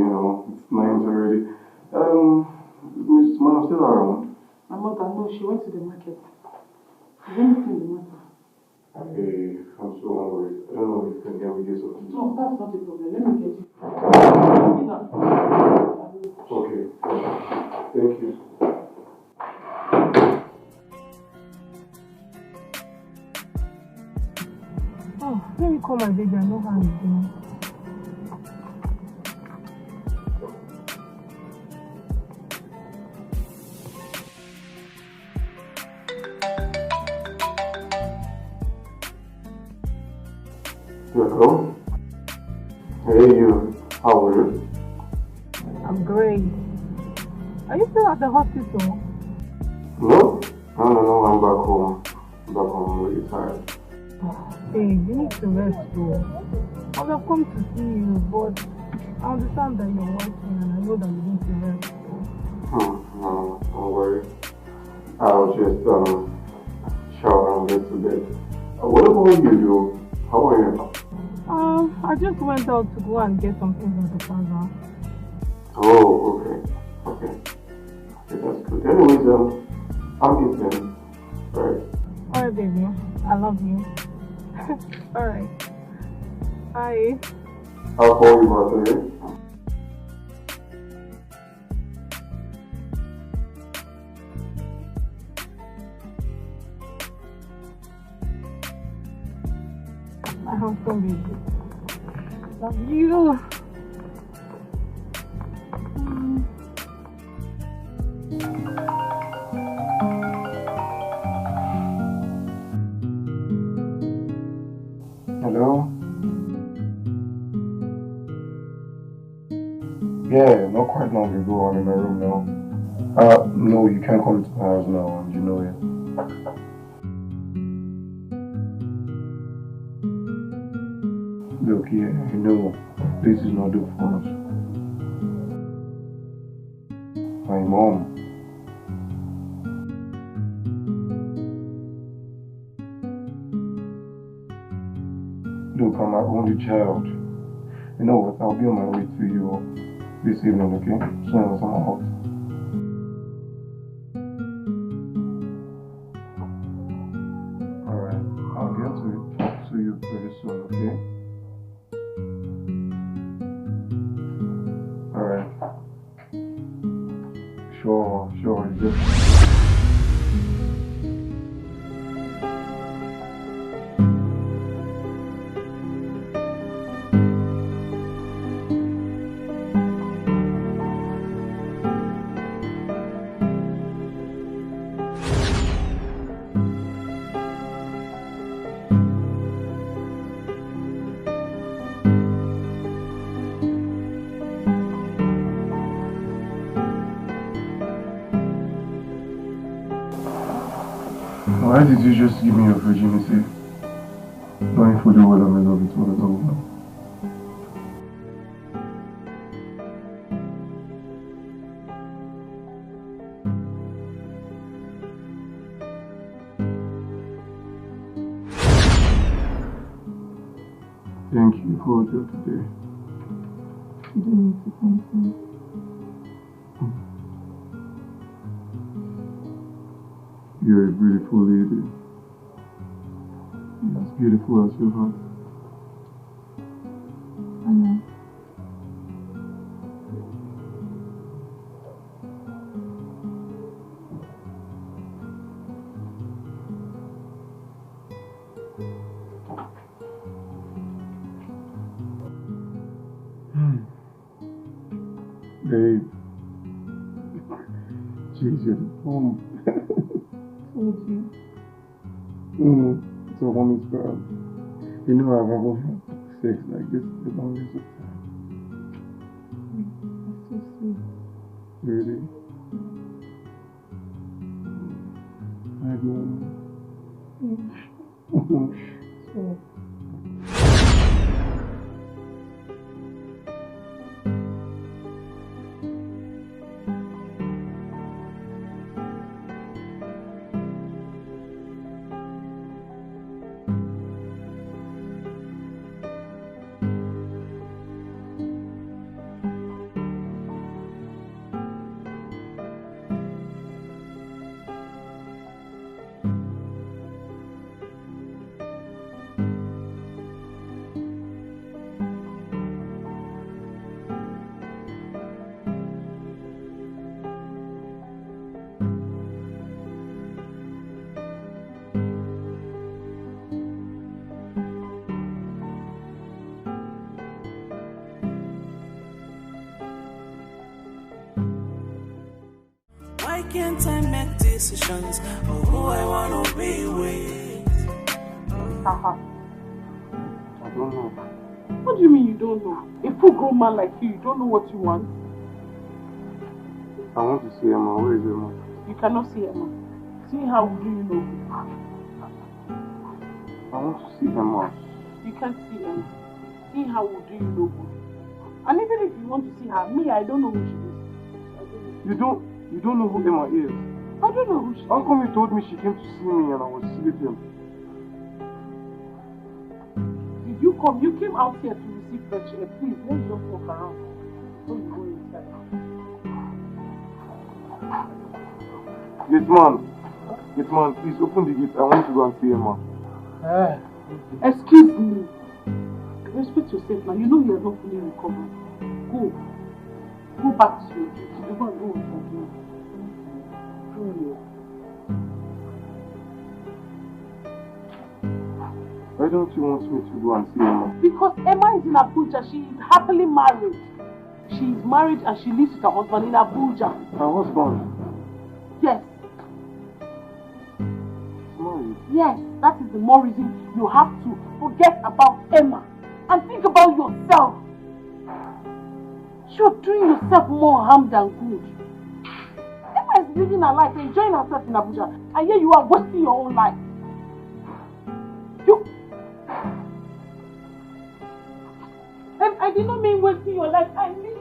it's 9 already. Miss Mom still around? My mother, no, she went to the market. Is anything the matter? Hey, I'm so hungry. I don't know if you can get me this or No, that's not a problem. Let me get you. Okay. Thank you. Oh, let me call my baby. I know how he's doing. Hello? Hey, you. How are you? I'm great. Are you still at the hospital? No, I'm back home. I'm really tired. Hey, you need to rest though. I would have come to see you, but I understand that you're working and I know that you need to rest. No, don't worry. I'll just shower and get to bed. What about you, Joe? How are you? I just went out to go and get some things at the plaza. Oh, okay, that's good. Anyways, I'm eating. Alright. Alright, baby. I love you. Alright. Bye. I'll call you back, okay? My handsome baby. Love you. Hello? Yeah, not quite long ago. I'm in my room now. No, you can't come to my house now, and you know it. Look, yeah, I know this is not the fault. My mom. Look, I'm my only child. You know what? I'll be on my way to you this evening, okay? As soon as I'm out. Alright, I'll get to talk to you pretty soon, okay? Alright. Sure, you just... Why did you just give me your virginity? Knowing fully well I'm in love with another woman. Thank you for that today. You don't need to thank me. You're a beautiful lady. You're as beautiful as your heart. I know. Babe. Jeez, you're the bomb. Told you. It's a woman's girl. You know I've never had sex like this the longest of time. That's so sweet. Really? I don't. So. Why can't I make decisions of who I want to be with? Haha. I don't know. What do you mean you don't know? A full grown man like you don't know what you want? I want to see Emma. Where is Emma? You cannot see Emma. See how do you know? I want to see Emma. You can't see Emma. See how do you know? And even if you want to see her, me, I don't know who she is. You don't know who Emma is? I don't know who she is. How come you told me she came to see me and I was sleeping? Did you come? You came out here to receive fresh air. Please, let's just walk around. So you go inside. Yes, man, please open the gate. I want to go and see Emma. Excuse me. Respect yourself now. You know you are not fully recovered. Go. Go back to your duty. You're going to go with your game. Why don't you want me to go and see Emma? Because Emma is in Abuja. She is happily married. She is married and she lives with her husband in Abuja. Her husband? Yes. Married? Yes. That is the more reason you have to forget about Emma and think about yourself. You're doing yourself more harm than good. Emma is living her life, enjoying herself in Abuja, and here you are wasting your own life. And I did not mean wasting your life. I mean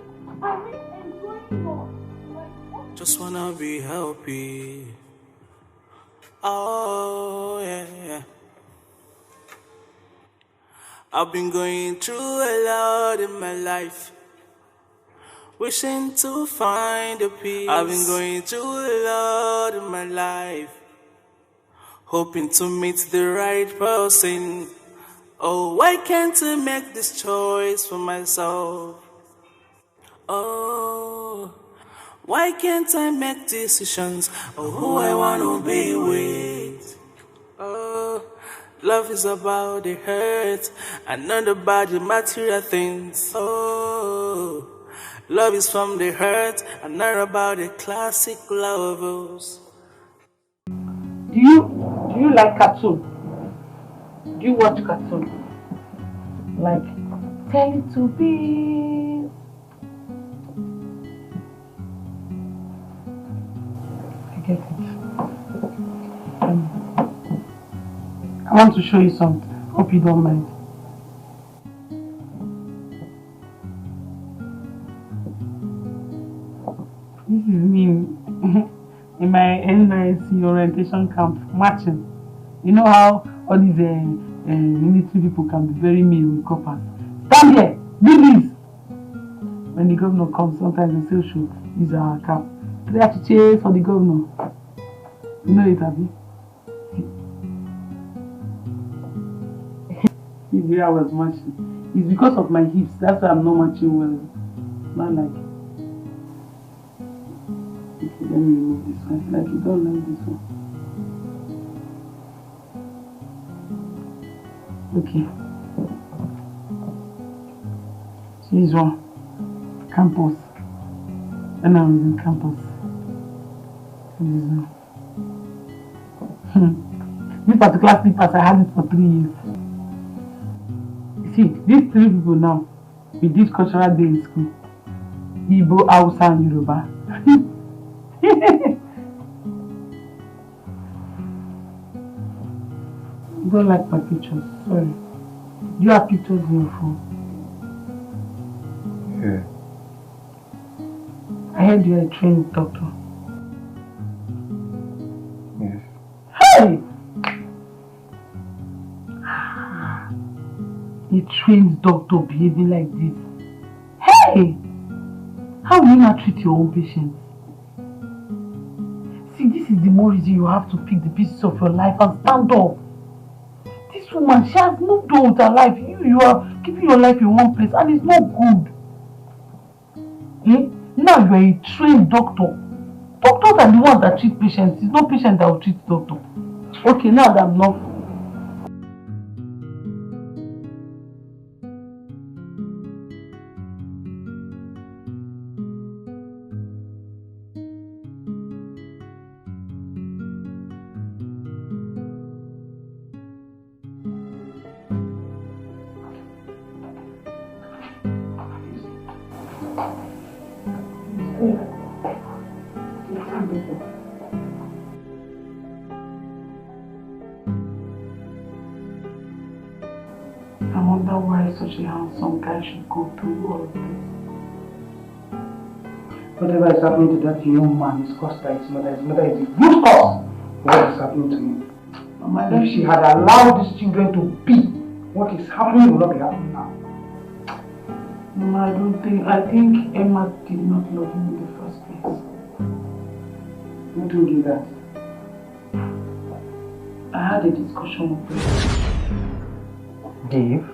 enjoying your life. Just wanna be happy. Oh yeah. I've been going through a lot in my life, wishing to find a peace. I've been going through a lot in my life, hoping to meet the right person. Oh, why can't I make this choice for myself? Oh, why can't I make decisions of who I want to be with? Oh, love is about the hurt and not about the material things. Oh, love is from the hurt and not about the classic lovers. Do you like cartoon? Do you watch cartoon? Like Teletubbies? I get it. I want to show you something. Hope you don't mind. This is me in my NYC orientation camp marching. You know how all these military people can be very mean with coppers. Stand here, do this. When the governor comes, sometimes they say, shoot, use our cap. Try to chase for the governor. You know it, Abby? This is where I was marching. It's because of my hips. That's why I'm not marching well. Not like. Okay, let me remove this one. Like you don't like this one. Okay. So this one. Campus. And I was in campus. This one. This particular slippers, I had it for 3 years. See, these 3 people now, with this cultural day in school, Igbo, Hausa, and Yoruba, You don't like my pictures, sorry. Do you have pictures in your phone? Yeah. I heard you're a trained doctor. Yes. Hey! A trained doctor behaving like this. Hey! How will you not treat your own patients? See, this is the more reason you have to pick the pieces of your life and stand up. This woman, she has moved on with her life. You are keeping your life in one place and it's not good. Eh? Now you are a trained doctor. Doctors are the ones that treat patients. It's not patients that will treat doctor. Okay, now that I'm not. I wonder why such a handsome guy should go through all of this. Whatever is happening to that young man is caused by his mother. His mother is the root cause of what is happening to him. Mama, if she had allowed these children to be, what is happening will not be happening now. Mama, I think Emma did not love him in the first place. Who told you that? I had a discussion with him. Dave?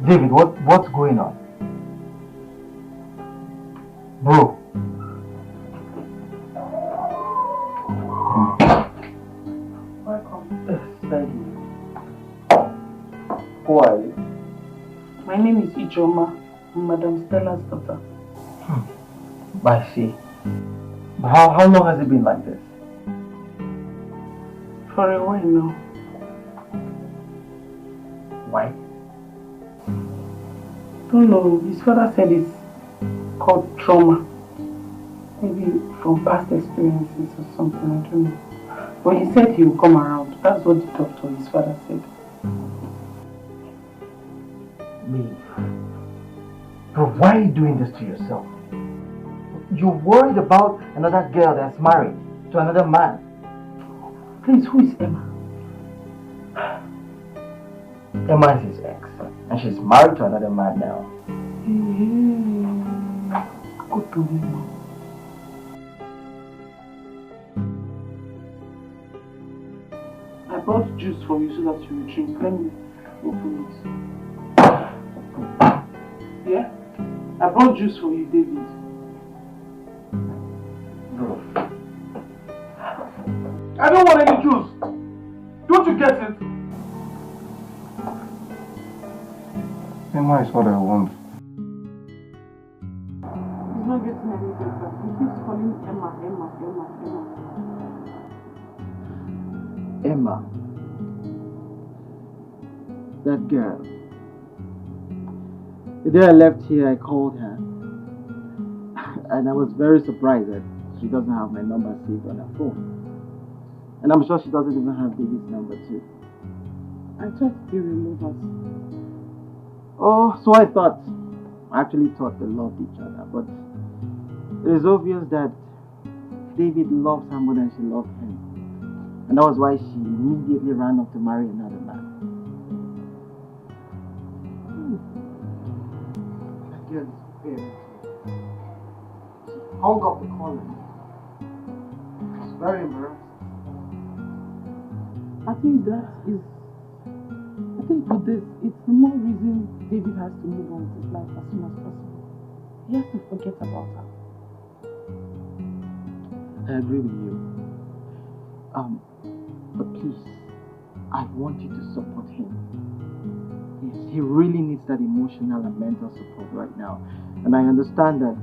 David, what's going on? Bro. Welcome. Thank you. Who are you? My name is Ijoma. I'm Madam Stella's daughter. I see. But how long has it been like this? For a while now. Why? Don't know. His father said it's called trauma. Maybe from past experiences or something, I don't know. But he said he will come around. That's what the doctor, his father, said. Me. Bro, why are you doing this to yourself? You're worried about another girl that's married to another man. Please, who is Emma? Emma is his ex, and she's married to another man now. Go to him. I brought juice for you so that you will drink. Let me open it. Yeah? I brought juice for you, David. Bro. I don't want any juice. Don't you get it? Emma is what I want. He's not getting any better. He keeps calling Emma. Emma. That girl. The day I left here, I called her. And I was very surprised that she doesn't have my number saved on her phone. And I'm sure she doesn't even have David's number too. I thought they were lovers. Oh, so I actually thought they loved each other, but it is obvious that David loves her more than she loved him. And that was why she immediately ran off to marry another man. That girl is very clear. She hung up the call on me. It's very embarrassing. I think with this, it's the more reason David has to move on with his life as soon as possible. He has to forget about her. I agree with you. But please, I want you to support him. Yes, he really needs that emotional and mental support right now. And I understand that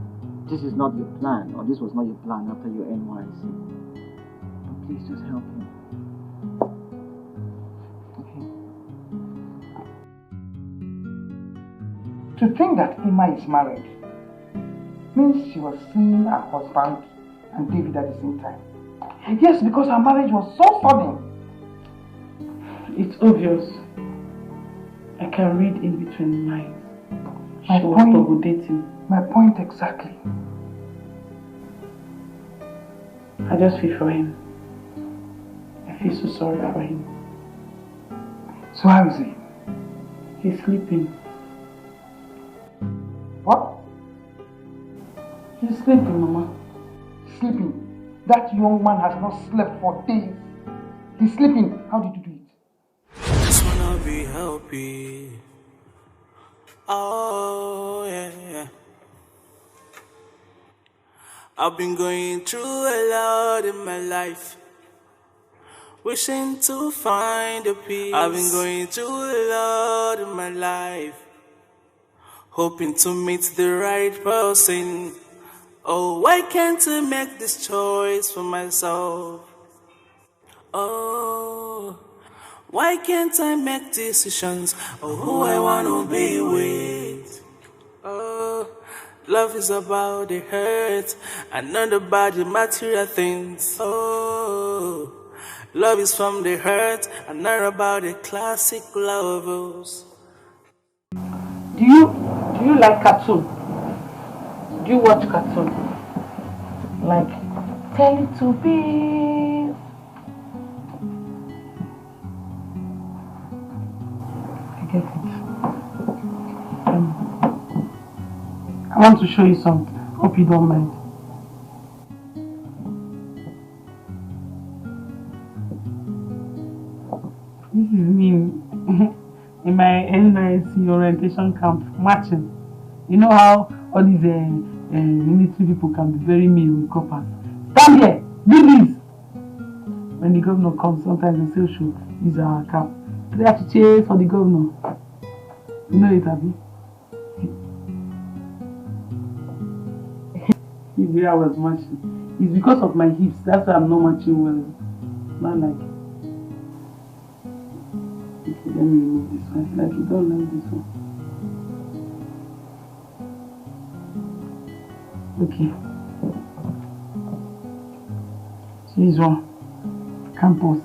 this is not your plan, or this was not your plan after your NYC. But please just help him. Okay? To think that Emma is married means she was seeing her husband and David at the same time. Yes, because her marriage was so sudden. It's obvious. I can read in between the lines. My She was double dating. My point exactly. I just feel for him. I feel so sorry for him. So how is he? He's sleeping. What? He's sleeping, Mama. Sleeping? That young man has not slept for days. He's sleeping. How did you do it? Just wanna be happy. Oh, yeah. I've been going through a lot in my life, wishing to find a peace. I've been going through a lot in my life, hoping to meet the right person. Oh, why can't I make this choice for myself? Oh, why can't I make decisions of who I want to be with? Oh, love is about the hurt and not about the material things. Oh, love is from the hurt and not about the classic lovers. Do you like cartoon? Do you watch cartoon? Like Teletubbies? I get it. I want to show you something. Hope you don't mind. This is me in my NYC orientation camp marching. You know how all these military people can be very mean with coppers. Stand here, do this. When the governor comes, sometimes they say, should use our cap. They have to chase for the governor. You know it, Abby? It's where I was marching. It's because of my hips. That's why I'm not marching well. Not like. Okay, let me remove this one. Like you don't like this one. Okay. So this one. Campus.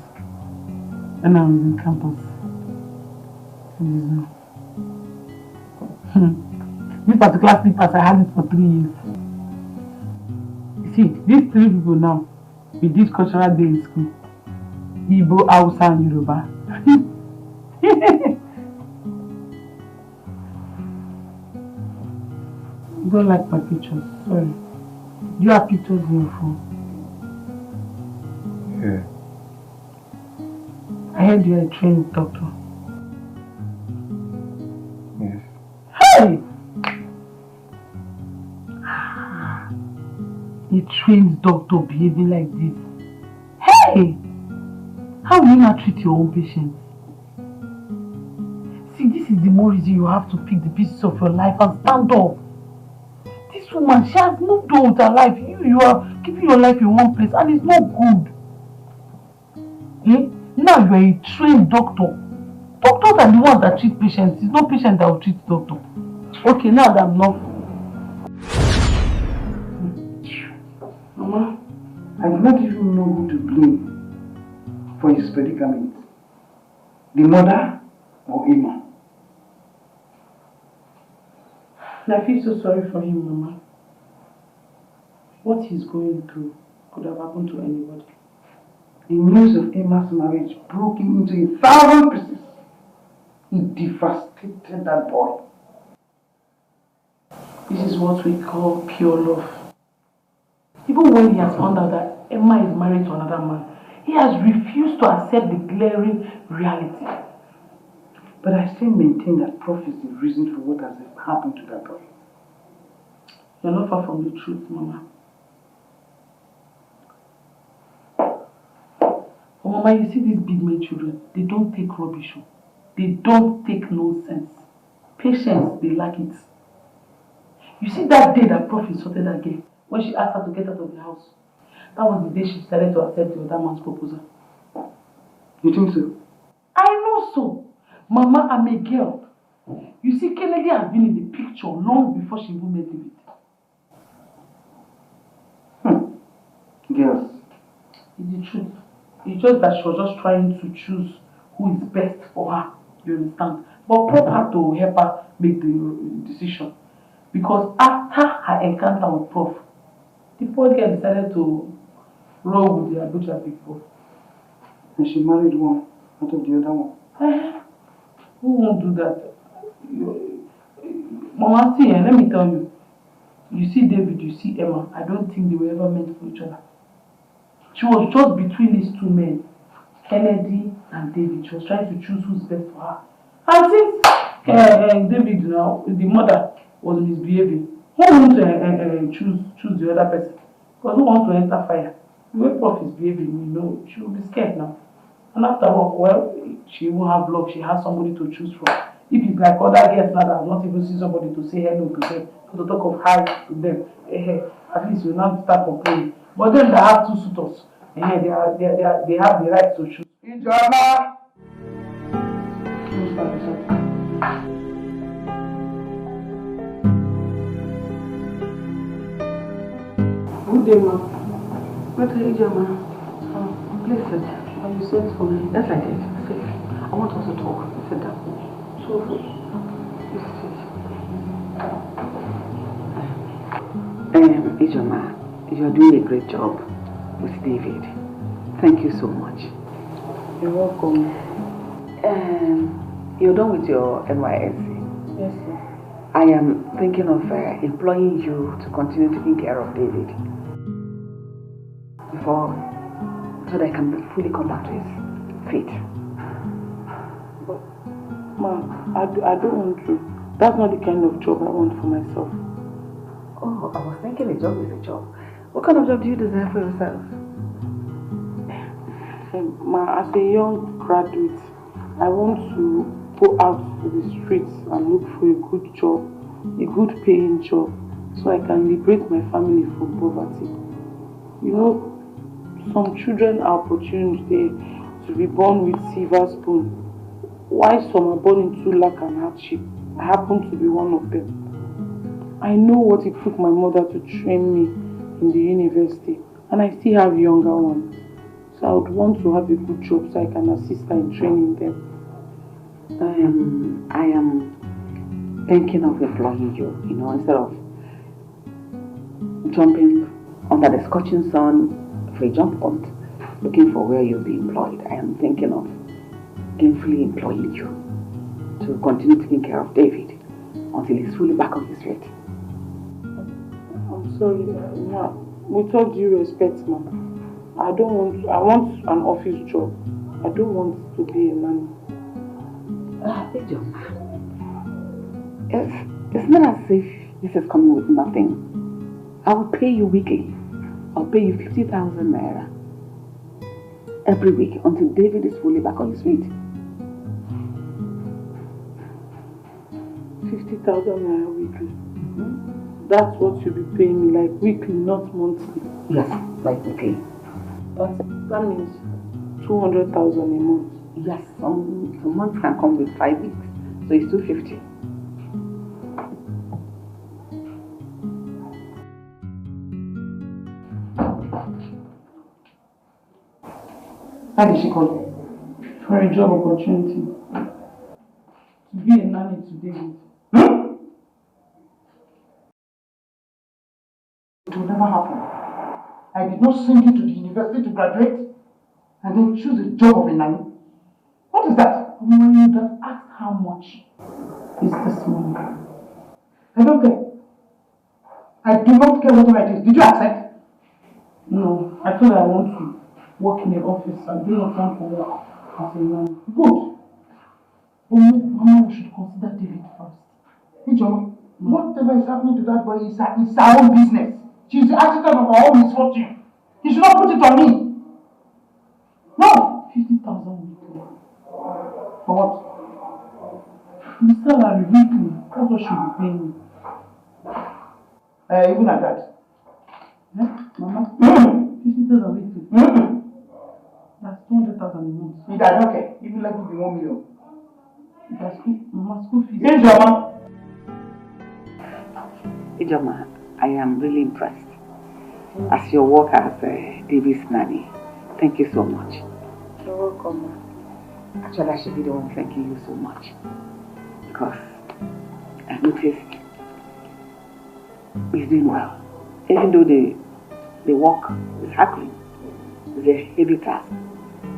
And I was in campus. This one. This particular slippers, I had it for 3 years. You see, these 3 people now, with this cultural day in school, Igbo, Hausa, and Yoruba. You don't like my pictures, sorry. Do you have pictures in your phone? Yeah. I heard you are a trained doctor. Yes. Hey! A trained doctor behaving like this. Hey! How will you not treat your own patients? See, this is the more reason you have to pick the pieces of your life and stand up. This woman, she has moved on with her life. You are keeping your life in one place and it's not good. Eh? Now you are a trained doctor. Doctors are the ones that treat patients. It's not patients that will treat doctor. Okay, now that I'm not. Mama, I do not even know who to blame for his predicament. The mother or Emma? I feel so sorry for him, Mama. What he's going through could have happened to anybody. The news of Emma's marriage broke him into 1,000 pieces. It devastated that boy. This is what we call pure love. Even when he has found out that Emma is married to another man, he has refused to accept the glaring reality. But I still maintain that Prof is the reason for what has happened to that boy. You're not far from the truth, Mama. Oh, Mama, you see these big men children, they don't take rubbish. They don't take nonsense. Patience, they lack it. You see that day that Prof insulted that girl, when she asked her to get out of the house, that was the day she decided to accept the other man's proposal. You think so? I know so. Mama, I'm a girl. You see, Kennedy has been in the picture long before she even met David. Girls. It's the truth. It's just that she was just trying to choose who is best for her. You understand? But Prof had to help her make the decision. Because after her encounter with Prof, the poor girl decided to roll with the Abuja people. And she married one out of the other one. Who won't do that? Mama, see, let me tell you. You see David, you see Emma. I don't think they were ever meant for each other. She was just between these two men, Kennedy and David. She was trying to choose who's best for her. And since David, now, the mother was misbehaving, who wants to choose the other person? Because who wants to enter fire? The way Prof is behaving, you know, she will be scared now. And after all, well, she won't have luck. She has somebody to choose from. If it's like other girls now that have not even seen somebody to say hello to them, to talk of hi to them, at least you now start complaining. But them that have two suitors, they have the right to choose. Ijoma! Good day, ma. What are you doing, ma? Please sit. You sent for me. Yes, I did. Sit. I want us to talk. Sit down. So, Ijoma, you are doing a great job with David. Thank you so much. You're welcome. You're done with your NYSC? Yes, sir. I am thinking of employing you to continue taking care of David so that I can fully come back to his feet. But, ma, I don't want to. That's not the kind of job I want for myself. Oh, I was thinking a job is a job. What kind of job do you desire for yourself? Ma, as a young graduate, I want to go out to the streets and look for a good job, a good paying job, so I can liberate my family from poverty. You know, some children are opportunity to be born with silver spoon, while some are born into lack and hardship. I happen to be one of them. I know what it took my mother to train me in the university, and I still have younger ones. So I would want to have a good job so I can assist her in training them. I am thinking of employing you, instead of jumping under the scorching sun for a jump hunt, looking for where you'll be employed. I am thinking of gainfully employing you to continue taking care of David until he's fully back on his feet. I'm sorry, ma. With all due respect, ma, I want an office job. I don't want to be a nanny. It's not as if this is coming with nothing. I will pay you weekly. I'll pay you 50,000 naira every week until David is fully back on his feet. 50,000 naira weekly. That's what you'll be paying me, like weekly, not monthly. Yes, like weekly. That means 200,000 a month. Yes, some months can come with 5 weeks, so it's 250. Why did she call you? For a job opportunity. To be a nanny to David. It will never happen. I did not send you to the university to graduate and then choose a job of a nanny. What is that? When you have asked how much is this money? I don't care. I do not care whatever it is. Did you accept? No, I told her I want to work in the office. I do not want to work as a nanny. Good. But Mama, we should consider David first. Hey, John, whatever is happening to that boy is her own business. She's the architect of her own misfortune. You should not put it on me. No! 50,000 weekly. For what? The salary weekly. That's what she'll be paying me. Even at that. Mama? 50,000 weekly. That's 200,000 a month. I don't care. Even let it be 1 million. Mama, school fees. Ijoma, I am really impressed. As your work as David's nanny, thank you so much. You're welcome, ma. Actually, I should be the one thanking you so much. Because I noticed he's doing well. Even though the work is hackling, it's a heavy task.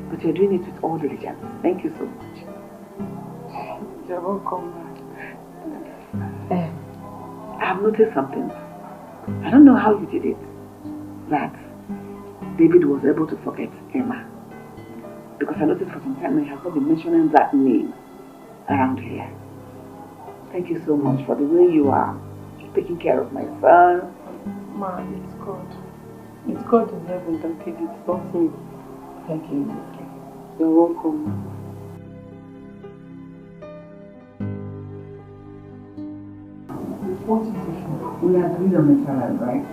But you're doing it with all diligence. Thank you so much. You're welcome, ma. I've noticed something. I don't know how you did it. That David was able to forget Emma. Because I noticed for some time he has not been mentioning that name around here. Thank you so much for the way you are taking care of my son. Ma, it's God. It's God in heaven that did it, not me. Thank you. You're welcome. What is it? We agreed on the salary, right?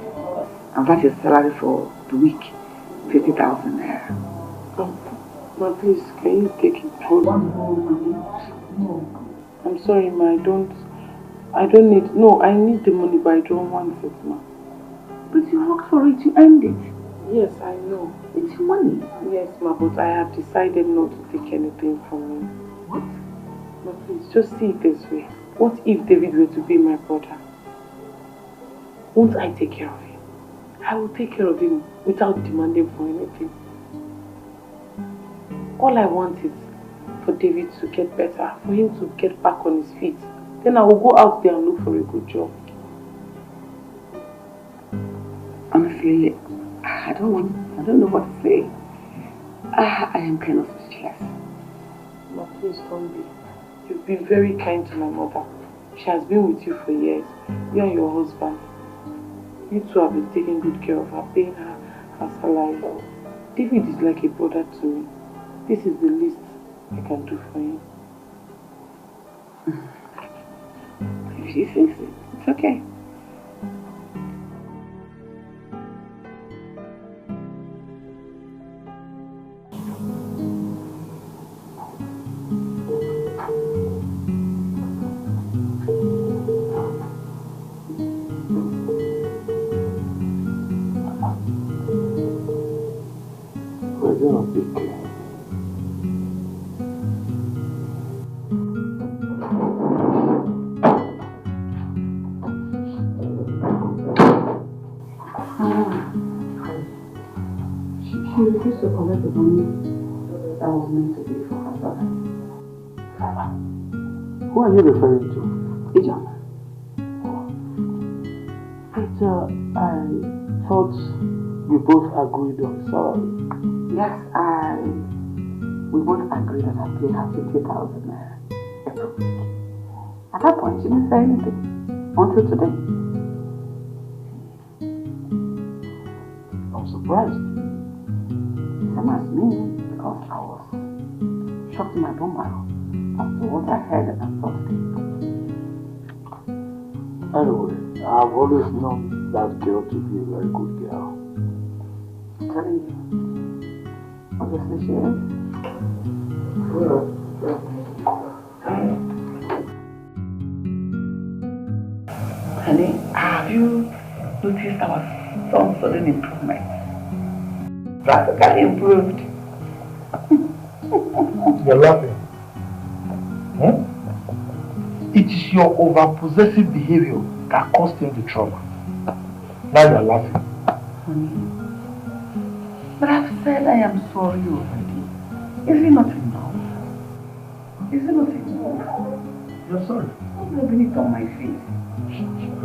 And that is salary for the week, 50,000 naira. Ma, please, can you take it home? No. I'm sorry, ma, I don't need, no, I need the money, but I don't want it, ma. But you worked for it, you earned it. Yes, I know. It's your money. Yes, ma, but I have decided not to take anything from you. What? Ma, please, just see it this way. What if David were to be my brother? Won't I take care of him? I will take care of him without demanding for anything. All I want is for David to get better, for him to get back on his feet. Then I will go out there and look for a good job. Honestly, I don't know what to say. I am kind of speechless. Ma, please don't be. You've been very kind to my mother. She has been with you for years. You and your husband. You two have been taking good care of her, paying her salary. David is like a brother to me. This is the least I can do for him. If she thinks it, it's okay. She refused to collect the money that was meant to be for her brother. Who are you referring to? Ijom. But I thought you both agreed on salary. Yes, we both agreed that I pay her 50,000 naira every week. At that point, she didn't say anything until today. I'm surprised. Same as me, because I was shocked in my bone marrow after what I heard and saw today. Anyway, I've always known that girl to be a very good girl. I'm telling you. Obviously she is. Honey, have you noticed our son's sudden improvement? Practically improved. You're laughing. Hmm? It is your over-possessive behavior that caused him the trauma. Now you're laughing. Honey, but I've said I am sorry already. Is it not enough? Is it not enough? You're sorry. I'm rubbing it on my face.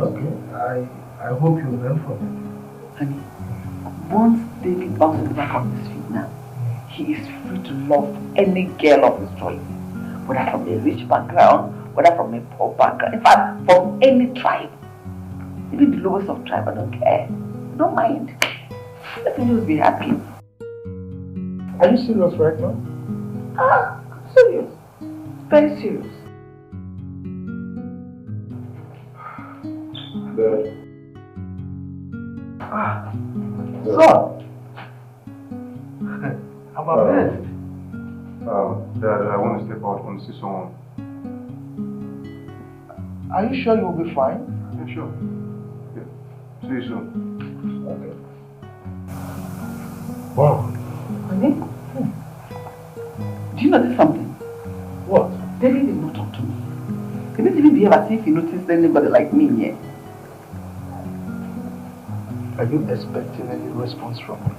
Okay, I hope you learn from it. Honey, once David bounces back on his feet now, he is free to love any girl of his choice. Whether from a rich background, whether from a poor background, in fact, from any tribe. Even the lowest of tribe, I don't care. I don't mind. Let him just be happy. Are you serious right now? I'm serious. Very serious. Dad. Son! I'm a bed. Dad, I want to step out. I want to see someone. Are you sure you'll be fine? Yeah, sure. Yeah. See you soon. Okay. Wow. Honey? Do you notice something? What? David did not talk to me. He didn't even behave as if he noticed anybody like me yet. Are you expecting any response from me?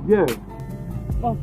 Yeah. Oh.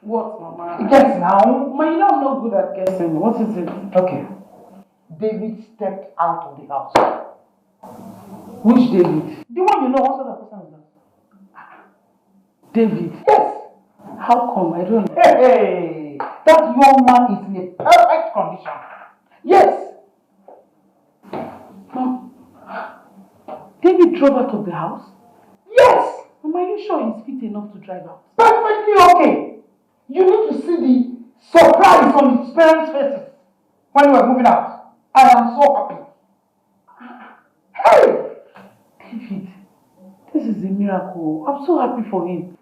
What, Mama? Guess now. Ma, you know I'm not good at guessing. What is it? Okay. David stepped out of the house. Which David? The one you know, what sort of person is that? David? Yes. How come? I don't know. Hey, that young man is in a perfect condition. Yes. Mom, David drove out of the house? Yes. Mom, are you sure he's fit enough to drive out? Perfectly okay. You need to see the surprise on his parents' faces when we were moving out. I am so happy. Hey! David, this is a miracle. I'm so happy for him.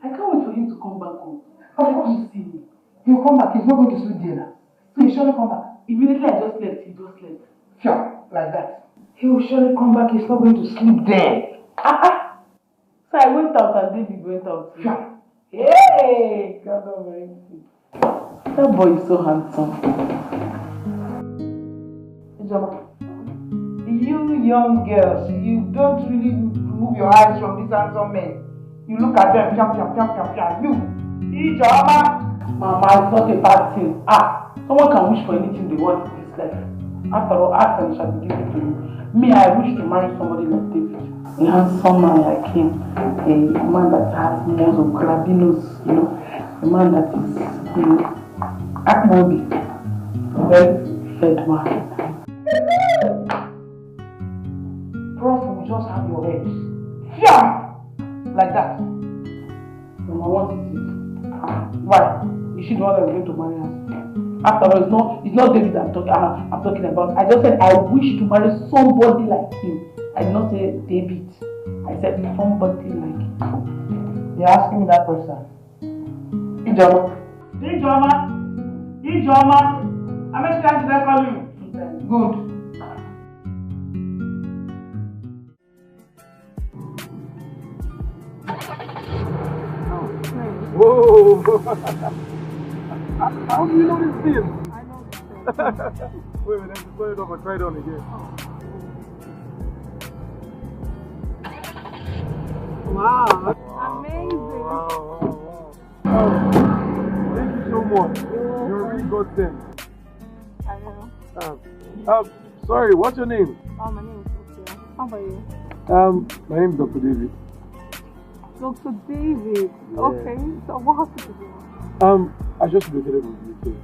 I can't wait for him to come back home. Of course. See him. He'll come back. He's not going to sleep there now. So he'll surely come back. Immediately I just left, he just left. Sure, like that. He will surely come back. He's not going to sleep there. So I went out and David went out. Sure. Hey! God Almighty. That boy is so handsome. You young girls, you don't really remove your eyes from these handsome men. You look at them, you. Mama, it's not a bad thing. Someone can wish for anything they want in this life. After all, ask and it shall be given to you. Me, I wish to marry somebody like David. A handsome man like him. A man that has most of carabinos, you know. A man that is, you know, Akmobi. A very fed man. Prof will just have your head. Yeah! Like that. Mama, what is it? Why? Is she the one that is going to marry us? After all, it's not David I'm talking about. I just said I wish to marry somebody like him. I did not say David. I said somebody like him. You're asking me that question. Ijoma. How many times did I call you? Good. Whoa! How do you know this film? I know this film. Wait a minute, just put it up and try it on again. Wow! Amazing! Wow. Thank you so much. You're really godsend. I know. Sorry, what's your name? Oh, my name is Sophia. How about you? My name is Dr. David. Dr. David. Yeah. Okay. So what hospital do you want? I just relocated in the UK.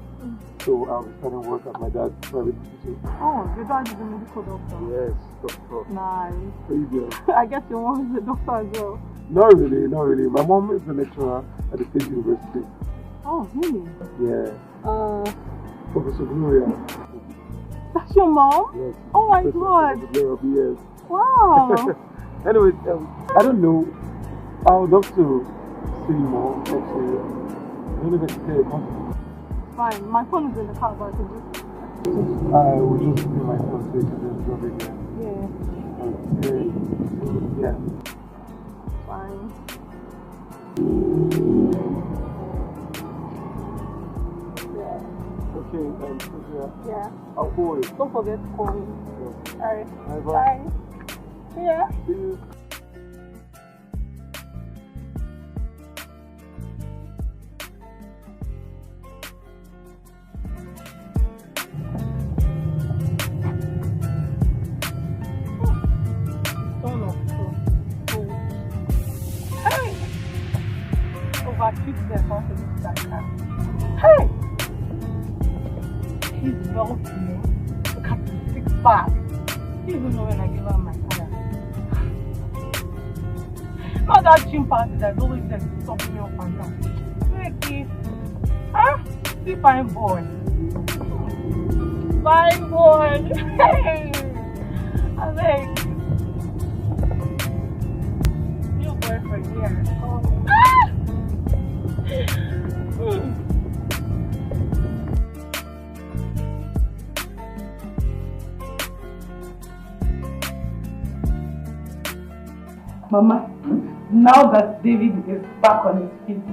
So I'll be starting work at my dad's private hospital. Oh, your dad is a medical doctor. Yes, doctor. Nice. Pretty I guess your mom is a doctor as well. Not really. My mom is a lecturer at the State University. Oh, really? Yeah. Professor Gloria. That's your mom? Yes. Oh my Professor God. Gloria, yes. Wow. Anyway, I don't know. I would love to see you more. I don't know if I can say it. Fine. My phone is in the car, but I can just... I will just bring my phone so you can just drop it here. Yeah. Yeah. Fine. Okay, Yeah. I'll call you. Don't forget to call me. Yeah. Alright. Bye. Bye. Yeah. See you. Hey! He's wealthy. Look at the six pack. You even know when I give her my father. Not that chimpanzee that's always there to stop me up and down. Hey, kid. Huh? See, fine boy. Fine boy. Hey! I like new boyfriend here. Ah! Mama, now that David is back on his feet,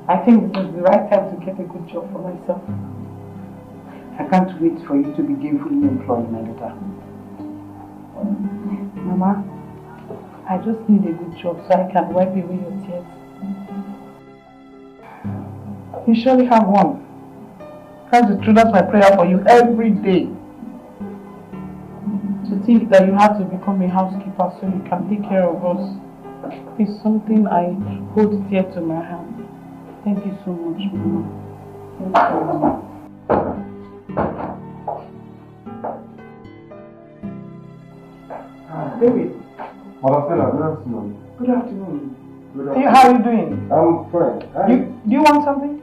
I think this is the right time to get a good job for myself. I can't wait for you to be gainfully employed, my daughter. Mama, I just need a good job so I can wipe away your tears. You surely have one. That's the truth, that's my prayer for you every day. To think that you have to become a housekeeper so you can take care of us is something I hold dear to my heart. Thank you so much, Mama. David. Madam Stella, good afternoon. Good afternoon. Good Hey, how are you doing? I'm fine. Hi. Do you want something?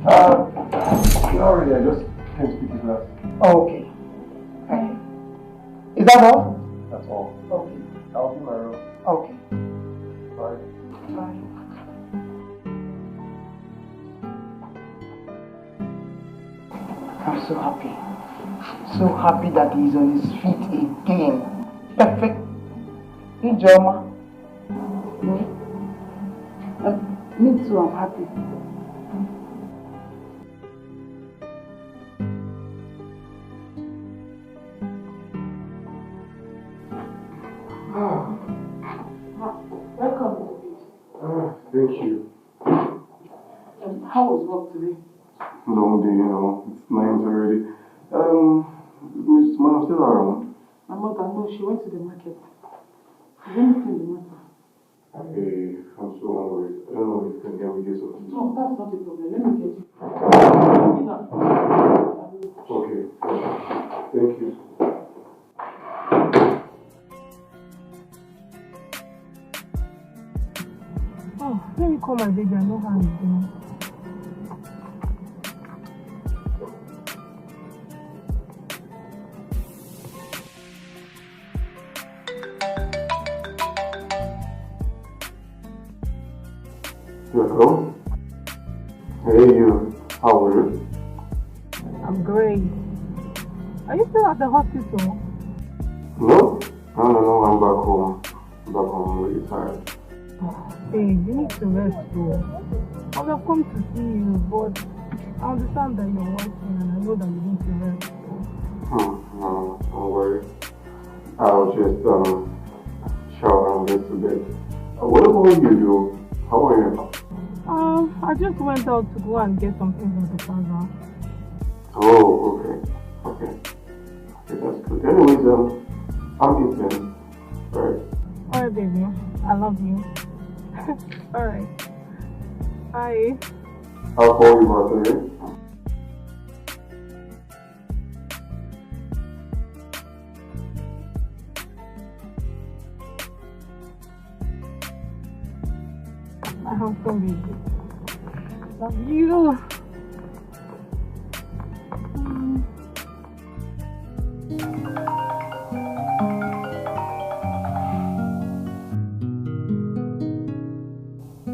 Not really, I just came to speak to class. Oh, okay. Okay. Is that all? That's all. Okay. I'll be my room. Okay. Bye. Bye. I'm so happy. So happy that he's on his feet again. Perfect. Hey, Joma. Me too, I'm happy. Welcome. Thank you. How was work today? Long day, it's 9 already. Miss Madam still around? My mother, no, she went to the market. Is anything the matter? Hey, I'm so hungry. I don't know if you can get me this or No, that's not a problem. Let me get you. Okay. Thank you. Oh, let me call my baby. I know how he's doing. Hello? Hey, you. How are you? I'm great. Are you still at the hospital? No, I'm back home. I'm really tired. Hey, you need to rest though. I would have come to see you, but I understand that you're working and I know that you need to rest. No, don't worry. I'll just shower and get to bed. What about you, Joe? How are you? I just went out to go and get something from the plaza. Oh, okay. Okay, that's good. Anyways, I'm eating. Alright. Alright, baby. I love you. Alright. Bye. I'll call you back, okay? My handsome baby. Love you.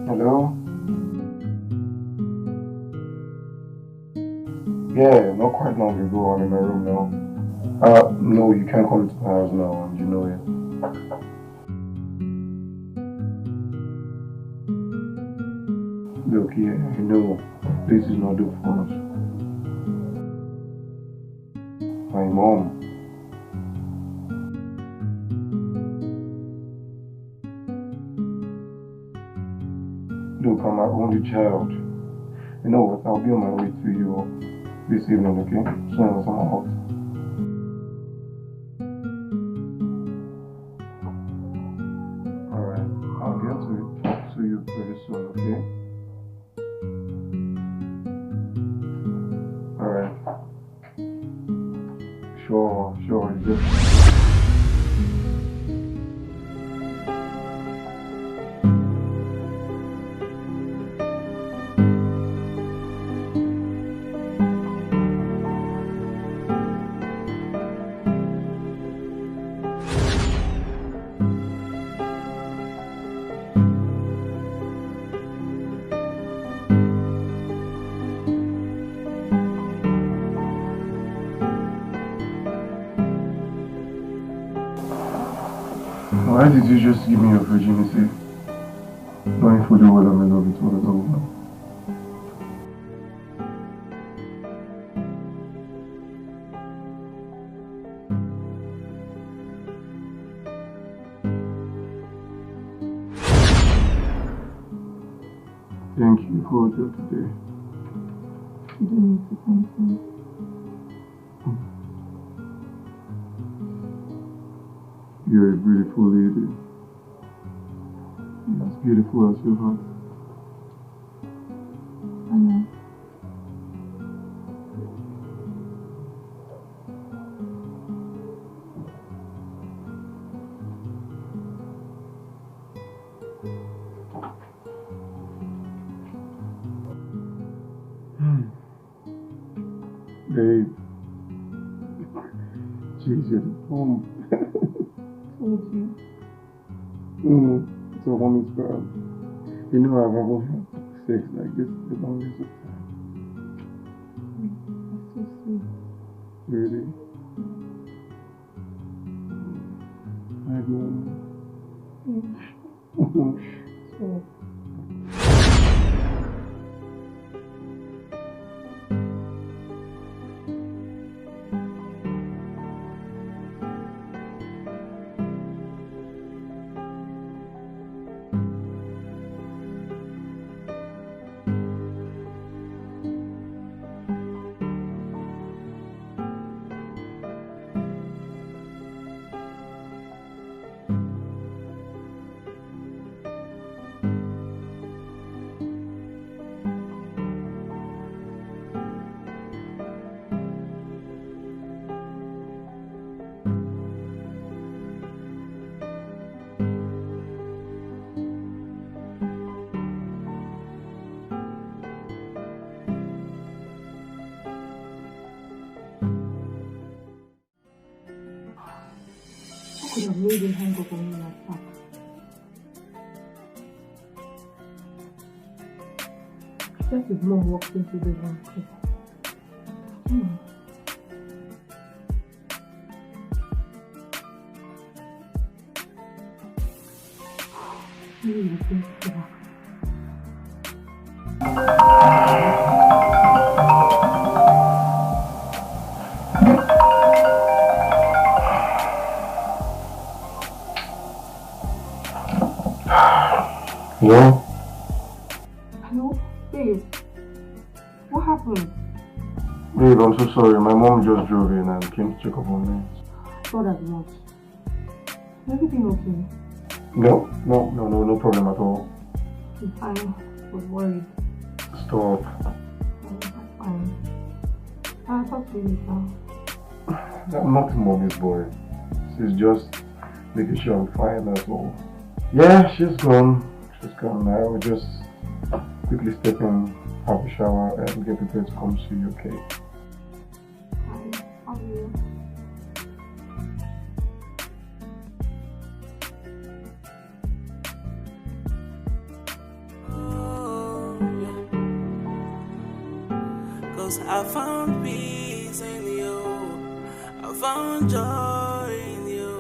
Hello? Yeah, not quite long ago. I'm in my room now. No, you can't come into my house now, and you know it. Look, yeah, I know this is not the fault. My mom. Look, I'm my only child. You know what? I'll be on my way to you this evening, okay? As soon as I'm out. Alright, I'll get to talk to you pretty soon, okay? Alright. Sure, you just... Why did you just give me your virginity? Knowing fully well I'm in love with another woman. Thank you for that today. You don't need to thank me. You're a beautiful lady. You're as beautiful as your heart. I know. Babe. Jeez, you're the bomb. Told you. It's a woman's girl. You know I've never had sex like this the longest of time. That's so sweet. Really? I go. Sure. Could have made him hang up on me like that. Just his mom walked into the room. Hello? Hello? sorry. My mom just drove in and came to check up on me. Not as much. Is everything okay? No problem at all. I'm fine. I was worried. Stop. That's fine. I'll talk to you later. I'm not mommy's boy. She's just making sure I'm fine, that's all. Yeah, she's gone. She's gone now. We'll just quickly step in, have a shower, and get prepared to come see you, okay? How are you? Cause I found peace in you, I found joy in you.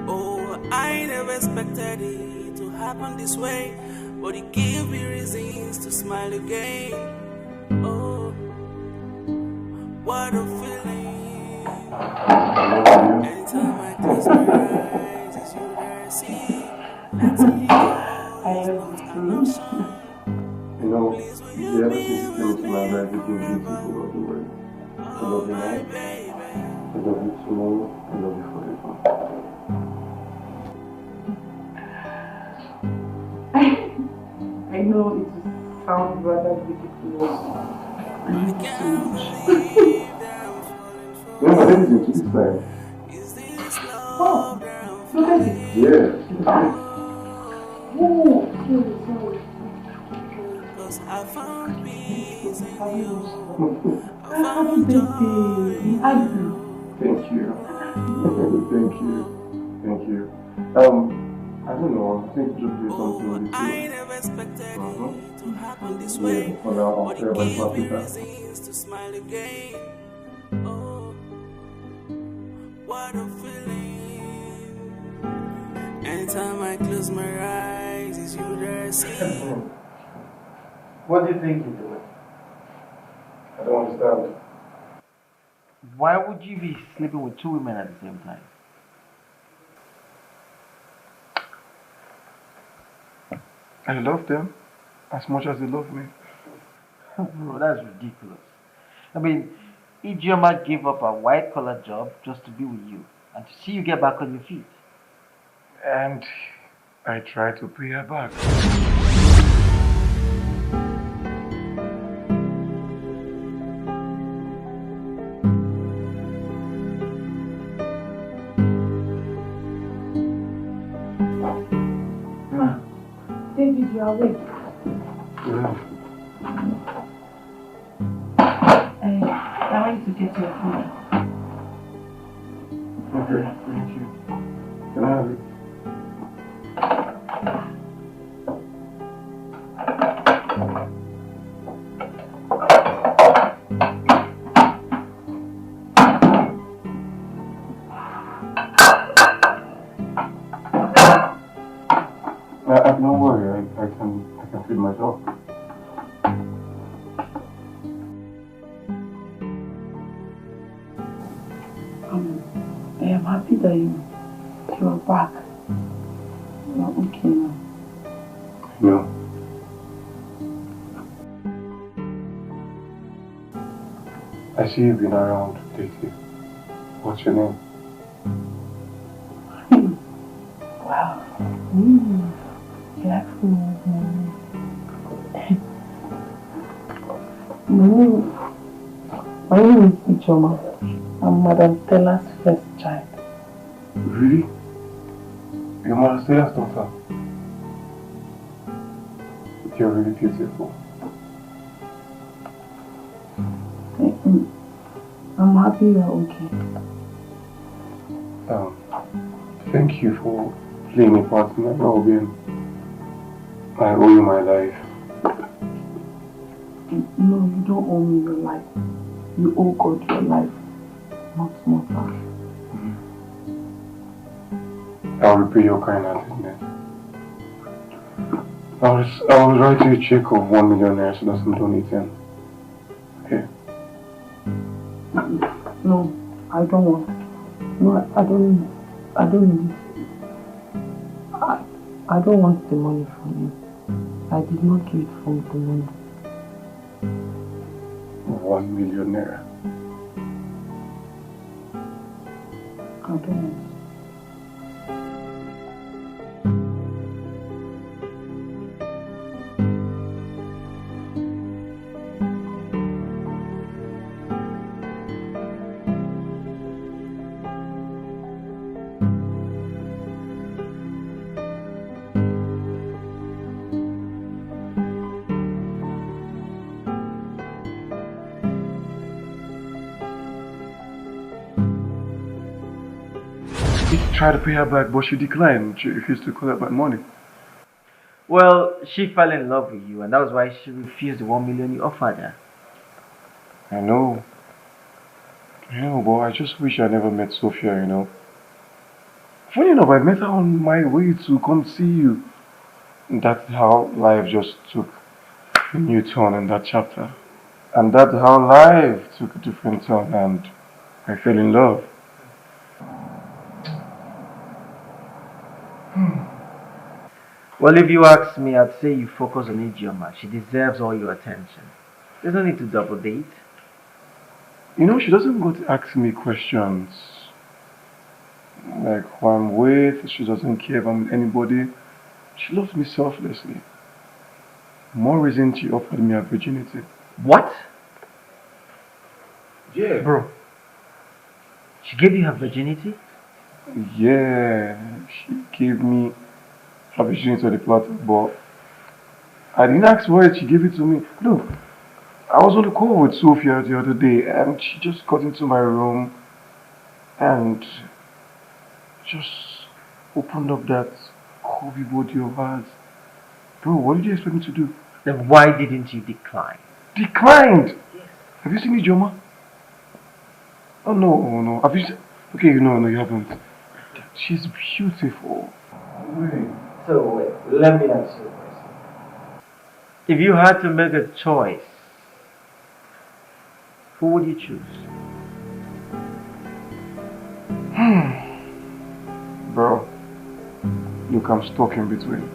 Oh, I never expected it to happen this way, but it gave me reasons to smile again. Oh, what a feeling. Anytime I close my eyes, it's you that I see. You know, the other thing you came to my life, everything beautiful, don't worry. I love you now. I love you tomorrow. I love you forever. I know it sounds rather ridiculous. I love you so much. Remember, everything to this time. Oh, look at it. Yeah. Oh, sorry. Cause I found peace in you. Happy birthday. Andrew. Thank you. Thank you. I don't know, I think you should do something with this. I never expected it to happen this way, Yeah, for now, but it gave me reasons to smile again. Oh, what a feeling. Anytime I close my eyes, it's you that I see. What do you think you're doing? I don't understand. Why would you be sleeping with two women at the same time? I love them as much as they love me. Bro, that's ridiculous. I mean, Ijeoma gave up a white-collar job just to be with you and to see you get back on your feet. And I try to pay her back. David, you are awake. Yeah. I want to get your food. Okay, thank you. Can I have it? Don't worry, I can feed myself. I am happy that you are back. You are okay now. No. I see you've been around lately. What's your name? Wow. You actually know my name is Ijeoma. I'm Madam Stella's first child. Really? You're Madam Stella's daughter? You're really beautiful. I'm happy you're okay. Thank you for playing a part in my well-being. I owe you my life. No, you don't owe me your life. You owe God your life, not Mother. I'll repay your kind heartedness. I'll write you a check of 1 million naira so that's not donating. Okay? No, I don't want. No, I don't need it. I don't want the money from you. I I did not do it for the money. 1 million naira. I don't know. Tried to pay her back, but she declined. She refused to collect my money. Well, she fell in love with you, and that was why she refused the 1 million you offered her. I know, but I just wish I never met Sophia, you know. Funny enough, I met her on my way to come see you. That's how life just took a new turn in that chapter. And that's how life took a different turn, and I fell in love. Well, if you ask me, I'd say you focus on Ijeoma. She deserves all your attention. There's no need to double date. You know, she doesn't go to ask me questions. Like who I'm with, she doesn't care if I'm with anybody. She loves me selflessly. More reason she offered me her virginity. What? Yeah. Bro, she gave you her virginity? Yeah, she gave me her virginity on the platter, but I didn't ask for it, she gave it to me. Look, I was on the call with Sophia the other day and she just got into my room and just opened up that curvy body of hers. Bro, what did you expect me to do? Then why didn't you decline? Declined? Yes. Have you seen Ijeoma? Oh no. Have you seen? Okay, no, you haven't. She's beautiful. Wait. So let me ask you a question. If you had to make a choice, who would you choose? Bro, look, I'm stuck in between.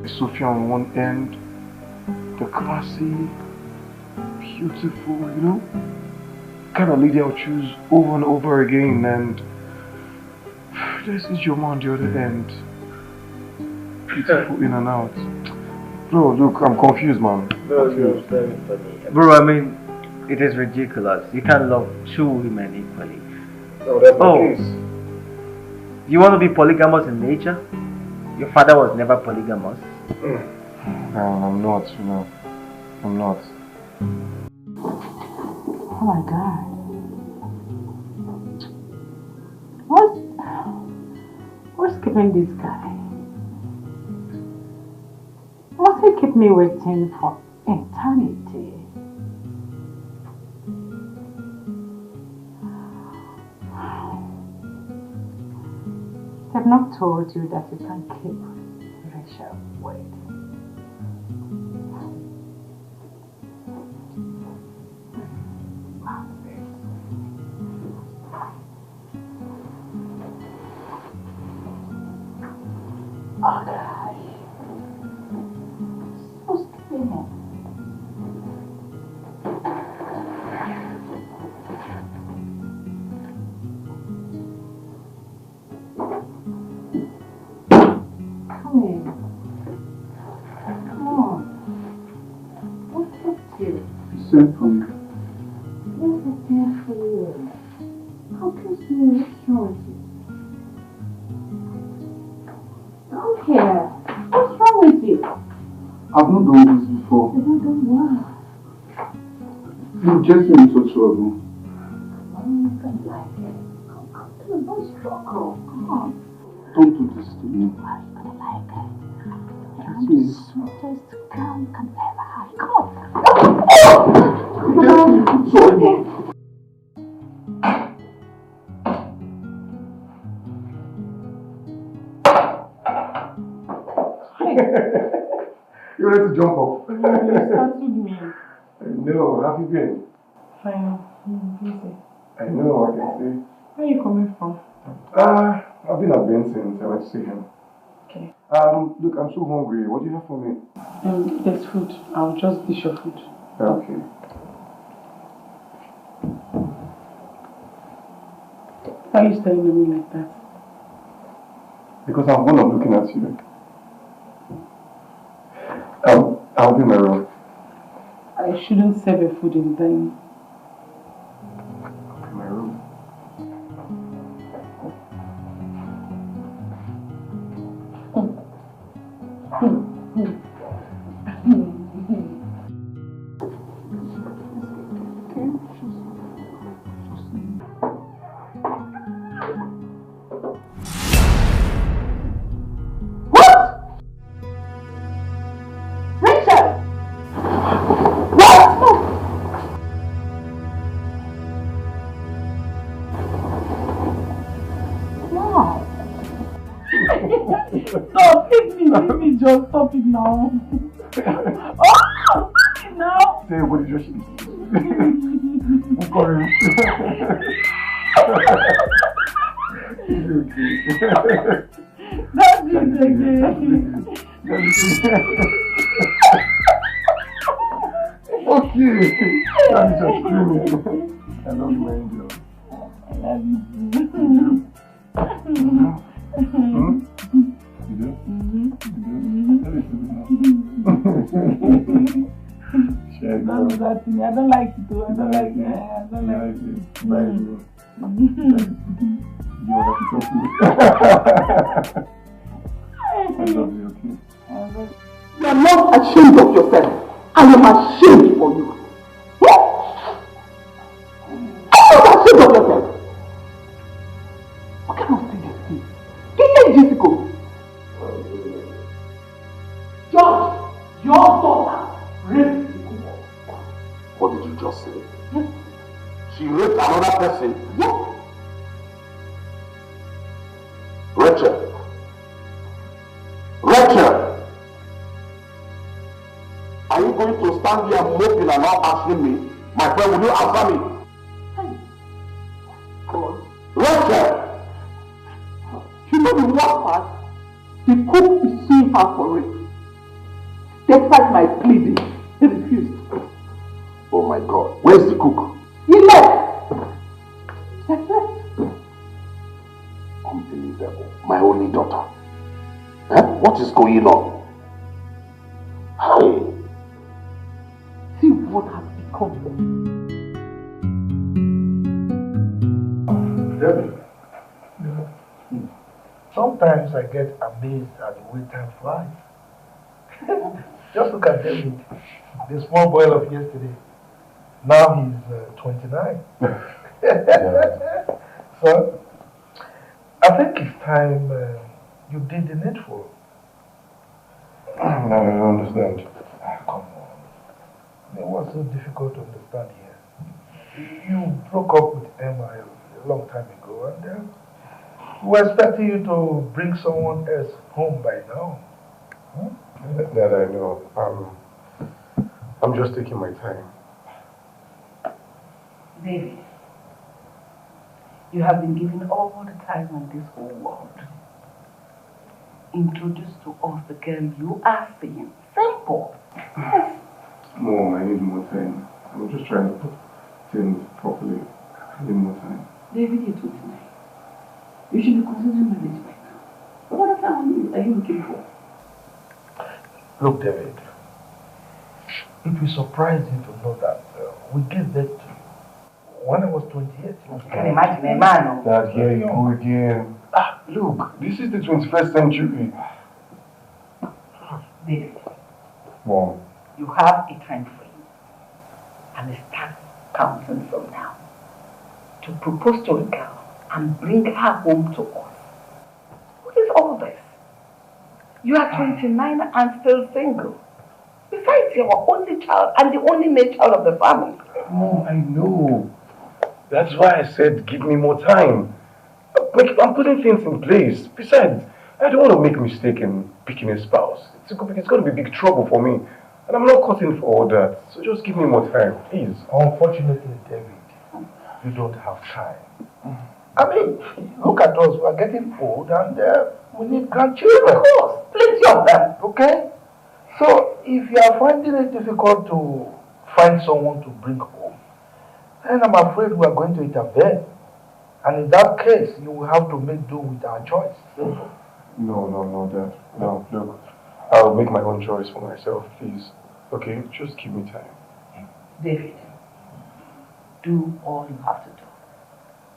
Sophia on one end, the classy, beautiful, kind of lady I'll choose over and over again, and there's Ijeoma on the other end. Beautiful in and out. Bro, look, I'm confused, man. Bro, you're very funny. Bro, I mean, it is ridiculous. You can't love two women equally. No, that's my case. You want to be polygamous in nature? Your father was never polygamous. No, I'm not, I'm not. Oh my God. What's keeping this guy? Must he keep me waiting for eternity? I've not told you that you can keep Rachel waiting. Okay. So skinny. Come in. Come on. What's up to you? Sent for me. Yes, I sent for you. How can you what's wrong with you? Come here. What's wrong with you? I've not done this before. You don't do what? You just into trouble. I don't like it. Come, don't struggle. Come on. Don't do this to me. Why are you gonna like it? I'm Please. the sweetest girl you can ever have. Come on. Yes, sorry. You ready to jump off? You startled me. I know. How have you been? Fine. I'm busy. I know, I can see. Where are you coming from? I've been at Benson's. I went to see him. Okay. Look, I'm so hungry. What do you have for me? There's food. I'll just dish your food. Okay. Why are you staring at me like that? Because I'm fond of looking at you. I'll be my room. I shouldn't serve your food in the dining. I'll be my room. Stop, leave me, just stop it now. Oh, stop it now. Say, what did you say? I'm sorry. That's it again. Okay. That is just screaming. I love you, my angel. I love you too. You do? Don't do that to me. I don't like it too. I don't like it. I don't like it. You want to talk to me? I love you, okay? You are not ashamed of yourself. I am ashamed for you. Yes? I am not ashamed of yourself. What kind of thing is this? Do you think Jessica? George, your daughter raped me. What did you just say? Yes. She raped another person? Yes. Rachel! Rachel! Are you going to stand here moping and not answering me? My friend, will you answer me? Hey. God. Rachel! You know the worst part? The cook is suing her for rape. Despite my pleading, he refused. Oh my God. Where's the cook? He left. He left. Unbelievable. My only daughter. What is going on? Hi. See what has become. David, sometimes I get amazed at the way time flies. Just look at David, the small boy of yesterday. Now he's 29. So, I think it's time you did the needful. No, I don't understand. Come on. It was so difficult to understand here. You broke up with Emma a long time ago, and we were expecting you to bring someone else home by now. That I know. I'm just taking my time. David, you have been given all the time in this whole world. Introduce to us the girl you are seeing. Simple. Yes. Mom, I need more time. I'm just trying to put things properly. I need more time. David, you're 29. You should be considering marriage right now. What other family are you looking for? Look, David, it will surprise you to know that we gave birth to you when I was 28. You can imagine a man. Dad, here you go again. Look, this is the 21st century. David, Mom. you have a time frame and start counting from now to propose to a girl and bring her home to us. What is all this? You are 29 and still single. Besides, you are only child and the only male child of the family. Mom, I know. That's why I said give me more time. I'm putting things in place. Besides, I don't want to make a mistake in picking a spouse. It's going to be big trouble for me. And I'm not cutting for all that. So just give me more time, please. Unfortunately, David, you don't have time. I mean, look at us, we are getting old and we need grandchildren. Of course, plenty of them. Okay? So, if you are finding it difficult to find someone to bring home, then I'm afraid we are going to intervene. And in that case, you will have to make do with our choice. No, Dad. No, look. I'll make my own choice for myself, please. Okay? Just give me time. David, do all you have to do.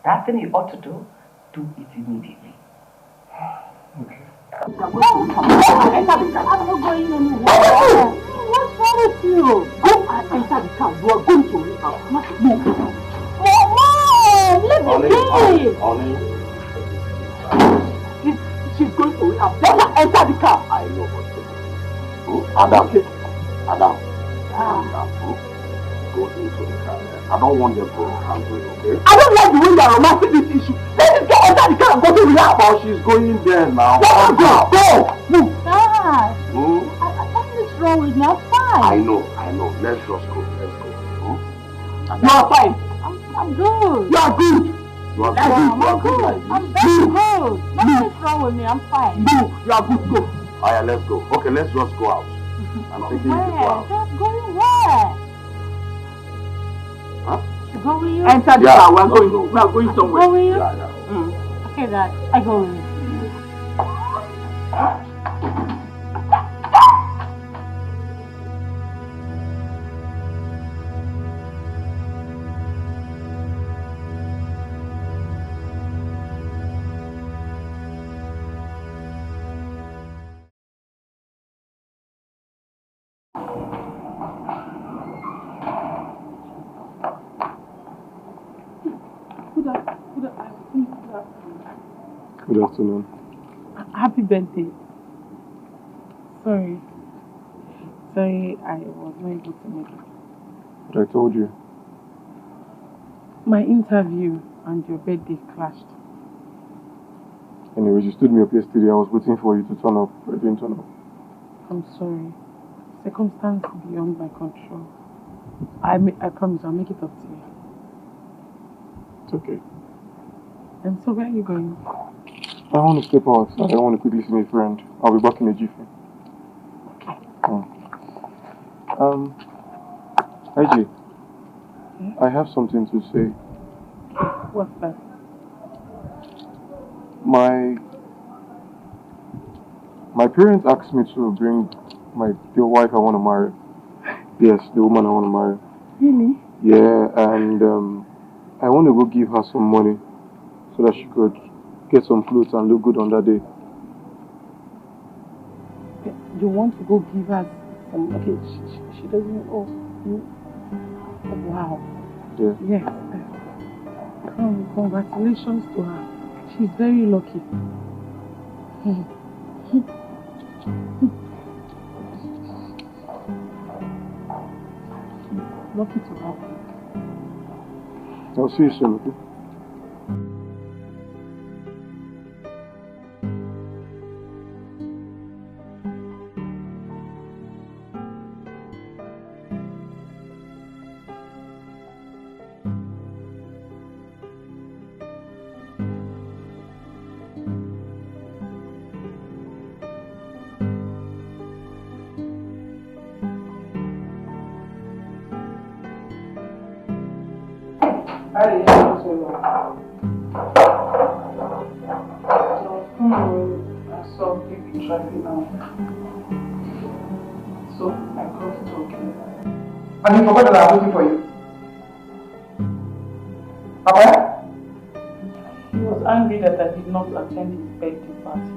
That thing you ought to do, do it immediately. Okay. I'm not going anywhere. What's wrong with you? Go and enter the car. You are going to leave out. Mom, let me be. She's going to leave out. Let her enter the car. I know what to do. Adam. Go into the car. I don't want them to handle it, okay? I don't like the way you are romancing this issue. Let this girl enter the car and go to relax. But she's going there now. Let her go. Move. Dad, nothing's wrong with me. I'm fine. I know. Let's just go. You are fine. I'm good. You are good. You are I'm good. good. I'm very good. Nothing's wrong with me. I'm fine. Move. You are good. Go. Alright, let's go. Okay, let's just go out. I'm taking you to go out. Dad, going where? Huh? To go with you? Enter the car. We are going somewhere. Go with you? Yeah. Okay, Dad. I go with you. Good afternoon. Happy birthday. Sorry, I was not able to make it. But I told you. My interview and your birthday clashed. Anyways, you stood me up yesterday. I was waiting for you to turn up. But you didn't turn up. I'm sorry. Circumstance beyond my control. I promise I'll make it up to you. It's okay. And so where are you going? I want to step out. I want to quickly see my friend. I'll be back in a jiffy. Okay. AJ, I have something to say. What's that? My parents asked me to bring the wife I want to marry. Yes, the woman I want to marry. Really? Yeah, and I want to go give her some money so that she could get some clothes and look good on that day. You want to go give her some... Okay, she doesn't... Oh, you... Oh, wow. Yeah. Yes. Congratulations to her. She's very lucky. Lucky to have you. I'll see you soon, okay? So I got it okay. And you forgot that I'm waiting for you. Papa? He was angry that I did not attend his birthday party.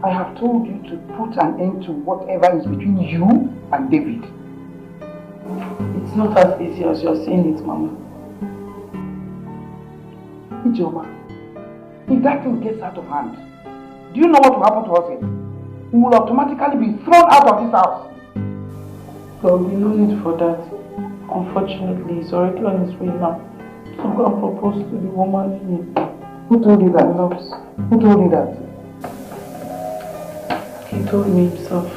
I have told you to put an end to whatever is between you and David. It's not as easy as you're saying it, Mama. Ijoma, if that thing gets out of hand, do you know what will happen to us here? We will automatically be thrown out of this house. There will be no need for that. Unfortunately, he's already on his way now to go and propose to the woman Who told you that? loves. Who told you that? He told me himself.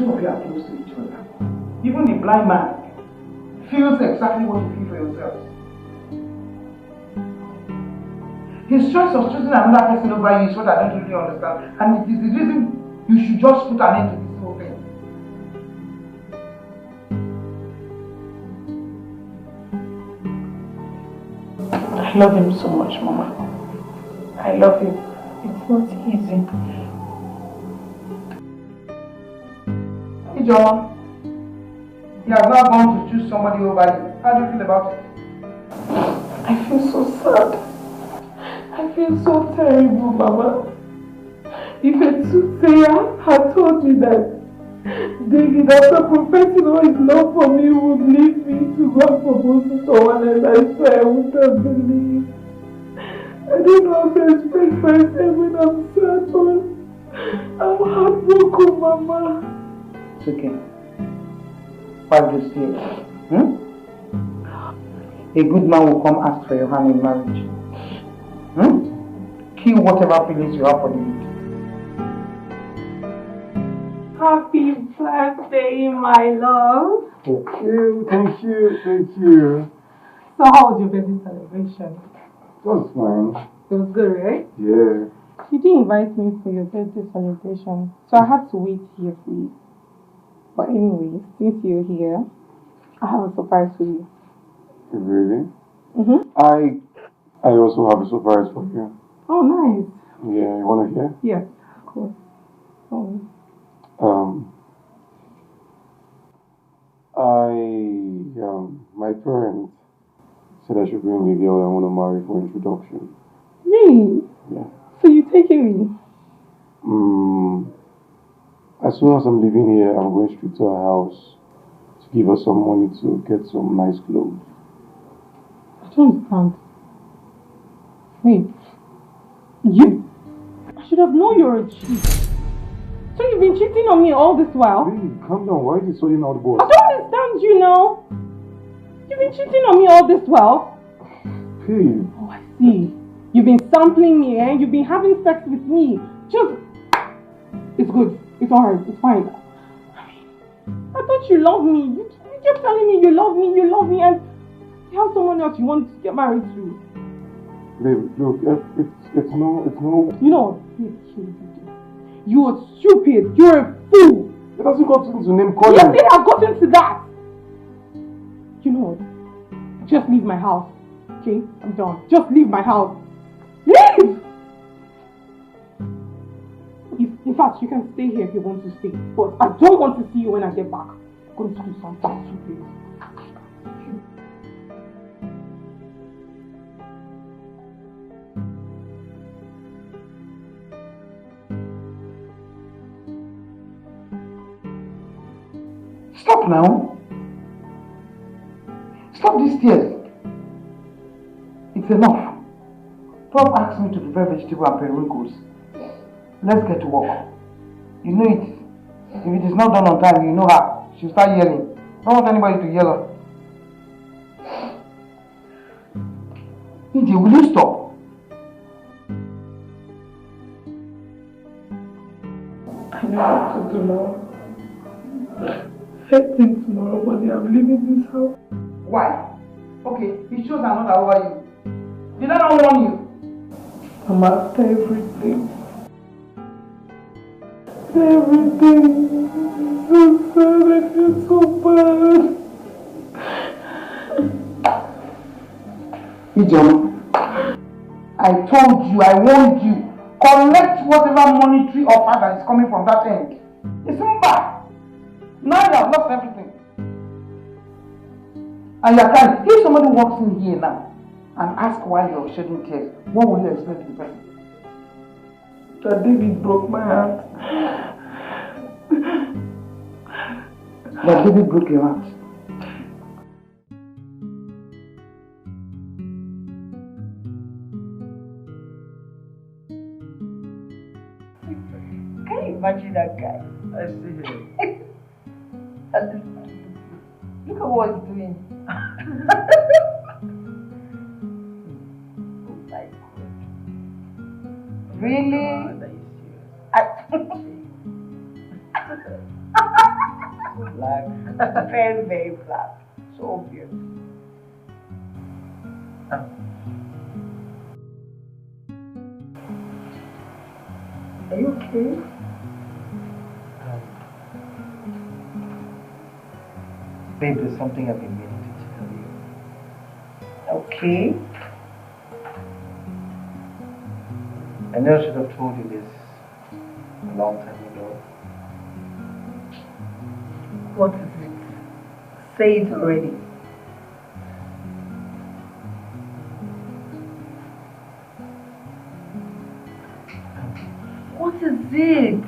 two of you are close to each other. Even the blind man feels exactly what you feel for yourselves. His choice of choosing another person over you is what I don't really understand. And it is the reason you should just put an end to this whole thing. I love him so much, Mama. I love him. It's not easy. Ijoma, you have now gone to choose somebody over you. How do you feel about it? I feel so sad. I feel so terrible, Mama. If a soothsayer had told me that David, after confessing all his love for me, would leave me to go and propose to someone else, I swear I wouldn't have believed. I don't know how to express myself when I'm sad, but I'm heartbroken, Mama. It's okay. Why do you stay? A good man will come ask for your hand in marriage. Kill whatever feelings you have for David. Happy birthday, my love. Thank you. So how was your birthday celebration? It was fine. It was good, right? Yeah. You didn't invite me for your birthday celebration, so I had to wait here for you. But anyway, since you're here, I have a surprise for you. Really? Mm-hmm. I also have a surprise for you. Oh, nice. Yeah, you wanna hear? Yes, of course. Oh. My parents said I should bring the girl I want to marry for introduction. Really? Yeah. So you taking me? As soon as I'm leaving here, I'm going straight to her house to give her some money to get some nice clothes. I don't understand. Wait. You? I should have known you're a cheat. So you've been cheating on me all this while? Babe, calm down. Why are you sorting out the boss? I don't understand you now. You've been cheating on me all this while? Babe. Oh, I see. You've been sampling me, eh? You've been having sex with me. Just... It's good. It's alright. It's fine. I thought you loved me. You kept telling me you love me, and you have someone else you want to get married to. Babe, look, it's no... You know, you are stupid. You're a fool. It hasn't got into name calling. Yes, it has gotten to that. You know what? Just leave my house. Okay? I'm done. Just leave my house. Leave! In fact, you can stay here if you want to stay. But I don't want to see you when I get back. I'm going to do something stupid. Stop now. Stop these tears. It's enough. Stop asking me to prepare vegetable and periwinkles. Let's get to work. You know it. If it is not done on time, you know her. She'll start yelling. Don't want anybody to yell her. DJ, will you stop? I know what to do now. First thing tomorrow morning, I'm leaving this house. Why? Okay, he chose another over you. Did I not warn you? I'm after everything. Everything. So sad, I feel so bad. Ijom, I told you, I warned you. Collect whatever monetary offer that is coming from that end. It's not bad. Now you have lost everything. And you can, if somebody walks in here now and asks why you're shedding tears, what will you explain to the person? That David broke my heart. That David broke your heart. Can you imagine that guy? I see him. Look at what he's doing. Oh my God. Really? Black. Very, very black. So obvious. Are you okay? Babe, there's something I've been meaning to tell you. Okay. I know I should have told you this a long time ago. What is it? Say it already. What is it?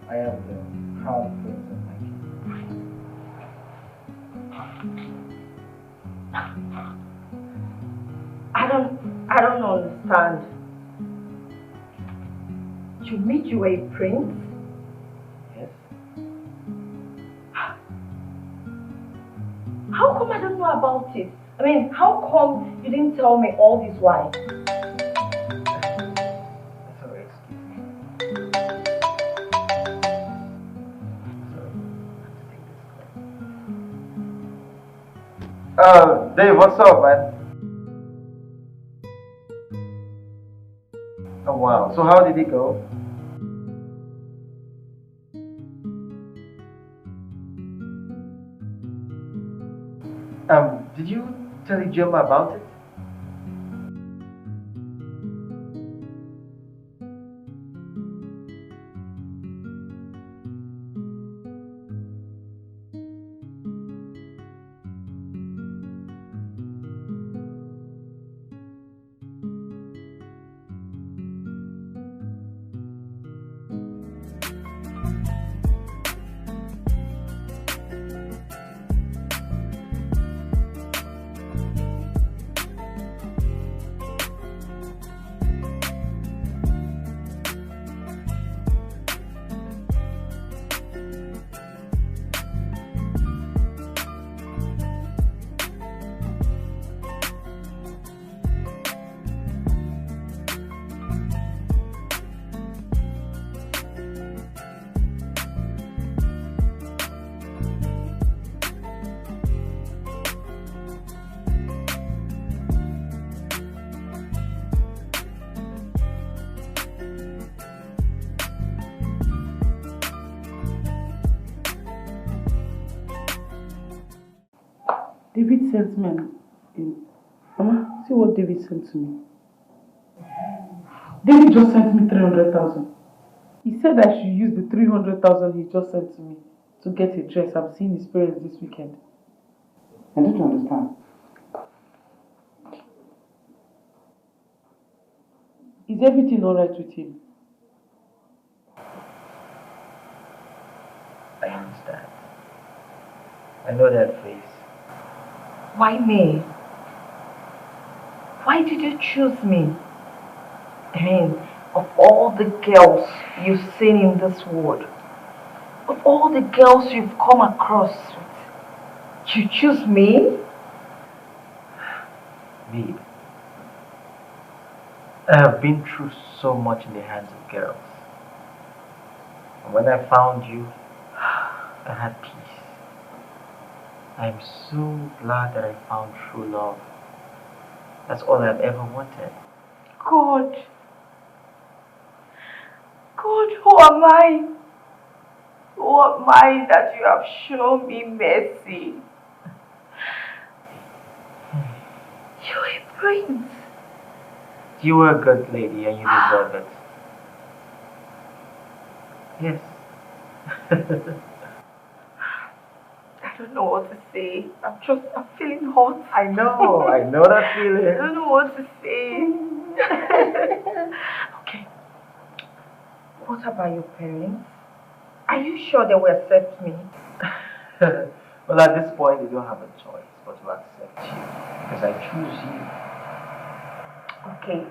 I am the proud prince of my I don't understand. You mean you were a prince? Yes. How come I don't know about it? I mean, how come you didn't tell me all this while? Sorry, excuse me. Sorry, Dave, what's up, man? Oh wow, so how did it go? Did you tell Ijoma about it? David sent me Mama, see what David sent to me. David just sent me 300,000. He said I should use the 300,000 he just sent to me to get a dress. I'm seeing his parents this weekend. I don't understand. Is everything alright with him? I understand. I know that face. Why me? Why did you choose me? I mean, of all the girls you've seen in this world, of all the girls you've come across with, you choose me? Babe, I have been through so much in the hands of girls. And when I found you, I had peace. I am so glad that I found true love. That's all I've ever wanted. God, who am I? Who am I that you have shown me mercy? You're a prince. You are a good lady and you deserve it. Yes. I don't know what to say. I'm feeling hot. I know that feeling. I don't know what to say. Okay. What about your parents? Are you sure they will accept me? Well, at this point, they don't have a choice but to accept you because I choose you. Okay.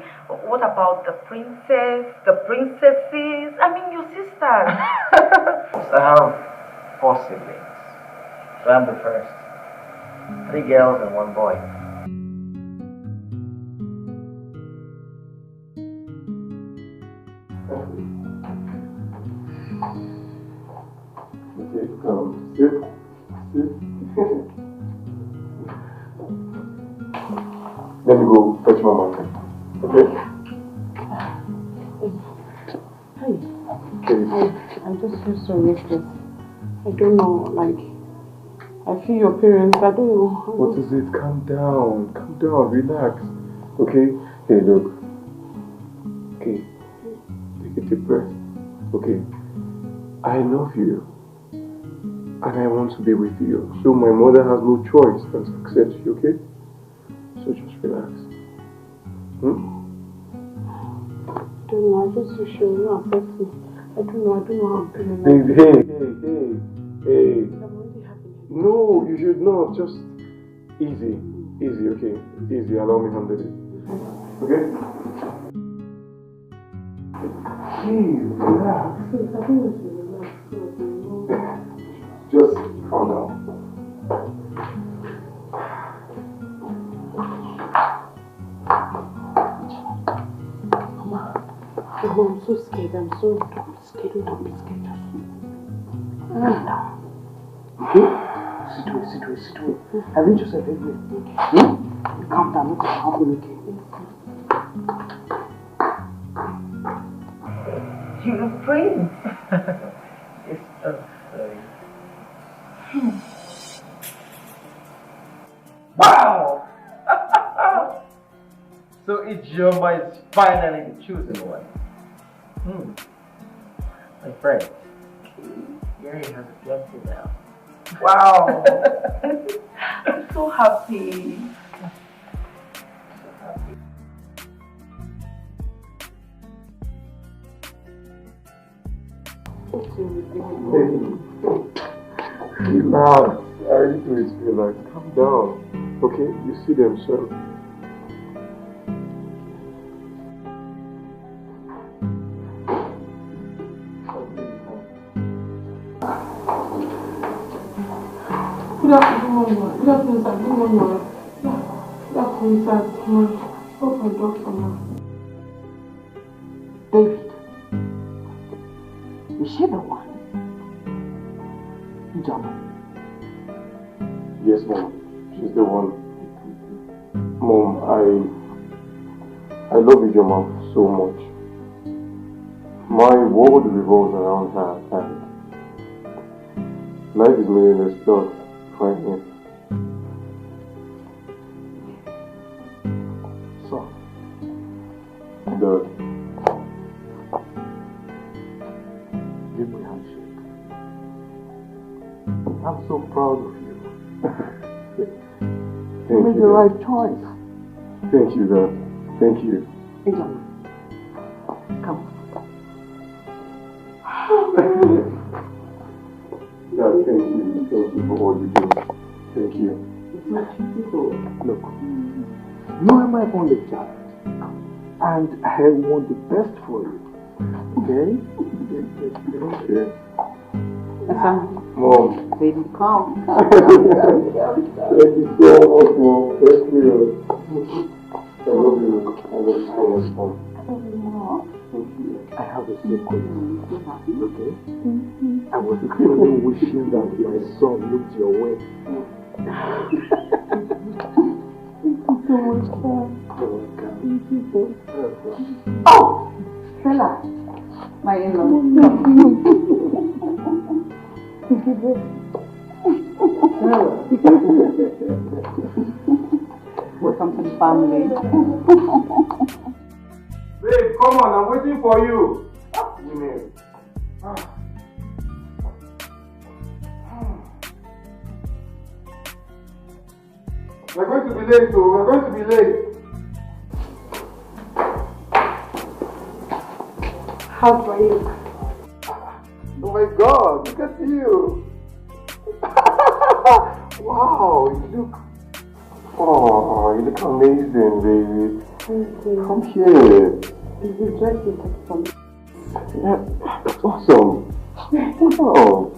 What about the princess, the princesses? I mean, your sisters. I have 4 siblings. So I'm the first. 3 girls and 1 boy. Let me go fetch Mama. Okay? I just feel so restless. I don't know, like, I feel your parents, I don't know. What is it? Calm down, relax. Okay? Hey, look. Okay. Take a deep breath. Okay. I love you. And I want to be with you. So my mother has no choice than to accept you, okay? So just relax. I don't know, I just wish you will not affect me. I don't know how I'm feeling. Hey. No, you should not. Just easy, okay? Easy, allow me to handle it. Okay? Hey, relax. Just calm down. I'm so scared. Don't be scared. Sit away. Arrange yourself everywhere. Calm down, look at how okay. You look brave. It's sorry. Wow! So Ijoma is finally the chosen one. My friend, Gary has a fiancé now. Wow! I'm so happy. Relax. I need to relax. Calm down. Okay? You see them, sir. Good afternoon, sir. Good afternoon, sir. Hope my doctor now. David, is she the one? Ijoma. Yes, Mom. She's the one. Mom, I love Ijoma so much. My world revolves around her and life is meaningless without her. So, Dad, give me a handshake. I'm so proud of you. You made the right choice. Thank you, Dad. Thank you. Ijoma, come. Dad, thank you. Thank you for all you do. Thank you. It's not beautiful. Look, you are my only child. And I want the best for you. Okay? Okay. Mom. Baby, come. Thank you so much, Mom. Thank you. I love you. I love you so much, Mom. I love you, Mom. Thank you. I have a secret. Okay? I was really wishing that my son looked your way. Thank you so much, sir. You're welcome. Thank you, sir. Oh! Stella, my in-law. Welcome to the family. Babe, come on, I'm waiting for you. Women. We're going to be late, so we're going to be late. How do I look? Oh my God, look at you. Wow, you look... Oh, you look amazing, baby. Thank you. Come here. You dress me like something. Yeah, that's awesome. Wow.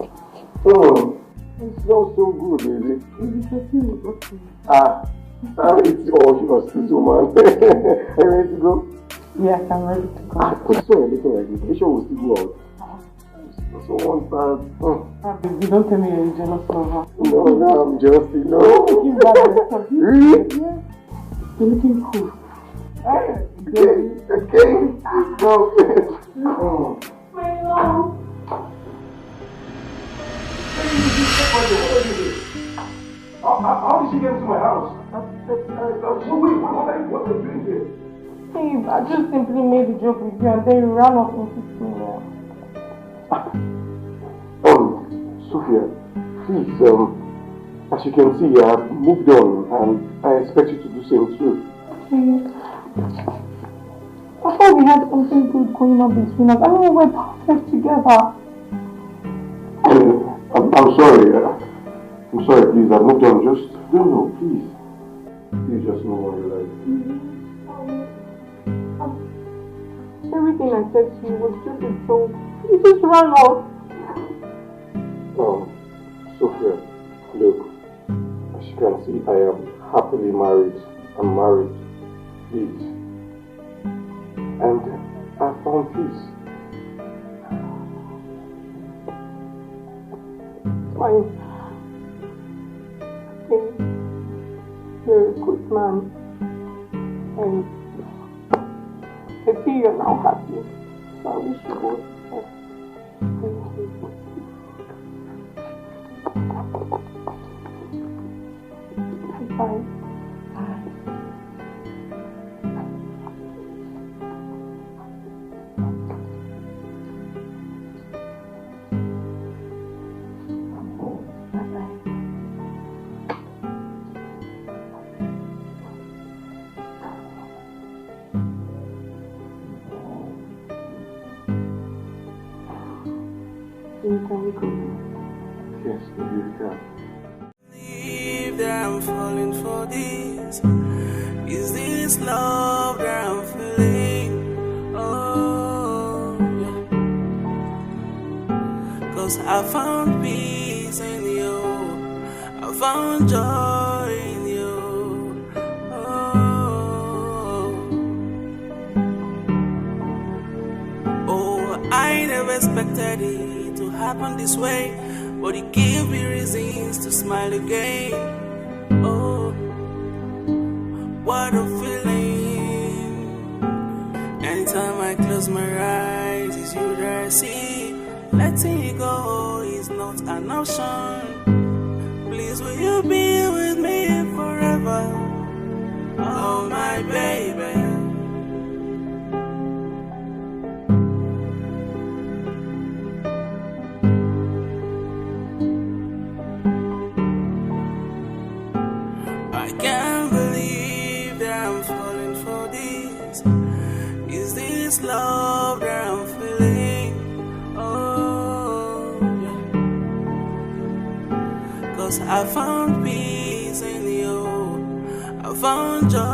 Oh, it smells so good, baby. It's all yours, this woman. Are you ready to go? Yes, I'm ready to go. What's so a little like this? Make sure we'll still go out. So once that... Baby, don't tell me you're jealous of her. No, I'm just, you know. Give that yourself. Really? Yeah. You're looking cool. Okay. No. My love. How did she get into my house? Wait, what are you doing here? Babe, I just simply made a joke with you and then you ran off into me. Sophia, please, as you can see, I've moved on and I expect you to do the same too. I thought we had something good going on between us. I mean, we're perfect together. I'm sorry. I'm sorry, please. I've moved on. Just, no, please. Please just move on your life. Everything I said to you was just a joke. You just ran off. Sophia, look, as you can see, I am happily married. I'm married. Please. And I found peace. Fine. You're a good man. And I see you're now happy. So I wish you both best. Bye. Yes, baby, you can. Believe that I'm falling for this. Is this love that I'm feeling? Oh, yeah. 'Cause I found peace in you. I found joy in you. Oh, I never expected it to happen this way. But it gave me reasons to smile again. Oh, what a feeling. Anytime I close my eyes, it's you that I see. Letting you go is not an option. Please, will you be with me forever? Oh, my baby. I can't believe that I'm falling for this. Is this love that I'm feeling? Oh, yeah. 'Cause I found peace in you. I found joy